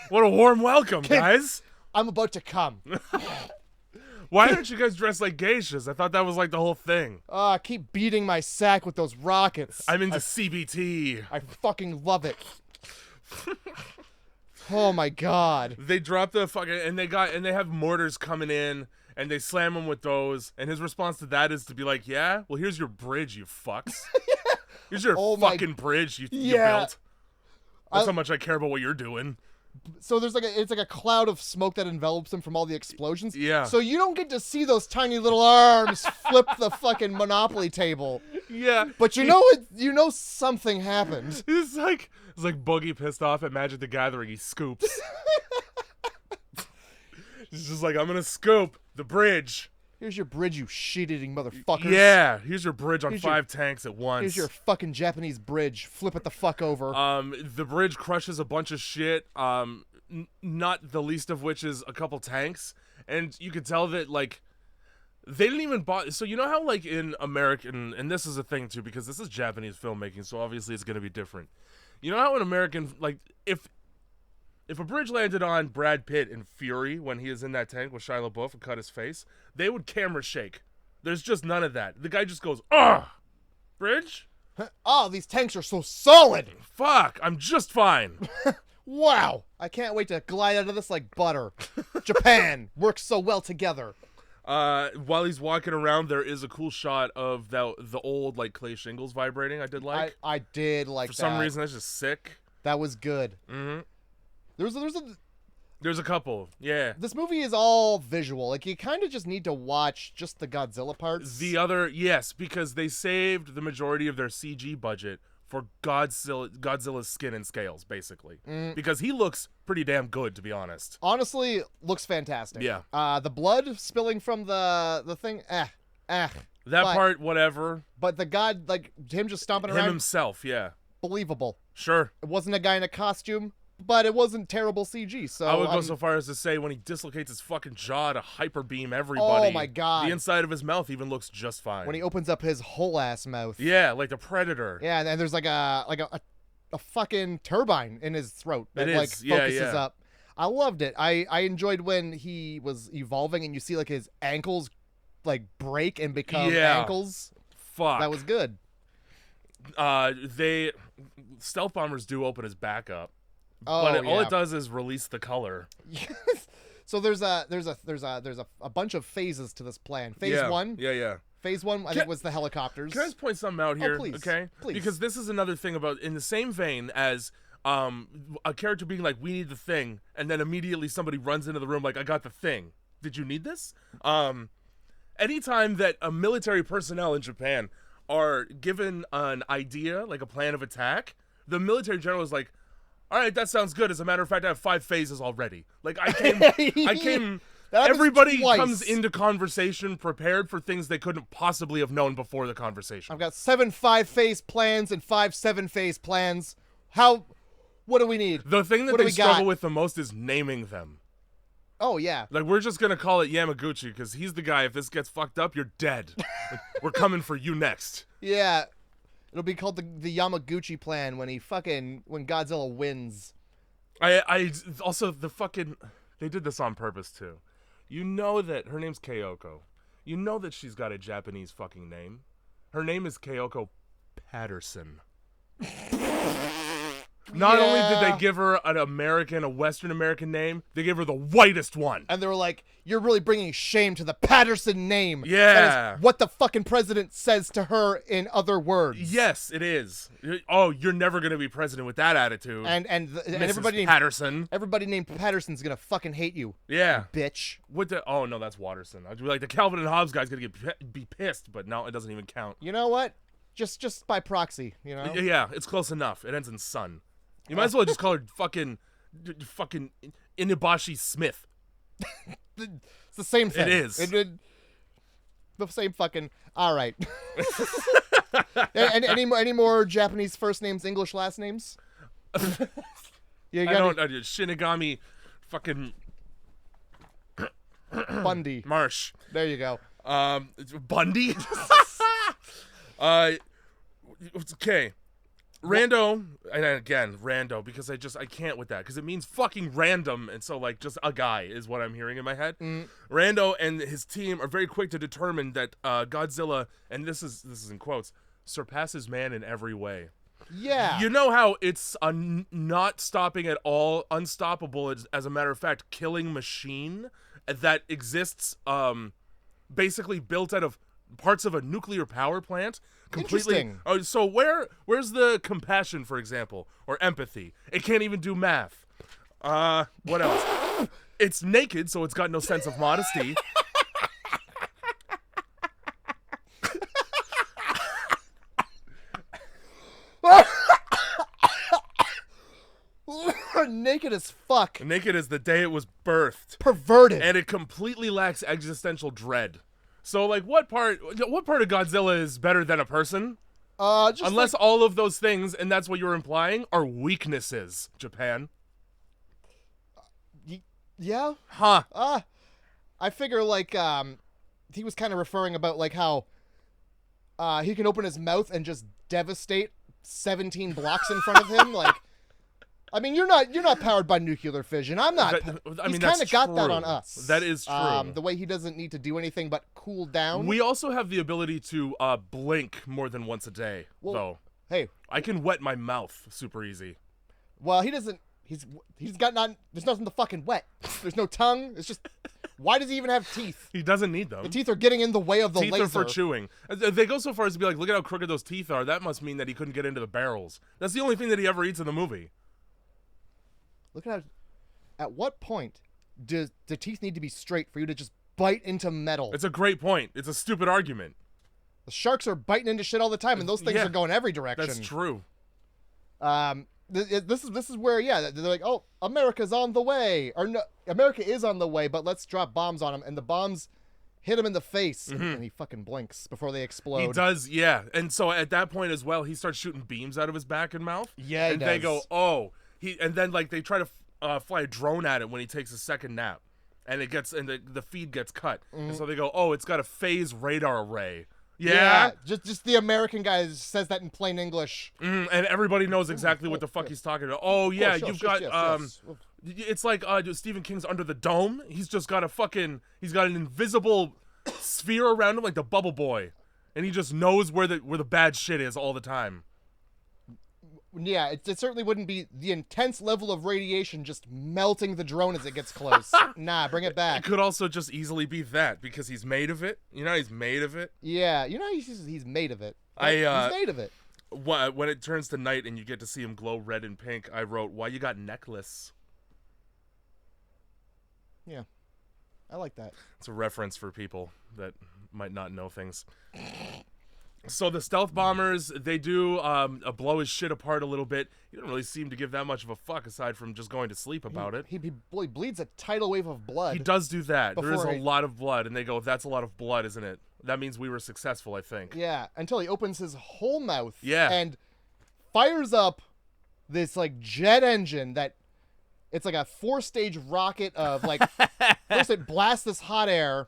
[SPEAKER 1] What a warm welcome, guys.
[SPEAKER 2] I'm about to come.
[SPEAKER 1] Why aren't you guys dressed like geishas? I thought that was like the whole thing.
[SPEAKER 2] I keep beating my sack with those rockets.
[SPEAKER 1] I'm into CBT.
[SPEAKER 2] I fucking love it. Oh my god.
[SPEAKER 1] They drop the fucking and they have mortars coming in and they slam him with those, and his response to that is to be like, yeah, well, here's your bridge, you fucks. Here's your fucking bridge you built. That's how much I care about what you're doing.
[SPEAKER 2] So there's it's like a cloud of smoke that envelops him from all the explosions.
[SPEAKER 1] Yeah.
[SPEAKER 2] So you don't get to see those tiny little arms flip the fucking Monopoly table.
[SPEAKER 1] Yeah.
[SPEAKER 2] But you know something happened.
[SPEAKER 1] It's like Boogie pissed off at Magic the Gathering. He scoops. He's just like, I'm gonna scoop the bridge.
[SPEAKER 2] Here's your bridge, you shit-eating motherfuckers.
[SPEAKER 1] Yeah, here's your bridge on 5 tanks at once.
[SPEAKER 2] Here's your fucking Japanese bridge. Flip it the fuck over.
[SPEAKER 1] The bridge crushes a bunch of shit, not the least of which is a couple tanks. And you could tell that, like, they didn't even bother. So you know how, like, in American, and this is a thing, too, because this is Japanese filmmaking, so obviously it's going to be different. You know how in American, like, if a bridge landed on Brad Pitt in Fury when he is in that tank with Shia LaBeouf and cut his face, they would camera shake. There's just none of that. The guy just goes, ugh! Bridge?
[SPEAKER 2] Oh, these tanks are so solid!
[SPEAKER 1] Fuck, I'm just fine.
[SPEAKER 2] Wow! I can't wait to glide out of this like butter. Japan works so well together.
[SPEAKER 1] While he's walking around, there is a cool shot of the old like clay shingles vibrating. I did like.
[SPEAKER 2] I did like
[SPEAKER 1] For
[SPEAKER 2] that.
[SPEAKER 1] some reason, that's just sick.
[SPEAKER 2] That was good.
[SPEAKER 1] Mm-hmm.
[SPEAKER 2] There's
[SPEAKER 1] a couple. Yeah.
[SPEAKER 2] This movie is all visual. Like, you kind of just need to watch just the Godzilla parts.
[SPEAKER 1] Yes, because they saved the majority of their CG budget for Godzilla's skin and scales, basically. Because he looks pretty damn good, to be honest.
[SPEAKER 2] Honestly, looks fantastic.
[SPEAKER 1] Yeah.
[SPEAKER 2] The blood spilling from the thing,
[SPEAKER 1] That part, whatever.
[SPEAKER 2] But the god, like, him just stomping around.
[SPEAKER 1] Him himself, yeah.
[SPEAKER 2] Believable.
[SPEAKER 1] Sure.
[SPEAKER 2] It wasn't a guy in a costume, but it wasn't terrible CG, so...
[SPEAKER 1] I would go so far as to say when he dislocates his fucking jaw to hyper beam everybody.
[SPEAKER 2] Oh my god.
[SPEAKER 1] The inside of his mouth even looks just fine.
[SPEAKER 2] When he opens up his whole ass mouth.
[SPEAKER 1] Yeah, like the Predator.
[SPEAKER 2] Yeah, and there's like a fucking turbine in his throat that like focuses up. I loved it. I enjoyed when he was evolving and you see like his ankles like break and become ankles.
[SPEAKER 1] Fuck.
[SPEAKER 2] That was good.
[SPEAKER 1] Stealth bombers do open his back up.
[SPEAKER 2] Oh,
[SPEAKER 1] but all it does is release the color.
[SPEAKER 2] So there's a bunch of phases to this plan. Phase 1.
[SPEAKER 1] Yeah.
[SPEAKER 2] Phase 1 I think was the helicopters.
[SPEAKER 1] Can I just point something out here?
[SPEAKER 2] Oh, please.
[SPEAKER 1] Okay?
[SPEAKER 2] Please.
[SPEAKER 1] Because this is another thing about, in the same vein as a character being like, we need the thing, and then immediately somebody runs into the room like, I got the thing. Did you need this? Anytime that a military personnel in Japan are given an idea, like a plan of attack, the military general is like, all right, that sounds good. As a matter of fact, I have 5 phases already. Like, I came everybody comes into conversation prepared for things they couldn't possibly have known before the conversation.
[SPEAKER 2] I've got 7 5-phase plans and 5 7-phase plans. What do we need?
[SPEAKER 1] The thing that they struggle with the most is naming them.
[SPEAKER 2] Oh, yeah.
[SPEAKER 1] Like, we're just going to call it Yaguchi because he's the guy. If this gets fucked up, you're dead. We're coming for you next.
[SPEAKER 2] Yeah. It'll be called the Yaguchi plan when Godzilla wins.
[SPEAKER 1] I also, they did this on purpose, too. You know that her name's Kyoko. You know that she's got a Japanese fucking name. Her name is Kyoko Patterson. Not only did they give her a Western American name, they gave her the whitest one.
[SPEAKER 2] And they were like, you're really bringing shame to the Patterson name.
[SPEAKER 1] Yeah.
[SPEAKER 2] That is what the fucking president says to her in other words.
[SPEAKER 1] Yes, it is. Oh, you're never going to be president with that attitude.
[SPEAKER 2] And everybody
[SPEAKER 1] Everybody
[SPEAKER 2] named Patterson's going to fucking hate you.
[SPEAKER 1] Yeah.
[SPEAKER 2] Bitch.
[SPEAKER 1] Oh, no, that's Watterson. I'd be like, the Calvin and Hobbes guy's going to be pissed, but no, it doesn't even count.
[SPEAKER 2] You know what? Just by proxy, you know?
[SPEAKER 1] Yeah, it's close enough. It ends in son. You might as well just call her fucking Inabashi Smith.
[SPEAKER 2] It's the same thing.
[SPEAKER 1] It is.
[SPEAKER 2] The same fucking... All right. any more Japanese first names, English last names?
[SPEAKER 1] Shinagami fucking...
[SPEAKER 2] Bundy.
[SPEAKER 1] Marsh.
[SPEAKER 2] There you go.
[SPEAKER 1] Bundy? Okay. Rando, and again, Rando, because I can't with that, because it means fucking random, and so, like, just a guy is what I'm hearing in my head. Rando and his team are very quick to determine that Godzilla, and this is in quotes, surpasses man in every way.
[SPEAKER 2] Yeah.
[SPEAKER 1] You know how it's a not stopping at all, unstoppable, as a matter of fact, killing machine that exists, basically built out of parts of a nuclear power plant. Completely. Oh, so where's the compassion, for example, or empathy? It can't even do math. What else? It's naked, so it's got no sense of modesty.
[SPEAKER 2] Naked as fuck.
[SPEAKER 1] Naked as the day it was birthed.
[SPEAKER 2] Perverted.
[SPEAKER 1] And it completely lacks existential dread. So, like, what part of Godzilla is better than a person? Unless all of those things, and that's what you're implying, are weaknesses, Japan.
[SPEAKER 2] Yeah?
[SPEAKER 1] Huh.
[SPEAKER 2] I figure, like, he was kind of referring about, like, how he can open his mouth and just devastate 17 blocks in front of him. Like, I mean, you're not powered by nuclear fission. I'm not. He's kind of got that on us.
[SPEAKER 1] That is true.
[SPEAKER 2] The way he doesn't need to do anything but cool down.
[SPEAKER 1] We also have the ability to blink more than once a day, though.
[SPEAKER 2] Hey,
[SPEAKER 1] I can wet my mouth super easy.
[SPEAKER 2] Well, he doesn't. He's got there's nothing to fucking wet. There's no tongue. It's just Why does he even have teeth?
[SPEAKER 1] He doesn't need them.
[SPEAKER 2] The teeth are getting in the way of the
[SPEAKER 1] teeth
[SPEAKER 2] laser.
[SPEAKER 1] are for chewing. They go so far as to be like, look at how crooked those teeth are. That must mean that he couldn't get into the barrels. That's the only thing that he ever eats in the movie.
[SPEAKER 2] Look at what point do the teeth need to be straight for you to just bite into metal?
[SPEAKER 1] It's a great point. It's a stupid argument.
[SPEAKER 2] The sharks are biting into shit all the time, and those things are going every direction.
[SPEAKER 1] That's true.
[SPEAKER 2] This is where they're like, oh, America's on the way, or no, America is on the way, but let's drop bombs on him, and the bombs hit him in the face, and he fucking blinks before they explode.
[SPEAKER 1] He does, yeah. And so at that point as well, he starts shooting beams out of his back and mouth.
[SPEAKER 2] Yeah,
[SPEAKER 1] and they go, oh, and then like they try to fly a drone at it when he takes a second nap, and the feed gets cut, and so they go, oh, it's got a phase radar array. Yeah,
[SPEAKER 2] just the American guy says that in plain English,
[SPEAKER 1] and everybody knows exactly what the fuck he's talking about. Oh yeah, you've got
[SPEAKER 2] yes.
[SPEAKER 1] It's like Stephen King's Under the Dome. He's got an invisible sphere around him like the Bubble Boy, and he just knows where the bad shit is all the time.
[SPEAKER 2] Yeah, it certainly wouldn't be the intense level of radiation just melting the drone as it gets close. Nah, bring it back.
[SPEAKER 1] It could also just easily be that because he's made of it. You know, he's made of it.
[SPEAKER 2] Yeah, you know, he's made of it.
[SPEAKER 1] He's
[SPEAKER 2] made of it.
[SPEAKER 1] When it turns to night and you get to see him glow red and pink, I wrote, "Why you got necklace?"
[SPEAKER 2] Yeah, I like that.
[SPEAKER 1] It's a reference for people that might not know things. So the stealth bombers, they do blow his shit apart a little bit. He doesn't really seem to give that much of a fuck aside from just going to sleep about it.
[SPEAKER 2] He bleeds a tidal wave of blood.
[SPEAKER 1] He does do that. There is a lot of blood, and they go, that's a lot of blood, isn't it? That means we were successful, I think.
[SPEAKER 2] Yeah, until he opens his whole mouth
[SPEAKER 1] and
[SPEAKER 2] fires up this like jet engine that it's like a 4-stage rocket of like first it blasts this hot air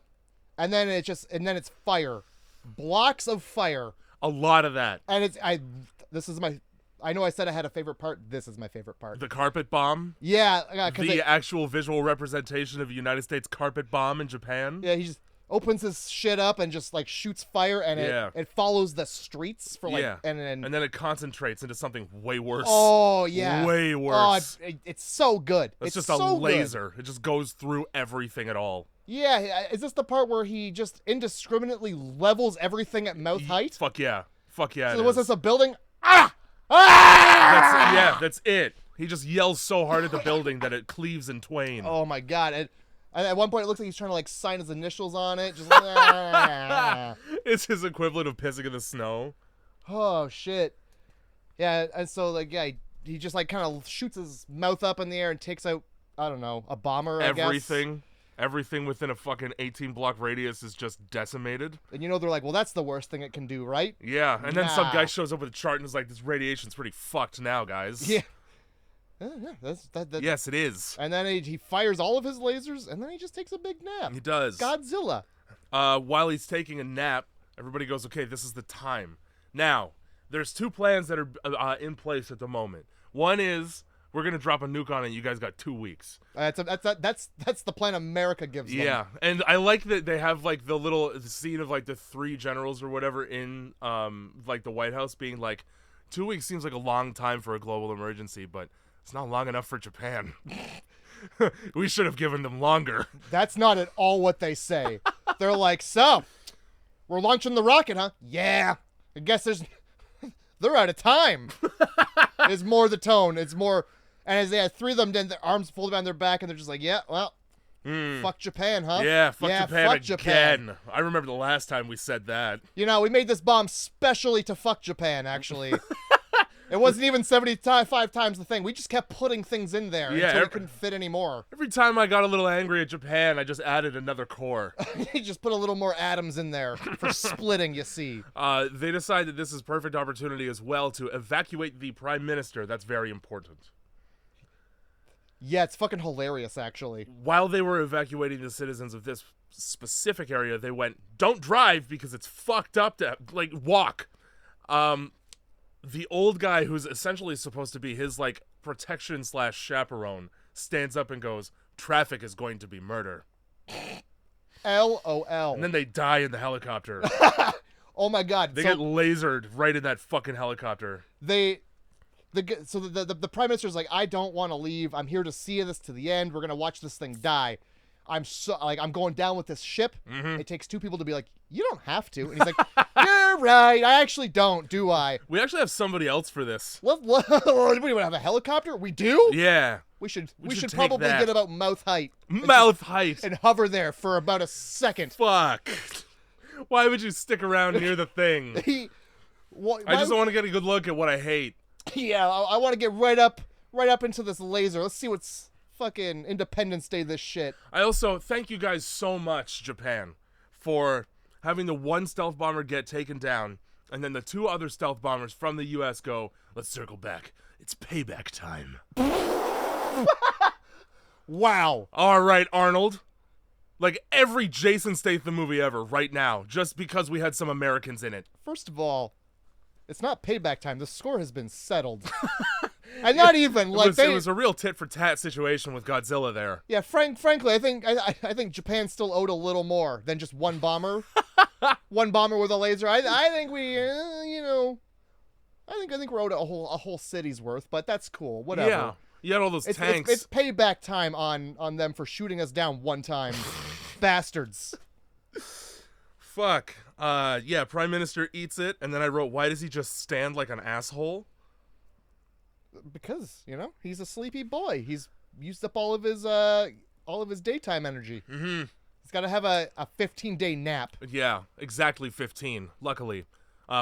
[SPEAKER 2] and then it's fire. Blocks of fire.
[SPEAKER 1] A lot of that.
[SPEAKER 2] And I know I said I had a favorite part. This is my favorite part.
[SPEAKER 1] The carpet bomb?
[SPEAKER 2] Yeah.
[SPEAKER 1] The actual visual representation of a United States carpet bomb in Japan?
[SPEAKER 2] Yeah, he just opens his shit up and just like shoots fire and it follows the streets for like and
[SPEAKER 1] then it concentrates into something way worse.
[SPEAKER 2] Oh yeah.
[SPEAKER 1] Way worse.
[SPEAKER 2] Oh, it's so good.
[SPEAKER 1] It's just a laser. It just goes through everything at all.
[SPEAKER 2] Yeah, is this the part where he just indiscriminately levels everything at mouth height?
[SPEAKER 1] Fuck yeah.
[SPEAKER 2] So was this a building?
[SPEAKER 1] That's it. He just yells so hard at the building that it cleaves in twain.
[SPEAKER 2] Oh my god. And at one point it looks like he's trying to like sign his initials on it. Just
[SPEAKER 1] It's his equivalent of pissing in the snow.
[SPEAKER 2] Oh shit. Yeah, and so like he just like kind of shoots his mouth up in the air and takes out, I don't know, a bomber, I guess.
[SPEAKER 1] Everything within a fucking 18-block radius is just decimated.
[SPEAKER 2] And they're like, well, that's the worst thing it can do, right?
[SPEAKER 1] Yeah, and then some guy shows up with a chart and is like, this radiation's pretty fucked now, guys.
[SPEAKER 2] Yeah.
[SPEAKER 1] Yes, it is.
[SPEAKER 2] And then he fires all of his lasers, and then he just takes a big nap.
[SPEAKER 1] He does.
[SPEAKER 2] Godzilla.
[SPEAKER 1] While he's taking a nap, everybody goes, okay, this is the time. Now, there's two plans that are in place at the moment. One is, we're gonna drop a nuke on it. You guys got 2 weeks.
[SPEAKER 2] That's the plan America gives them.
[SPEAKER 1] Yeah, and I like that they have like the scene of like the 3 generals or whatever in like the White House being like, 2 weeks seems like a long time for a global emergency, but it's not long enough for Japan. We should have given them longer.
[SPEAKER 2] That's not at all what they say. They're like, so we're launching the rocket, huh? Yeah. I guess they're out of time. Is more the tone. It's more. And as they had 3 of them, then their arms folded behind their back, and they're just like, yeah, well, fuck Japan, huh?
[SPEAKER 1] Yeah, fuck Japan again. I remember the last time we said that.
[SPEAKER 2] We made this bomb specially to fuck Japan, actually. It wasn't even 75 times the thing. We just kept putting things in there until it couldn't fit anymore.
[SPEAKER 1] Every time I got a little angry at Japan, I just added another core.
[SPEAKER 2] You just put a little more atoms in there for splitting, you see.
[SPEAKER 1] They decide that this is perfect opportunity as well to evacuate the prime minister. That's very important.
[SPEAKER 2] Yeah, it's fucking hilarious, actually.
[SPEAKER 1] While they were evacuating the citizens of this specific area, they went, don't drive because it's fucked up to, like, walk. The old guy who's essentially supposed to be his, like, protection / chaperone stands up and goes, traffic is going to be murder.
[SPEAKER 2] LOL.
[SPEAKER 1] And then they die in the helicopter.
[SPEAKER 2] Oh my god.
[SPEAKER 1] They get lasered right in that fucking helicopter.
[SPEAKER 2] The prime minister's like, I don't want to leave. I'm here to see this to the end. We're going to watch this thing die. I'm going down with this ship.
[SPEAKER 1] Mm-hmm.
[SPEAKER 2] It takes two people to be like, you don't have to. And he's like, you're right. I actually don't, do I?
[SPEAKER 1] We actually have somebody else for this.
[SPEAKER 2] Do we have a helicopter? We do?
[SPEAKER 1] Yeah.
[SPEAKER 2] We should
[SPEAKER 1] should take
[SPEAKER 2] probably
[SPEAKER 1] that.
[SPEAKER 2] get about mouth height.
[SPEAKER 1] Mouth height.
[SPEAKER 2] And hover there for about a second.
[SPEAKER 1] Fuck. Why would you stick around near the thing? I just want to get a good look at what I hate.
[SPEAKER 2] Yeah, I want to get right up into this laser. Let's see what's fucking Independence Day this shit.
[SPEAKER 1] I also thank you guys so much, Japan, for having the one stealth bomber get taken down, and then the two other stealth bombers from the U.S. go, let's circle back. It's payback time.
[SPEAKER 2] Wow.
[SPEAKER 1] All right, Arnold. Like every Jason Statham movie ever right now, just because we had some Americans in it.
[SPEAKER 2] First of all, it's not payback time. The score has been settled. And not even like
[SPEAKER 1] it was a real tit for tat situation with Godzilla there.
[SPEAKER 2] Yeah, frankly, I think Japan still owed a little more than just one bomber. One bomber with a laser. I think we, I think we're owed a whole city's worth, but that's cool. Whatever.
[SPEAKER 1] Yeah, you had all those tanks.
[SPEAKER 2] It's payback time on them for shooting us down one time, bastards.
[SPEAKER 1] Fuck. Yeah, Prime Minister eats it, and then I wrote, why does he just stand like an asshole?
[SPEAKER 2] Because, he's a sleepy boy. He's used up all of his daytime energy.
[SPEAKER 1] Mm-hmm.
[SPEAKER 2] He's got to have a 15-day nap.
[SPEAKER 1] Yeah, exactly 15. Luckily.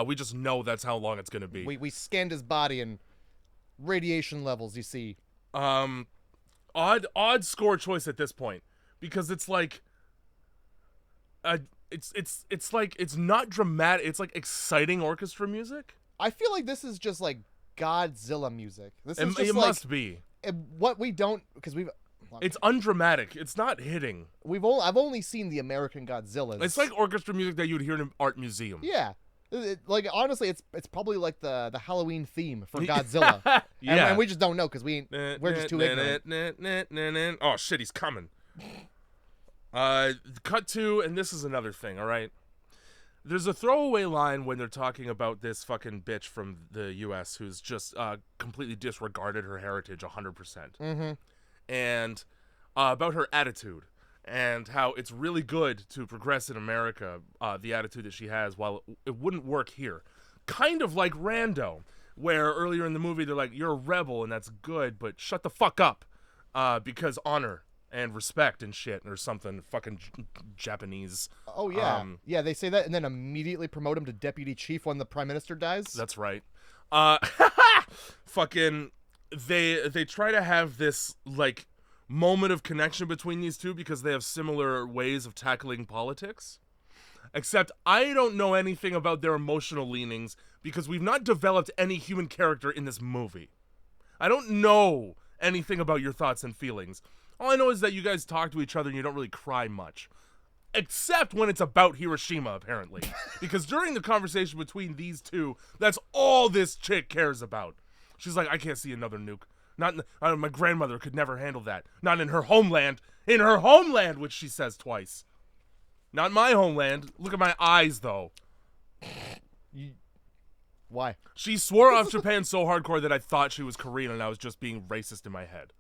[SPEAKER 1] We just know that's how long it's going to be.
[SPEAKER 2] We scanned his body and radiation levels, you see.
[SPEAKER 1] Odd score choice at this point, because it's like it's like it's not dramatic, it's like exciting orchestra music.
[SPEAKER 2] I feel like this is just like Godzilla music. This is
[SPEAKER 1] it must be.
[SPEAKER 2] What we don't, because
[SPEAKER 1] it's undramatic. It's not hitting.
[SPEAKER 2] I've only seen the American Godzillas.
[SPEAKER 1] It's like orchestra music that you'd hear in an art museum.
[SPEAKER 2] Yeah. Like honestly, it's probably like the Halloween theme for Godzilla.
[SPEAKER 1] Yeah.
[SPEAKER 2] And we just don't know because we're just too ignorant.
[SPEAKER 1] Oh shit, he's coming. Cut to, and this is another thing. All right. There's a throwaway line when they're talking about this fucking bitch from the U.S. who's just completely disregarded her heritage 100%.
[SPEAKER 2] Mm-hmm.
[SPEAKER 1] And about her attitude and how it's really good to progress in America, the attitude that she has, while it wouldn't work here. Kind of like Rando, where earlier in the movie they're like, you're a rebel and that's good, but shut the fuck up because honor and respect and shit or something fucking Japanese.
[SPEAKER 2] Oh yeah. Yeah, they say that and then immediately promote him to deputy chief when the prime minister dies.
[SPEAKER 1] That's right. Fucking they try to have this like moment of connection between these two because they have similar ways of tackling politics. Except I don't know anything about their emotional leanings because we've not developed any human character in this movie. I don't know anything about your thoughts and feelings. All I know is that you guys talk to each other and you don't really cry much. Except when it's about Hiroshima, apparently. Because during the conversation between these two, that's all this chick cares about. She's like, I can't see another nuke. My grandmother could never handle that. Not in her homeland. In her homeland, which she says twice. Not my homeland. Look at my eyes, though.
[SPEAKER 2] Why?
[SPEAKER 1] She swore off Japan so hardcore that I thought she was Korean and I was just being racist in my head.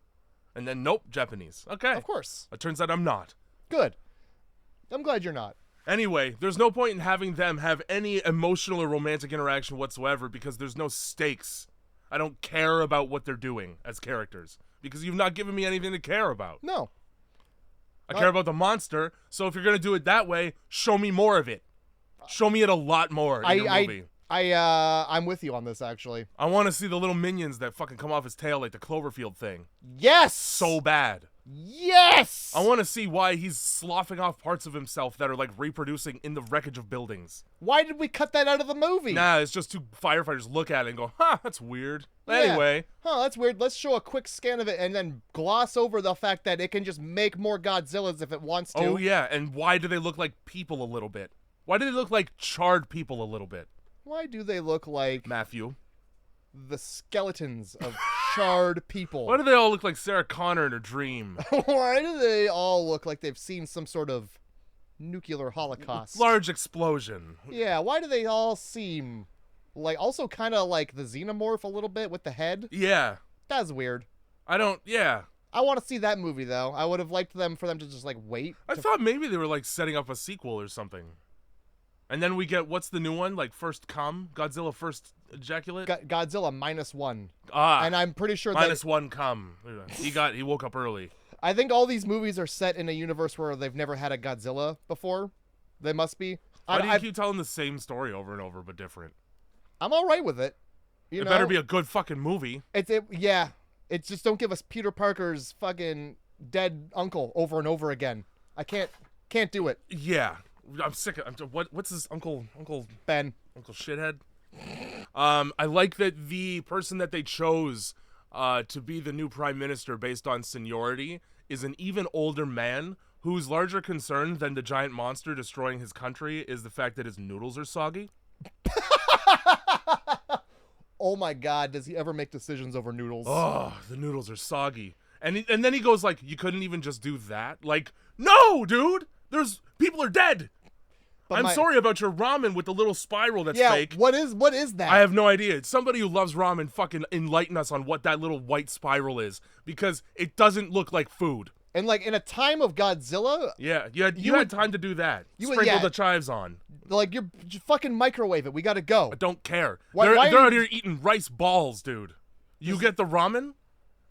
[SPEAKER 1] And then, nope, Japanese. Okay.
[SPEAKER 2] Of course.
[SPEAKER 1] It turns out I'm not.
[SPEAKER 2] Good. I'm glad you're not.
[SPEAKER 1] Anyway, there's no point in having them have any emotional or romantic interaction whatsoever because there's no stakes. I don't care about what they're doing as characters because you've not given me anything to care about.
[SPEAKER 2] No.
[SPEAKER 1] I care about the monster, so if you're going to do it that way, show me more of it. Show me it a lot more in your movie.
[SPEAKER 2] I'm with you on this, actually.
[SPEAKER 1] I want to see the little minions that fucking come off his tail like the Cloverfield thing.
[SPEAKER 2] Yes!
[SPEAKER 1] So bad.
[SPEAKER 2] Yes!
[SPEAKER 1] I want to see why he's sloughing off parts of himself that are like reproducing in the wreckage of buildings.
[SPEAKER 2] Why did we cut that out of the movie?
[SPEAKER 1] Nah, it's just two firefighters look at it and go, that's weird.
[SPEAKER 2] Yeah.
[SPEAKER 1] Anyway.
[SPEAKER 2] That's weird. Let's show a quick scan of it and then gloss over the fact that it can just make more Godzillas if it wants to.
[SPEAKER 1] Oh, yeah. And why do they look like people a little bit? Why do they look like charred people a little bit?
[SPEAKER 2] Why do they look like
[SPEAKER 1] Matthew?
[SPEAKER 2] The skeletons of charred people.
[SPEAKER 1] Why do they all look like Sarah Connor in her dream?
[SPEAKER 2] Why do they all look like they've seen some sort of nuclear holocaust?
[SPEAKER 1] Large explosion.
[SPEAKER 2] Yeah, why do they all seem like also kind of like the xenomorph a little bit with the head?
[SPEAKER 1] Yeah.
[SPEAKER 2] That's weird.
[SPEAKER 1] Yeah.
[SPEAKER 2] I want to see that movie though. I would have liked for them to just like wait.
[SPEAKER 1] I thought maybe they were like setting up a sequel or something. And then we get, what's the new one? Like First Come? Godzilla First Ejaculate?
[SPEAKER 2] Godzilla -1.
[SPEAKER 1] Ah.
[SPEAKER 2] And I'm pretty sure
[SPEAKER 1] -1 come. He woke up early.
[SPEAKER 2] I think all these movies are set in a universe where they've never had a Godzilla before. They must be.
[SPEAKER 1] Why do you keep telling the same story over and over but different?
[SPEAKER 2] I'm all right with it. You know?
[SPEAKER 1] Better be a good fucking movie.
[SPEAKER 2] Yeah. It's just don't give us Peter Parker's fucking dead uncle over and over again. I can't do it.
[SPEAKER 1] Yeah. I'm sick of what's his uncle
[SPEAKER 2] Ben.
[SPEAKER 1] Uncle Shithead? I like that the person that they chose to be the new prime minister based on seniority is an even older man whose larger concern than the giant monster destroying his country is the fact that his noodles are soggy.
[SPEAKER 2] Oh my God, does he ever make decisions over noodles?
[SPEAKER 1] Oh, the noodles are soggy. And then he goes like, you couldn't even just do that? Like, no, dude! People are dead!
[SPEAKER 2] But
[SPEAKER 1] I'm sorry about your ramen with the little spiral that's fake.
[SPEAKER 2] What is that?
[SPEAKER 1] I have no idea. Somebody who loves ramen fucking enlighten us on what that little white spiral is, because it doesn't look like food.
[SPEAKER 2] And like in a time of Godzilla,
[SPEAKER 1] yeah, you had time to do that. Sprinkle the chives on.
[SPEAKER 2] Like you fucking microwave it. We gotta go.
[SPEAKER 1] I don't care.
[SPEAKER 2] Why
[SPEAKER 1] they're out here eating rice balls, dude. You get the ramen?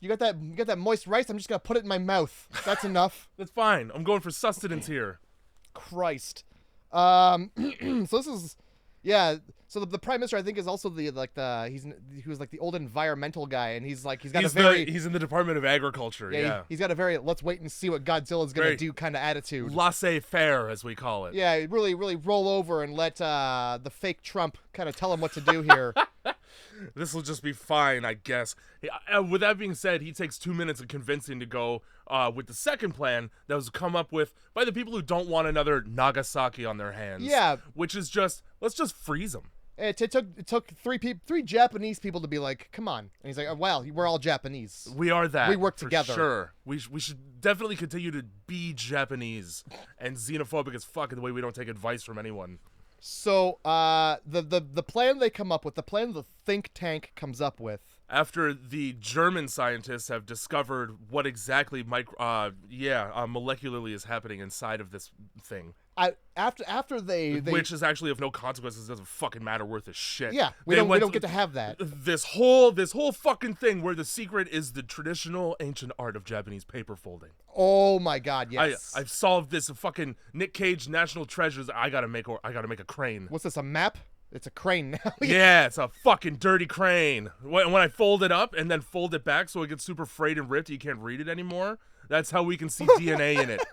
[SPEAKER 2] You got that moist rice. I'm just gonna put it in my mouth. That's enough.
[SPEAKER 1] That's fine. I'm going for sustenance here.
[SPEAKER 2] Christ. So this is, yeah. So the prime minister, I think, is also he was like the old environmental guy, and he's in the
[SPEAKER 1] Department of Agriculture. Yeah.
[SPEAKER 2] He's got a very let's wait and see what Godzilla's gonna do kind of attitude.
[SPEAKER 1] Laissez-faire, as we call it.
[SPEAKER 2] Yeah, really roll over and let the fake Trump kind of tell him what to do here.
[SPEAKER 1] This will just be fine, I guess. With that being said, he takes 2 minutes of convincing to go with the second plan that was come up with by the people who don't want another Nagasaki on their hands.
[SPEAKER 2] Yeah.
[SPEAKER 1] Which is just, let's just freeze them.
[SPEAKER 2] It took three Japanese people to be like, come on. And he's like, oh, well, we're all Japanese.
[SPEAKER 1] We are that.
[SPEAKER 2] We work together.
[SPEAKER 1] Sure. We should definitely continue to be Japanese and xenophobic as fuck in the way we don't take advice from anyone.
[SPEAKER 2] So, the plan they come up with, the plan the think tank comes up with.
[SPEAKER 1] After the German scientists have discovered what exactly molecularly is happening inside of this thing.
[SPEAKER 2] After they
[SPEAKER 1] which is actually of no consequences, doesn't fucking matter worth a shit.
[SPEAKER 2] Yeah, we don't get to have that.
[SPEAKER 1] This whole fucking thing where the secret is the traditional ancient art of Japanese paper folding.
[SPEAKER 2] Oh my God, yes.
[SPEAKER 1] I've solved this fucking Nick Cage National Treasures. I gotta make a crane.
[SPEAKER 2] What's this, a map? It's a crane now.
[SPEAKER 1] Yeah, it's a fucking dirty crane. When I fold it up and then fold it back so it gets super frayed and ripped, you can't read it anymore. That's how we can see DNA in it.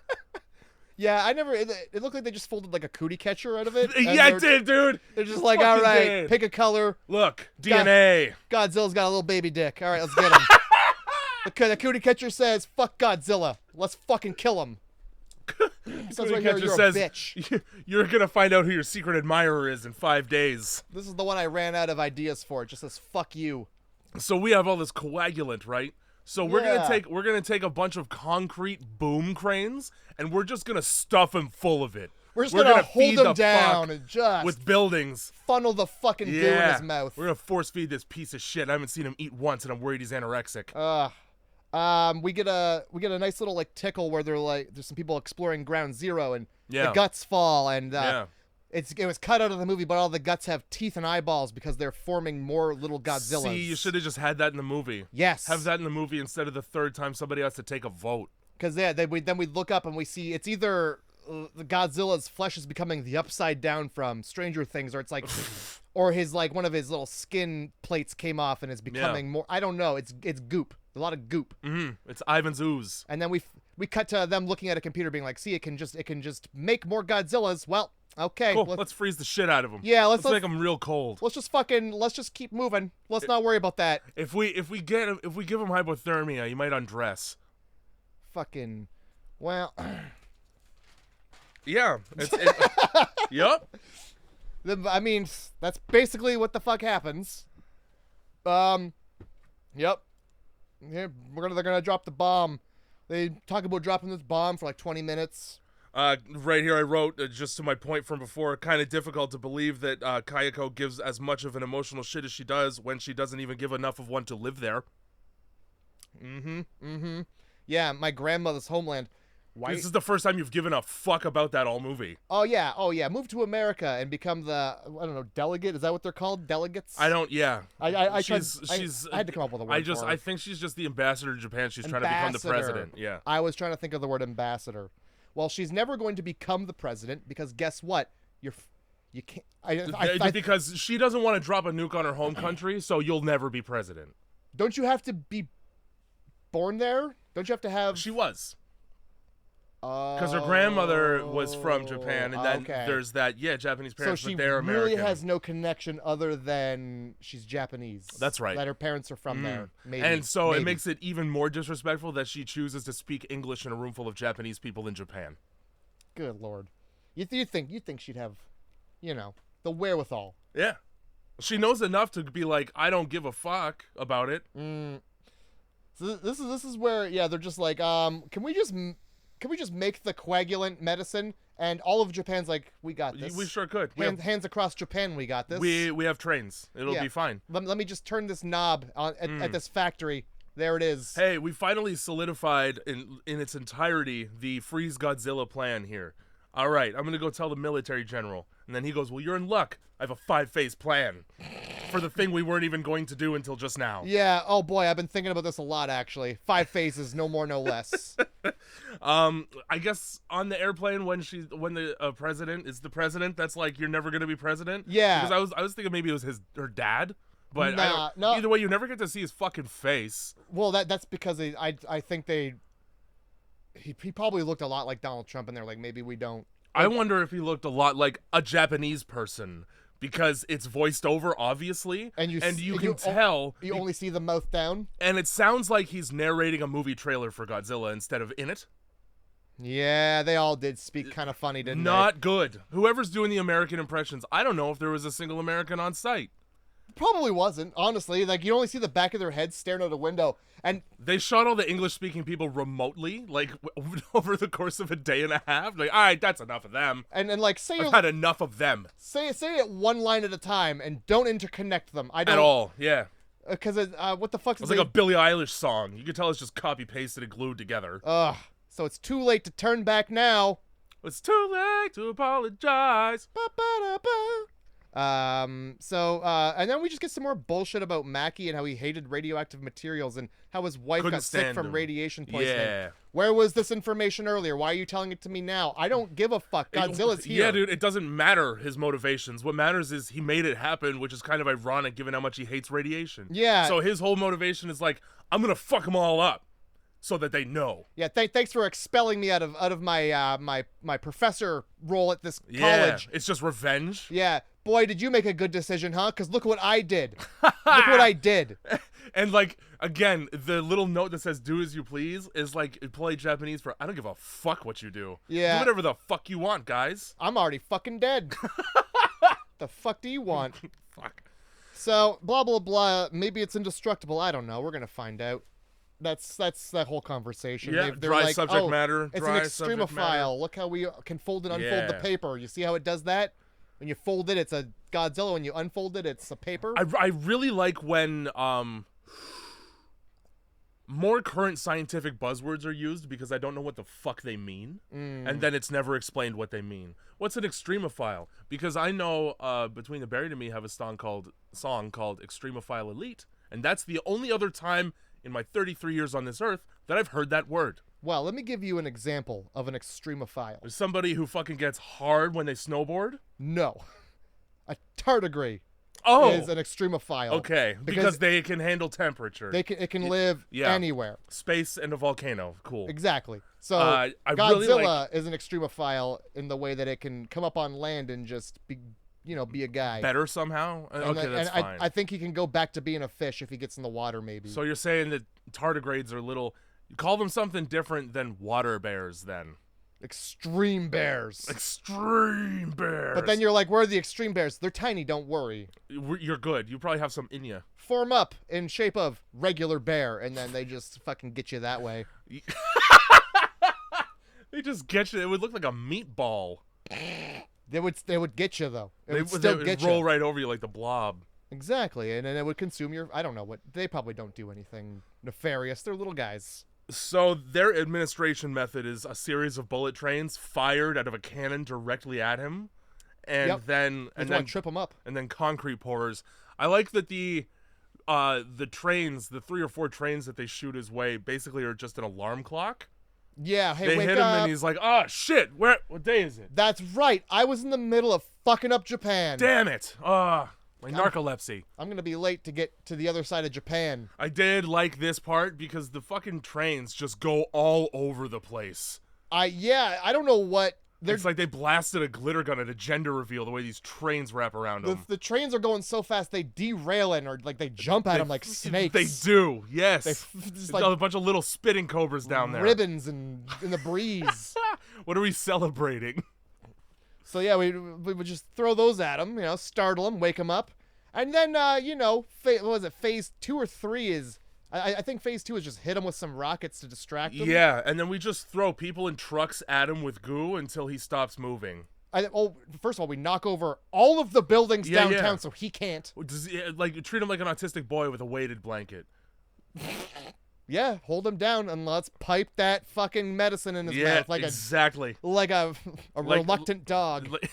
[SPEAKER 2] Yeah, it looked like they just folded like a cootie catcher out of it.
[SPEAKER 1] Yeah, it did, dude.
[SPEAKER 2] They're just like, all right, pick a color.
[SPEAKER 1] Look, DNA.
[SPEAKER 2] Godzilla's got a little baby dick. All right, let's get him. The cootie catcher says, fuck Godzilla. Let's fucking kill him. Says right here, you're a bitch.
[SPEAKER 1] You're going to find out who your secret admirer is in 5 days.
[SPEAKER 2] This is the one I ran out of ideas for. It just says, fuck you.
[SPEAKER 1] So we have all this coagulant, right? So we're gonna take a bunch of concrete boom cranes and we're just gonna stuff them full of it.
[SPEAKER 2] We're gonna hold him down and just
[SPEAKER 1] with buildings
[SPEAKER 2] funnel the fucking goo in his mouth.
[SPEAKER 1] We're gonna force feed this piece of shit. I haven't seen him eat once, and I'm worried he's anorexic.
[SPEAKER 2] We get a nice little like tickle where there's some people exploring Ground Zero and the guts fall and It was cut out of the movie, but all the guts have teeth and eyeballs because they're forming more little Godzillas.
[SPEAKER 1] See, you should have just had that in the movie.
[SPEAKER 2] Yes.
[SPEAKER 1] Have that in the movie instead of the third time somebody has to take a vote.
[SPEAKER 2] Because then we look up and we see it's either the Godzilla's flesh is becoming the upside down from Stranger Things, or it's like, or his like one of his little skin plates came off and is becoming more. I don't know. It's goop. A lot of goop.
[SPEAKER 1] Mm-hmm. It's Ivan's ooze.
[SPEAKER 2] And then we cut to them looking at a computer, being like, "See, it can just make more Godzillas." Well. Okay,
[SPEAKER 1] cool. Let's freeze the shit out of them.
[SPEAKER 2] Yeah, let's
[SPEAKER 1] make them real cold.
[SPEAKER 2] Let's just keep moving. Let's not worry about that.
[SPEAKER 1] If we give him hypothermia, he might undress.
[SPEAKER 2] Fucking, well.
[SPEAKER 1] Yeah. Yup.
[SPEAKER 2] I mean, that's basically what the fuck happens. Yep. Yeah, they're gonna drop the bomb. They talk about dropping this bomb for like 20 minutes.
[SPEAKER 1] Right here I wrote, just to my point from before, kind of difficult to believe that Kayako gives as much of an emotional shit as she does when she doesn't even give enough of one to live there.
[SPEAKER 2] Yeah, my grandmother's homeland. Why?
[SPEAKER 1] This is the first time you've given a fuck about that all movie.
[SPEAKER 2] Oh yeah. Move to America and become the I don't know delegate. Is that what they're called? Delegates?
[SPEAKER 1] I don't. Yeah.
[SPEAKER 2] I had to come up with a word.
[SPEAKER 1] I think she's just the ambassador to Japan. She's trying to become the president. Yeah.
[SPEAKER 2] I was trying to think of the word ambassador. Well, she's never going to become the president because guess what? You can't.
[SPEAKER 1] Because she doesn't want to drop a nuke on her home country, so you'll never be president.
[SPEAKER 2] Don't you have to be born there? Don't you have to have?
[SPEAKER 1] She was. Because her grandmother was from Japan, and then there's that, Japanese parents,
[SPEAKER 2] so she
[SPEAKER 1] but they're American.
[SPEAKER 2] really has no connection other than she's Japanese.
[SPEAKER 1] That's right.
[SPEAKER 2] That her parents are from there. Maybe.
[SPEAKER 1] And so it makes it even more disrespectful that she chooses to speak English in a room full of Japanese people in Japan.
[SPEAKER 2] Good Lord. You think she'd have, the wherewithal.
[SPEAKER 1] Yeah. She knows enough to be like, I don't give a fuck about it.
[SPEAKER 2] So this is where, they're just like, can we just make the coagulant medicine? And all of Japan's like, we got this.
[SPEAKER 1] We sure could.
[SPEAKER 2] Hands across Japan, we got this.
[SPEAKER 1] We have trains. It'll be fine.
[SPEAKER 2] Let me just turn this knob at this factory. There it is.
[SPEAKER 1] Hey, we finally solidified in its entirety the freeze Godzilla plan here. All right, I'm going to go tell the military general. And then he goes, well, you're in luck. I have a 5-phase plan for the thing we weren't even going to do until just now.
[SPEAKER 2] Yeah, oh boy, I've been thinking about this a lot, actually. 5 phases, no more, no less.
[SPEAKER 1] I guess on the airplane when the president is the president, that's like, you're never going to be president?
[SPEAKER 2] Yeah.
[SPEAKER 1] Because I was thinking maybe it was her dad. But
[SPEAKER 2] no.
[SPEAKER 1] Either way, you never get to see his fucking face.
[SPEAKER 2] Well, that's because I think he probably looked a lot like Donald Trump, and they're like, maybe we don't.
[SPEAKER 1] I wonder if he looked a lot like a Japanese person because it's voiced over, obviously, and you can tell.
[SPEAKER 2] You only see the mouth down,
[SPEAKER 1] and it sounds like he's narrating a movie trailer for Godzilla instead of in it.
[SPEAKER 2] Yeah, they all did speak kind of funny, didn't they?
[SPEAKER 1] Not good. Whoever's doing the American impressions, I don't know if there was a single American on site.
[SPEAKER 2] Probably wasn't, honestly. Like, you only see the back of their heads staring out a window, and
[SPEAKER 1] they shot all the English-speaking people remotely, like over the course of a day and a half. Like, all right, that's enough of them.
[SPEAKER 2] And like,
[SPEAKER 1] I've had enough of them.
[SPEAKER 2] Say it one line at a time, and don't interconnect them. I don't
[SPEAKER 1] at all. Yeah.
[SPEAKER 2] Because what the fuck?
[SPEAKER 1] It's like a Billie Eilish song. You can tell it's just copy pasted and glued together.
[SPEAKER 2] Ugh. So it's too late to turn back now.
[SPEAKER 1] It's too late to apologize.
[SPEAKER 2] Ba-ba-da-ba. And then we just get some more bullshit about Mackie and how he hated radioactive materials and how his wife got sick from radiation poisoning.
[SPEAKER 1] Yeah.
[SPEAKER 2] Where was this information earlier? Why are you telling it to me now? I don't give a fuck. Godzilla's here.
[SPEAKER 1] Yeah, dude, it doesn't matter his motivations. What matters is he made it happen, which is kind of ironic given how much he hates radiation.
[SPEAKER 2] Yeah.
[SPEAKER 1] So his whole motivation is like, I'm gonna fuck them all up so that they know.
[SPEAKER 2] Yeah, thanks for expelling me out of my my professor role at this college.
[SPEAKER 1] Yeah, it's just revenge.
[SPEAKER 2] Yeah. Boy, did you make a good decision, huh? Because look what I did. Look what I did.
[SPEAKER 1] And, like, again, the little note that says, do as you please, is, like, polite Japanese for, I don't give a fuck what you do.
[SPEAKER 2] Yeah.
[SPEAKER 1] Do whatever the fuck you want, guys.
[SPEAKER 2] I'm already fucking dead. The fuck do you want?
[SPEAKER 1] Fuck.
[SPEAKER 2] So, blah, blah, blah. Maybe it's indestructible. I don't know. We're going to find out. That's that whole conversation.
[SPEAKER 1] Yeah,
[SPEAKER 2] they're
[SPEAKER 1] dry
[SPEAKER 2] like,
[SPEAKER 1] subject matter.
[SPEAKER 2] It's an extremophile. Look how we can fold and unfold the paper. You see how it does that? When you fold it, it's a Godzilla. When you unfold it, it's a paper.
[SPEAKER 1] I really like when more current scientific buzzwords are used because I don't know what the fuck they mean. And then it's never explained what they mean. What's an extremophile? Because I know Between the Buried and Me have a song called Extremophile Elite. And that's the only other time in my 33 years on this earth that I've heard that word.
[SPEAKER 2] Well, let me give you an example of an extremophile.
[SPEAKER 1] There's somebody who fucking gets hard when they snowboard?
[SPEAKER 2] No. A tardigrade is an extremophile.
[SPEAKER 1] Okay, because they can handle temperature.
[SPEAKER 2] It can live anywhere.
[SPEAKER 1] Space and a volcano. Cool.
[SPEAKER 2] Exactly. So Godzilla is an extremophile in the way that it can come up on land and just be a guy.
[SPEAKER 1] Better somehow? That's fine.
[SPEAKER 2] I think he can go back to being a fish if he gets in the water, maybe.
[SPEAKER 1] So you're saying that tardigrades are little... You call them something different than water bears, then.
[SPEAKER 2] Extreme bears.
[SPEAKER 1] Extreme bears.
[SPEAKER 2] But then you're like, where are the extreme bears? They're tiny, don't worry.
[SPEAKER 1] You're good. You probably have some in you.
[SPEAKER 2] Form up in shape of regular bear, and then they just fucking get you that way.
[SPEAKER 1] They just get you. It would look like a meatball.
[SPEAKER 2] They would get you, though. They
[SPEAKER 1] would roll right over you like the Blob.
[SPEAKER 2] Exactly, and then it would consume your... I don't know what... They probably don't do anything nefarious. They're little guys.
[SPEAKER 1] So their administration method is a series of bullet trains fired out of a cannon directly at him, and
[SPEAKER 2] Yep.
[SPEAKER 1] then
[SPEAKER 2] trip him up.
[SPEAKER 1] and then concrete pourers. I like that the trains, the 3 or 4 trains that they shoot his way, basically are just an alarm clock.
[SPEAKER 2] Yeah, hey,
[SPEAKER 1] They
[SPEAKER 2] wake
[SPEAKER 1] hit him
[SPEAKER 2] up.
[SPEAKER 1] and he's like, "Oh shit, what day is it?
[SPEAKER 2] That's right. I was in the middle of fucking up Japan.
[SPEAKER 1] Damn it! My narcolepsy."
[SPEAKER 2] I'm gonna be late to get to the other side of Japan.
[SPEAKER 1] I did like this part because the fucking trains just go all over the place.
[SPEAKER 2] I don't know what
[SPEAKER 1] It's like they blasted a glitter gun at a gender reveal the way these trains wrap around them.
[SPEAKER 2] the trains are going so fast they derail it or like they jump at them like snakes.
[SPEAKER 1] They do, yes.
[SPEAKER 2] Just
[SPEAKER 1] There's
[SPEAKER 2] like
[SPEAKER 1] a bunch of little spitting cobras down there.
[SPEAKER 2] ribbons and in the breeze.
[SPEAKER 1] What are we celebrating?
[SPEAKER 2] So yeah, we would just throw those at them, startle them, wake them up, and then what was it? Phase 2 or 3 is. I think phase 2 is just hit him with some rockets to distract him.
[SPEAKER 1] Yeah, and then we just throw people in trucks at him with goo until he stops moving.
[SPEAKER 2] First of all, we knock over all of the buildings
[SPEAKER 1] Yeah,
[SPEAKER 2] downtown
[SPEAKER 1] yeah.
[SPEAKER 2] so he can't.
[SPEAKER 1] Treat him like an autistic boy with a weighted blanket.
[SPEAKER 2] Yeah, hold him down and let's pipe that fucking medicine in his
[SPEAKER 1] Yeah,
[SPEAKER 2] mouth
[SPEAKER 1] exactly.
[SPEAKER 2] like a
[SPEAKER 1] Like-
[SPEAKER 2] reluctant dog.
[SPEAKER 1] Like-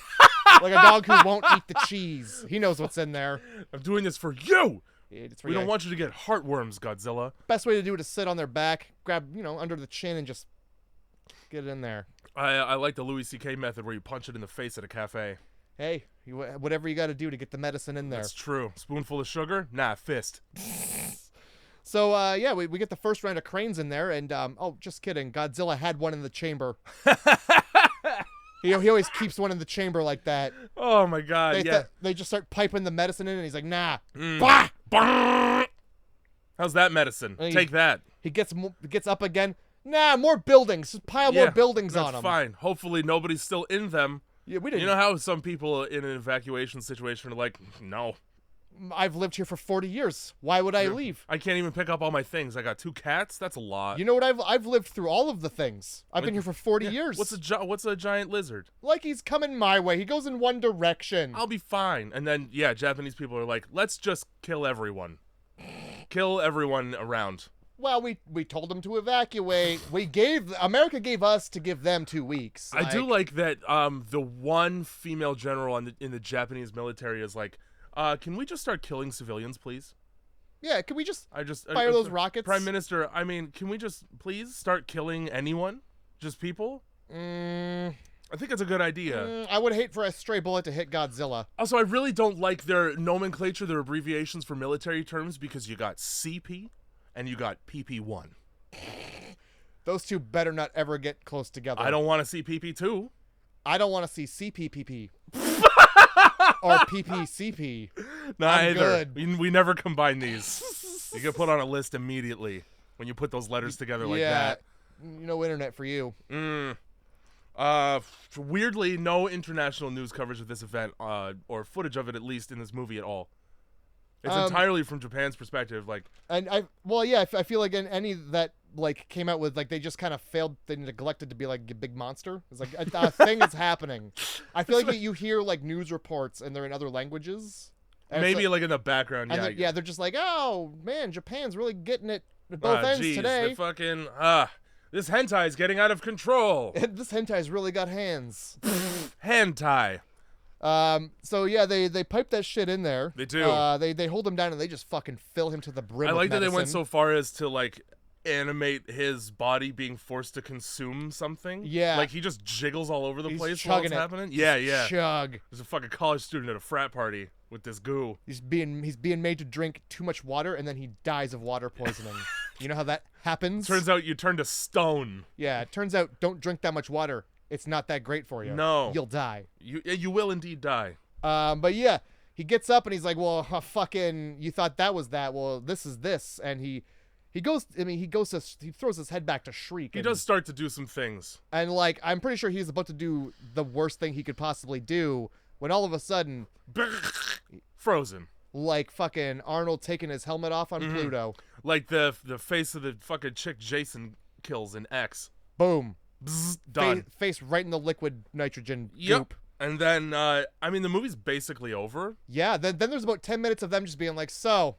[SPEAKER 2] Like a dog who won't eat the cheese. He knows what's in there.
[SPEAKER 1] I'm doing this for you.
[SPEAKER 2] It's
[SPEAKER 1] We don't want you to get heartworms, Godzilla.
[SPEAKER 2] Best way to do it is sit on their back, grab, under the chin and just get it in there.
[SPEAKER 1] I like the Louis C.K. method where you punch it in the face at a cafe.
[SPEAKER 2] Hey, whatever you got to do to get the medicine in there.
[SPEAKER 1] That's true. Spoonful of sugar? Nah, fist.
[SPEAKER 2] So, we get the first round of cranes in there, and, just kidding. Godzilla had one in the chamber. He always keeps one in the chamber like that.
[SPEAKER 1] Oh my god, yeah.
[SPEAKER 2] They just start piping the medicine in, and he's like, nah.
[SPEAKER 1] Bah! How's that medicine?
[SPEAKER 2] Hey.
[SPEAKER 1] Take that.
[SPEAKER 2] He gets up again. Nah, more buildings. Just pile more buildings on him.
[SPEAKER 1] That's fine. Hopefully nobody's still in them.
[SPEAKER 2] Yeah, we didn't.
[SPEAKER 1] You know how some people in an evacuation situation are like, no.
[SPEAKER 2] I've lived here for 40 years. Why would I leave?
[SPEAKER 1] I can't even pick up all my things. I got 2 cats. That's a lot.
[SPEAKER 2] You know what? I've lived through all of the things. I've been here for 40 years.
[SPEAKER 1] What's a giant lizard?
[SPEAKER 2] Like he's coming my way. He goes in one direction.
[SPEAKER 1] I'll be fine. And then, yeah, Japanese people are like, let's just kill everyone. Kill everyone around.
[SPEAKER 2] Well, we told them to evacuate. America gave us to give them 2 weeks.
[SPEAKER 1] I do like that the one female general in the Japanese military is like, can we just start killing civilians, please?
[SPEAKER 2] Yeah, can we just fire those rockets?
[SPEAKER 1] Prime Minister, I mean, can we just please start killing anyone? Just people? I think it's a good idea.
[SPEAKER 2] I would hate for a stray bullet to hit Godzilla.
[SPEAKER 1] Also, I really don't like their nomenclature, their abbreviations for military terms, because you got CP and you got PP1.
[SPEAKER 2] Those two better not ever get close together.
[SPEAKER 1] I don't want to see PP2.
[SPEAKER 2] I don't want to see CPPP. Or PPCP.
[SPEAKER 1] Neither.
[SPEAKER 2] Good.
[SPEAKER 1] We never combine these. You get put on a list immediately when you put those letters together like that.
[SPEAKER 2] Internet for you.
[SPEAKER 1] Weirdly, no international news coverage of this event, or footage of it at least in this movie at all. It's entirely from Japan's perspective.
[SPEAKER 2] I feel like in any that came out with they just kind of failed. They neglected to be like a big monster. It's like a thing is happening. I feel like you hear news reports and they're in other languages.
[SPEAKER 1] Maybe in the background.
[SPEAKER 2] And
[SPEAKER 1] Yeah,
[SPEAKER 2] they're just like, oh man, Japan's really getting it at both ends today.
[SPEAKER 1] They fucking this hentai is getting out of control.
[SPEAKER 2] This hentai's really got hands.
[SPEAKER 1] Hentai.
[SPEAKER 2] So yeah, they pipe that shit in there.
[SPEAKER 1] They do.
[SPEAKER 2] They hold him down and they just fucking fill him to the brim.
[SPEAKER 1] I like
[SPEAKER 2] with
[SPEAKER 1] that they went
[SPEAKER 2] medicine.
[SPEAKER 1] so far as to animate his body being forced to consume something.
[SPEAKER 2] Yeah.
[SPEAKER 1] He just jiggles all over the
[SPEAKER 2] He's
[SPEAKER 1] place while it's
[SPEAKER 2] chugging it.
[SPEAKER 1] happening. Yeah.
[SPEAKER 2] Chug.
[SPEAKER 1] There's a fucking college student at a frat party with this goo.
[SPEAKER 2] He's being made to drink too much water and then he dies of water poisoning. You know how that happens?
[SPEAKER 1] Turns out you turn to stone.
[SPEAKER 2] Yeah, it turns out don't drink that much water. It's not that great for you.
[SPEAKER 1] No.
[SPEAKER 2] You'll die.
[SPEAKER 1] You will indeed die.
[SPEAKER 2] But yeah, he gets up and he's like, well, fucking, you thought that was that. Well, this is this. And he throws his head back to shriek.
[SPEAKER 1] He does start to do some things.
[SPEAKER 2] And I'm pretty sure he's about to do the worst thing he could possibly do when all of a sudden,
[SPEAKER 1] Frozen.
[SPEAKER 2] Fucking Arnold taking his helmet off on Pluto.
[SPEAKER 1] Like the face of the fucking chick Jason kills in X.
[SPEAKER 2] Boom.
[SPEAKER 1] Bzz, done.
[SPEAKER 2] Face right in the liquid nitrogen
[SPEAKER 1] Yep.
[SPEAKER 2] goop.
[SPEAKER 1] And then, the movie's basically over.
[SPEAKER 2] Yeah, then there's about 10 minutes of them just being like, so,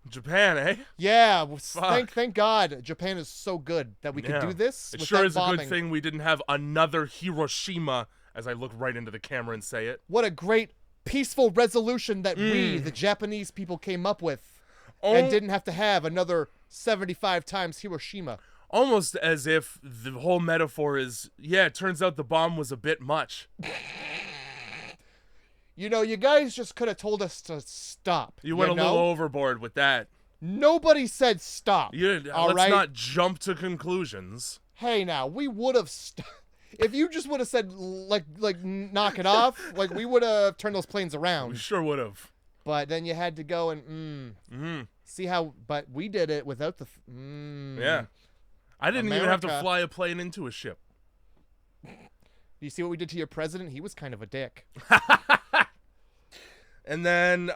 [SPEAKER 1] Japan, eh?
[SPEAKER 2] Yeah,
[SPEAKER 1] Fuck.
[SPEAKER 2] thank God Japan is so good that we could do this.
[SPEAKER 1] It
[SPEAKER 2] with
[SPEAKER 1] sure
[SPEAKER 2] that
[SPEAKER 1] is
[SPEAKER 2] bombing.
[SPEAKER 1] a good thing we didn't have another Hiroshima, as I look right into the camera and say it.
[SPEAKER 2] What a great peaceful resolution that we, the Japanese people, came up with, and didn't have to have another 75 times Hiroshima.
[SPEAKER 1] Almost as if the whole metaphor is, yeah, it turns out the bomb was a bit much.
[SPEAKER 2] You know, you guys just could have told us to stop.
[SPEAKER 1] You went a little overboard with that.
[SPEAKER 2] Nobody said stop.
[SPEAKER 1] Let's not jump to conclusions.
[SPEAKER 2] Hey, now, we would have if you just would have said, like, knock it off, like, we would have turned those planes around.
[SPEAKER 1] We sure would have.
[SPEAKER 2] But then you had to go and, see how, but we did it without the,
[SPEAKER 1] Yeah. I didn't even have to
[SPEAKER 2] America.
[SPEAKER 1] fly a plane into a ship.
[SPEAKER 2] You see what we did to your president? He was kind of a dick.
[SPEAKER 1] And then,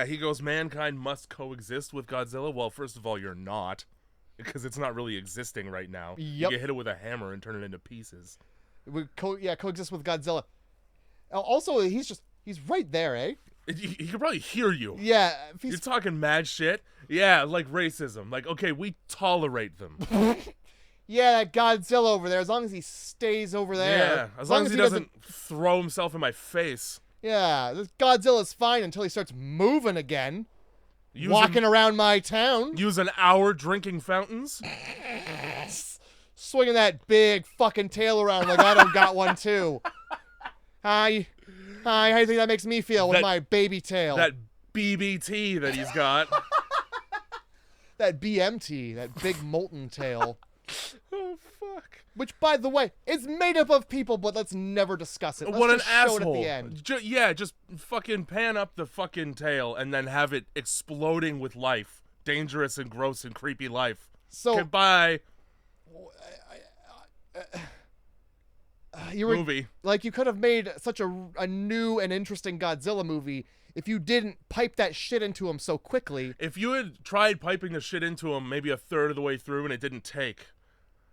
[SPEAKER 1] he goes, mankind must coexist with Godzilla. Well, first of all, you're not. Because it's not really existing right now.
[SPEAKER 2] Yep.
[SPEAKER 1] You hit it with a hammer and turn it into pieces.
[SPEAKER 2] We coexist with Godzilla. Also, he's right there, eh?
[SPEAKER 1] He could probably hear you.
[SPEAKER 2] Yeah.
[SPEAKER 1] You're talking mad shit. Yeah, like racism. Like, okay, we tolerate them.
[SPEAKER 2] Yeah, that Godzilla over there, as long as he stays over there.
[SPEAKER 1] Yeah, as long as he doesn't throw himself in my face.
[SPEAKER 2] Yeah, this Godzilla's fine until he starts moving again. Walking around my town.
[SPEAKER 1] Use an hour drinking fountains.
[SPEAKER 2] Swinging that big fucking tail around like I don't got one too. Hi, how do you think that makes me feel with my baby tail?
[SPEAKER 1] That BBT that he's got.
[SPEAKER 2] That BMT, that big molten tail.
[SPEAKER 1] Oh, fuck.
[SPEAKER 2] Which, by the way, is made up of people, but let's never discuss it. Let's
[SPEAKER 1] What an
[SPEAKER 2] just
[SPEAKER 1] asshole.
[SPEAKER 2] show it at the end.
[SPEAKER 1] Just fucking pan up the fucking tail and then have it exploding with life. Dangerous and gross and creepy life.
[SPEAKER 2] So,
[SPEAKER 1] Goodbye.
[SPEAKER 2] Movie. Like, you could have made such a new and interesting Godzilla movie if you didn't pipe that shit into him so quickly.
[SPEAKER 1] If you had tried piping the shit into him maybe a third of the way through and it didn't take.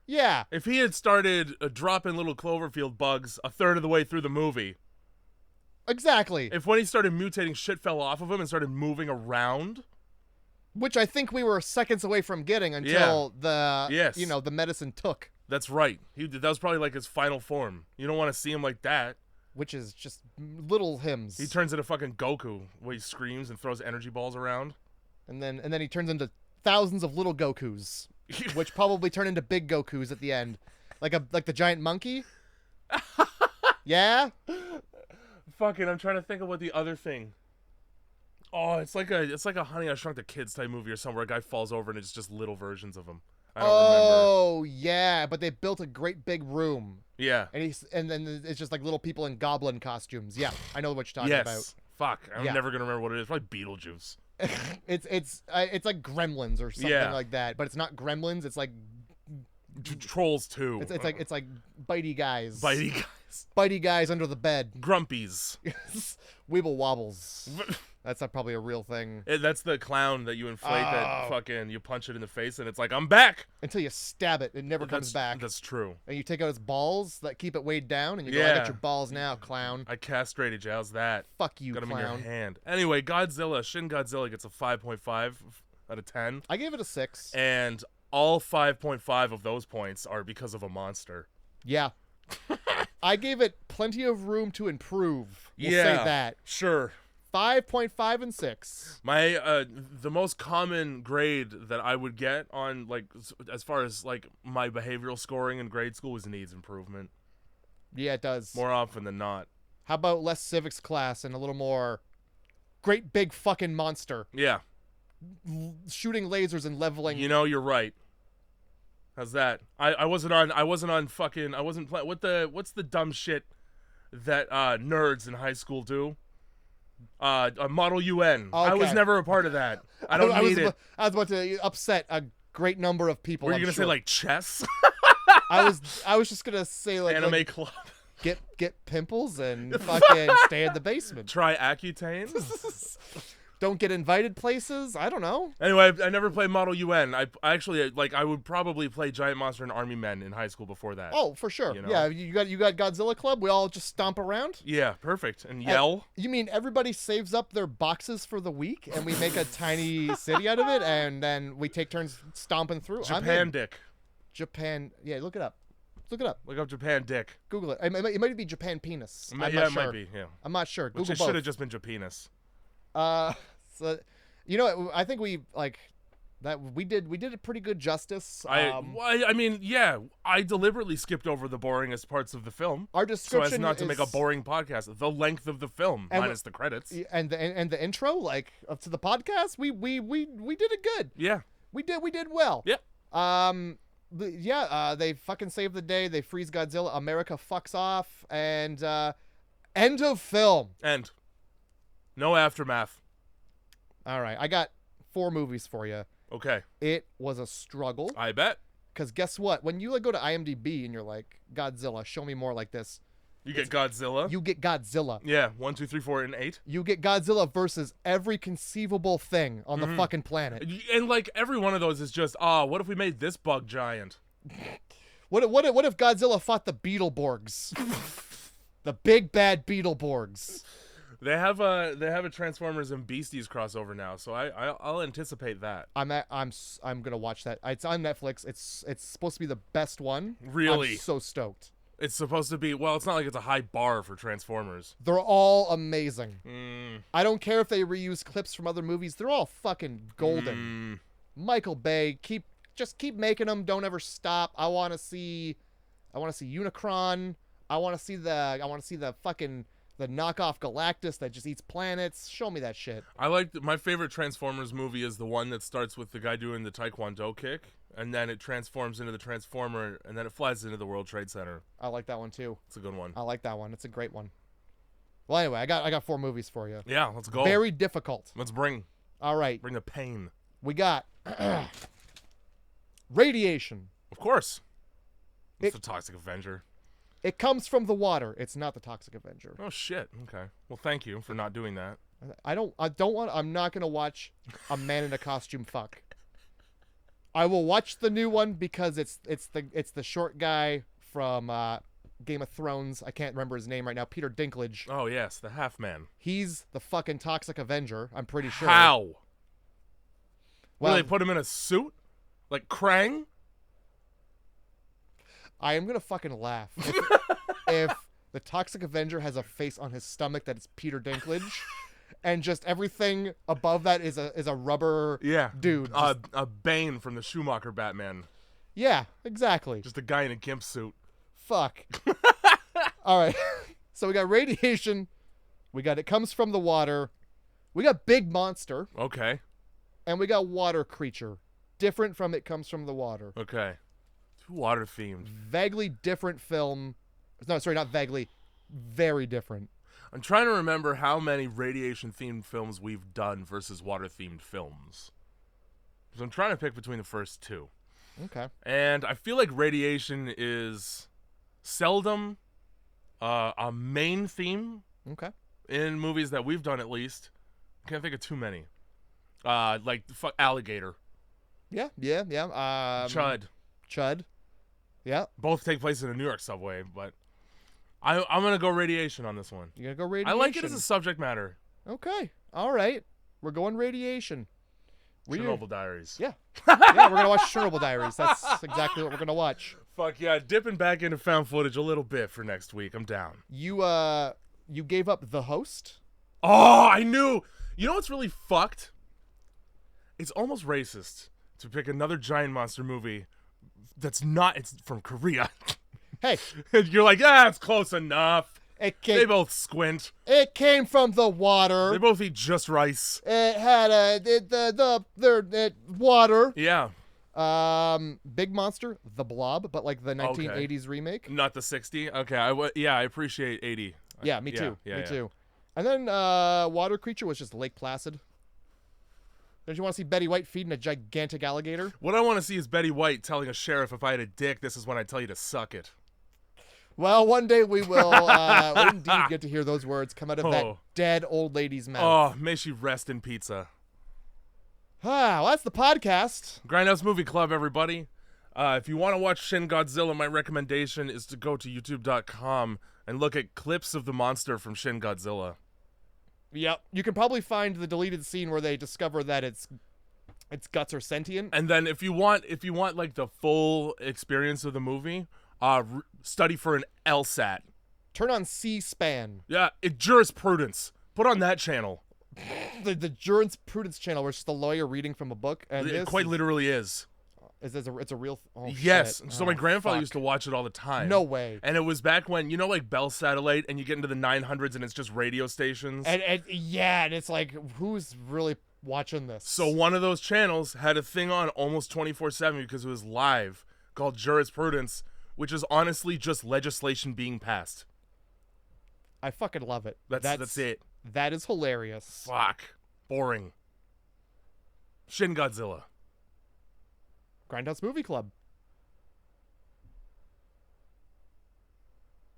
[SPEAKER 2] Yeah.
[SPEAKER 1] If he had started dropping little Cloverfield bugs a third of the way through the movie.
[SPEAKER 2] Exactly.
[SPEAKER 1] If when he started mutating, shit fell off of him and started moving around.
[SPEAKER 2] Which I think we were seconds away from getting until the medicine took.
[SPEAKER 1] That's right. That was probably like his final form. You don't want to see him like that.
[SPEAKER 2] Which is just little hymns.
[SPEAKER 1] He turns into fucking Goku, where he screams and throws energy balls around.
[SPEAKER 2] And then he turns into thousands of little Gokus. Which probably turn into big Gokus at the end. Like the giant monkey? Yeah?
[SPEAKER 1] Fucking, I'm trying to think of what the other thing. Oh, it's like a Honey, I Shrunk the Kids type movie or something where a guy falls over and it's just little versions of him. I don't remember.
[SPEAKER 2] Yeah, but they built a great big room.
[SPEAKER 1] Yeah.
[SPEAKER 2] And then it's just like little people in goblin costumes. Yeah, I know what you're talking about.
[SPEAKER 1] Fuck, I'm never gonna remember what it is. Probably Beetlejuice.
[SPEAKER 2] It's like Gremlins or something like that, but it's not Gremlins. It's like
[SPEAKER 1] Trolls 2.
[SPEAKER 2] It's like bitey guys.
[SPEAKER 1] Bitey
[SPEAKER 2] guys under the bed.
[SPEAKER 1] Grumpies.
[SPEAKER 2] Weeble wobbles. That's not probably a real thing.
[SPEAKER 1] That's the clown that you inflate that fucking, you punch it in the face and it's like, I'm back!
[SPEAKER 2] Until you stab it, it never comes back.
[SPEAKER 1] That's true.
[SPEAKER 2] And you take out its balls that keep it weighed down and you go, I got your balls now, clown.
[SPEAKER 1] I castrated you, how's that?
[SPEAKER 2] Fuck you,
[SPEAKER 1] got
[SPEAKER 2] clown.
[SPEAKER 1] Got him in your hand. Anyway, Shin Godzilla gets a 5.5 out of 10.
[SPEAKER 2] I gave it a 6.
[SPEAKER 1] And all 5.5 of those points are because of a monster.
[SPEAKER 2] Yeah. I gave it plenty of room to improve. We'll say that.
[SPEAKER 1] Sure.
[SPEAKER 2] 5.5 and 6.
[SPEAKER 1] My the most common grade that I would get on, like, as far as like my behavioral scoring in grade school was needs improvement.
[SPEAKER 2] Yeah, it does.
[SPEAKER 1] More often than not.
[SPEAKER 2] How about less civics class and a little more great big fucking monster?
[SPEAKER 1] Yeah.
[SPEAKER 2] Shooting lasers and leveling.
[SPEAKER 1] You know, you're right. How's that? I wasn't playing what's the dumb shit that nerds in high school do? A Model UN. Okay. I was never a part of that. I don't need it.
[SPEAKER 2] I was about to upset a great number of people.
[SPEAKER 1] Were you gonna say like chess?
[SPEAKER 2] I was just gonna say like
[SPEAKER 1] anime club.
[SPEAKER 2] Get pimples and fucking stay in the basement.
[SPEAKER 1] Try Accutane.
[SPEAKER 2] don't get invited places. I don't know.
[SPEAKER 1] Anyway, I never played Model UN. I actually I would probably play Giant Monster and Army Men in high school before that.
[SPEAKER 2] Oh, for sure.
[SPEAKER 1] You know?
[SPEAKER 2] Yeah, you got Godzilla Club. We all just stomp around.
[SPEAKER 1] Yeah, perfect. And yell.
[SPEAKER 2] You mean everybody saves up their boxes for the week and we make a tiny city out of it and then we take turns stomping through?
[SPEAKER 1] Japan Dick.
[SPEAKER 2] Japan. Yeah, look it up. Look it up.
[SPEAKER 1] Look up Japan Dick.
[SPEAKER 2] Google it. It might be Japan Penis.
[SPEAKER 1] It might be. Yeah.
[SPEAKER 2] I'm not sure. Google
[SPEAKER 1] Which it should have just been Japenis.
[SPEAKER 2] So, you know, I think we like that. We did it pretty good justice.
[SPEAKER 1] I mean, yeah. I deliberately skipped over the boringest parts of the film.
[SPEAKER 2] Our description
[SPEAKER 1] so as not to make a boring podcast. The length of the film, minus the credits,
[SPEAKER 2] and the intro, like up to the podcast. We did it good.
[SPEAKER 1] Yeah.
[SPEAKER 2] We did well.
[SPEAKER 1] Yeah.
[SPEAKER 2] They fucking save the day. They freeze Godzilla. America fucks off, and end of film.
[SPEAKER 1] End. No aftermath.
[SPEAKER 2] All right, I got 4 movies for you.
[SPEAKER 1] Okay.
[SPEAKER 2] It was a struggle.
[SPEAKER 1] I bet.
[SPEAKER 2] Because guess what? When you go to IMDb and you're like, Godzilla, show me more like this.
[SPEAKER 1] You get Godzilla.
[SPEAKER 2] You get Godzilla.
[SPEAKER 1] Yeah, 1, 2, 3, 4, and 8.
[SPEAKER 2] You get Godzilla versus every conceivable thing on the fucking planet.
[SPEAKER 1] And like every one of those is just, what if we made this bug giant?
[SPEAKER 2] What if Godzilla fought the Beetleborgs? The big bad Beetleborgs.
[SPEAKER 1] They have a Transformers and Beasties crossover now, so I'll anticipate that.
[SPEAKER 2] I'm gonna watch that. It's on Netflix. It's supposed to be the best one.
[SPEAKER 1] Really?
[SPEAKER 2] I'm so stoked.
[SPEAKER 1] It's supposed to be. Well, it's not like it's a high bar for Transformers.
[SPEAKER 2] They're all amazing. I don't care if they reuse clips from other movies. They're all fucking golden. Michael Bay, keep making them. Don't ever stop. I want to see Unicron. I want to see the fucking the knockoff Galactus that just eats planets. Show me that shit.
[SPEAKER 1] My favorite Transformers movie is the one that starts with the guy doing the Taekwondo kick, and then it transforms into the Transformer, and then it flies into the World Trade Center.
[SPEAKER 2] I like that one too.
[SPEAKER 1] It's a good one.
[SPEAKER 2] I like that one. It's a great one. Well, anyway, I got 4 movies for you.
[SPEAKER 1] Yeah, let's go.
[SPEAKER 2] Very difficult.
[SPEAKER 1] Let's bring
[SPEAKER 2] the
[SPEAKER 1] pain.
[SPEAKER 2] We got Radiation.
[SPEAKER 1] Of course. It's the Toxic Avenger.
[SPEAKER 2] It comes from the water. It's not the Toxic Avenger.
[SPEAKER 1] Oh shit. Okay. Well, thank you for not doing that.
[SPEAKER 2] I'm not gonna watch a man in a costume fuck. I will watch the new one because it's the short guy from Game of Thrones. I can't remember his name right now. Peter Dinklage.
[SPEAKER 1] Oh yes, the Half Man.
[SPEAKER 2] He's the fucking Toxic Avenger. I'm pretty sure.
[SPEAKER 1] How?
[SPEAKER 2] Well,
[SPEAKER 1] will they put him in a suit, like Krang?
[SPEAKER 2] I am gonna fucking laugh if the Toxic Avenger has a face on his stomach that is Peter Dinklage, and just everything above that is a rubber dude.
[SPEAKER 1] A Bane from the Schumacher Batman.
[SPEAKER 2] Yeah, exactly.
[SPEAKER 1] Just a guy in a Ghmc suit.
[SPEAKER 2] Fuck. All right. So we got Radiation. We got It Comes from the Water. We got Big Monster.
[SPEAKER 1] Okay.
[SPEAKER 2] And we got Water Creature. Different from It Comes from the Water.
[SPEAKER 1] Okay. Water themed.
[SPEAKER 2] Vaguely different film. No, sorry, not vaguely. Very different.
[SPEAKER 1] I'm trying to remember how many radiation themed films we've done versus water themed films. So I'm trying to pick between the first 2.
[SPEAKER 2] Okay.
[SPEAKER 1] And I feel like radiation is seldom a main theme.
[SPEAKER 2] Okay.
[SPEAKER 1] In movies that we've done, at least. I can't think of too many. Like Alligator.
[SPEAKER 2] Yeah. Chud. Yeah.
[SPEAKER 1] Both take place in a New York subway, but I'm going to go Radiation on this one.
[SPEAKER 2] You're going to go Radiation?
[SPEAKER 1] I like it as a subject matter.
[SPEAKER 2] Okay. All right. We're going Radiation.
[SPEAKER 1] Chernobyl Diaries.
[SPEAKER 2] Yeah. Yeah, we're going to watch Chernobyl Diaries. That's exactly what we're going to watch.
[SPEAKER 1] Fuck yeah. Dipping back into found footage a little bit for next week. I'm down.
[SPEAKER 2] You gave up The Host?
[SPEAKER 1] Oh, I knew. You know what's really fucked? It's almost racist to pick another giant monster movie it's from Korea.
[SPEAKER 2] Hey.
[SPEAKER 1] You're like, it's close enough. They both squint.
[SPEAKER 2] It came from the water.
[SPEAKER 1] They both eat just rice.
[SPEAKER 2] It had their water.
[SPEAKER 1] Yeah.
[SPEAKER 2] Big Monster, The Blob, but like the 1980s remake.
[SPEAKER 1] Not the 60. Okay. I appreciate 80.
[SPEAKER 2] Yeah, me too.
[SPEAKER 1] Yeah,
[SPEAKER 2] me too. And then Water Creature was just Lake Placid. Don't you want to see Betty White feeding a gigantic alligator?
[SPEAKER 1] What I want to see is Betty White telling a sheriff, if I had a dick, this is when I tell you to suck it.
[SPEAKER 2] Well, one day we will indeed get to hear those words come out of that dead old lady's mouth.
[SPEAKER 1] Oh, may she rest in pizza.
[SPEAKER 2] Well, that's the podcast.
[SPEAKER 1] Grindhouse Movie Club, everybody. If you want to watch Shin Godzilla, my recommendation is to go to youtube.com and look at clips of the monster from Shin Godzilla.
[SPEAKER 2] Yep. You can probably find the deleted scene where they discover that its guts are sentient.
[SPEAKER 1] And then if you want like the full experience of the movie, study for an LSAT.
[SPEAKER 2] Turn on C-SPAN.
[SPEAKER 1] Yeah, jurisprudence. Put on that channel.
[SPEAKER 2] The jurisprudence channel, where it's just a lawyer reading from a book. And
[SPEAKER 1] it quite literally is.
[SPEAKER 2] It's a real... Oh,
[SPEAKER 1] yes.
[SPEAKER 2] shit.
[SPEAKER 1] So my grandfather used to watch it all the time.
[SPEAKER 2] No way.
[SPEAKER 1] And it was back when, you know, like Bell Satellite, and you get into the 900s and it's just radio stations.
[SPEAKER 2] And it's like, who's really watching this?
[SPEAKER 1] So one of those channels had a thing on almost 24/7 because it was live, called Jurisprudence, which is honestly just legislation being passed.
[SPEAKER 2] I fucking love it.
[SPEAKER 1] That's it.
[SPEAKER 2] That is hilarious.
[SPEAKER 1] Fuck. Boring. Shin Godzilla.
[SPEAKER 2] Grindhouse Movie Club.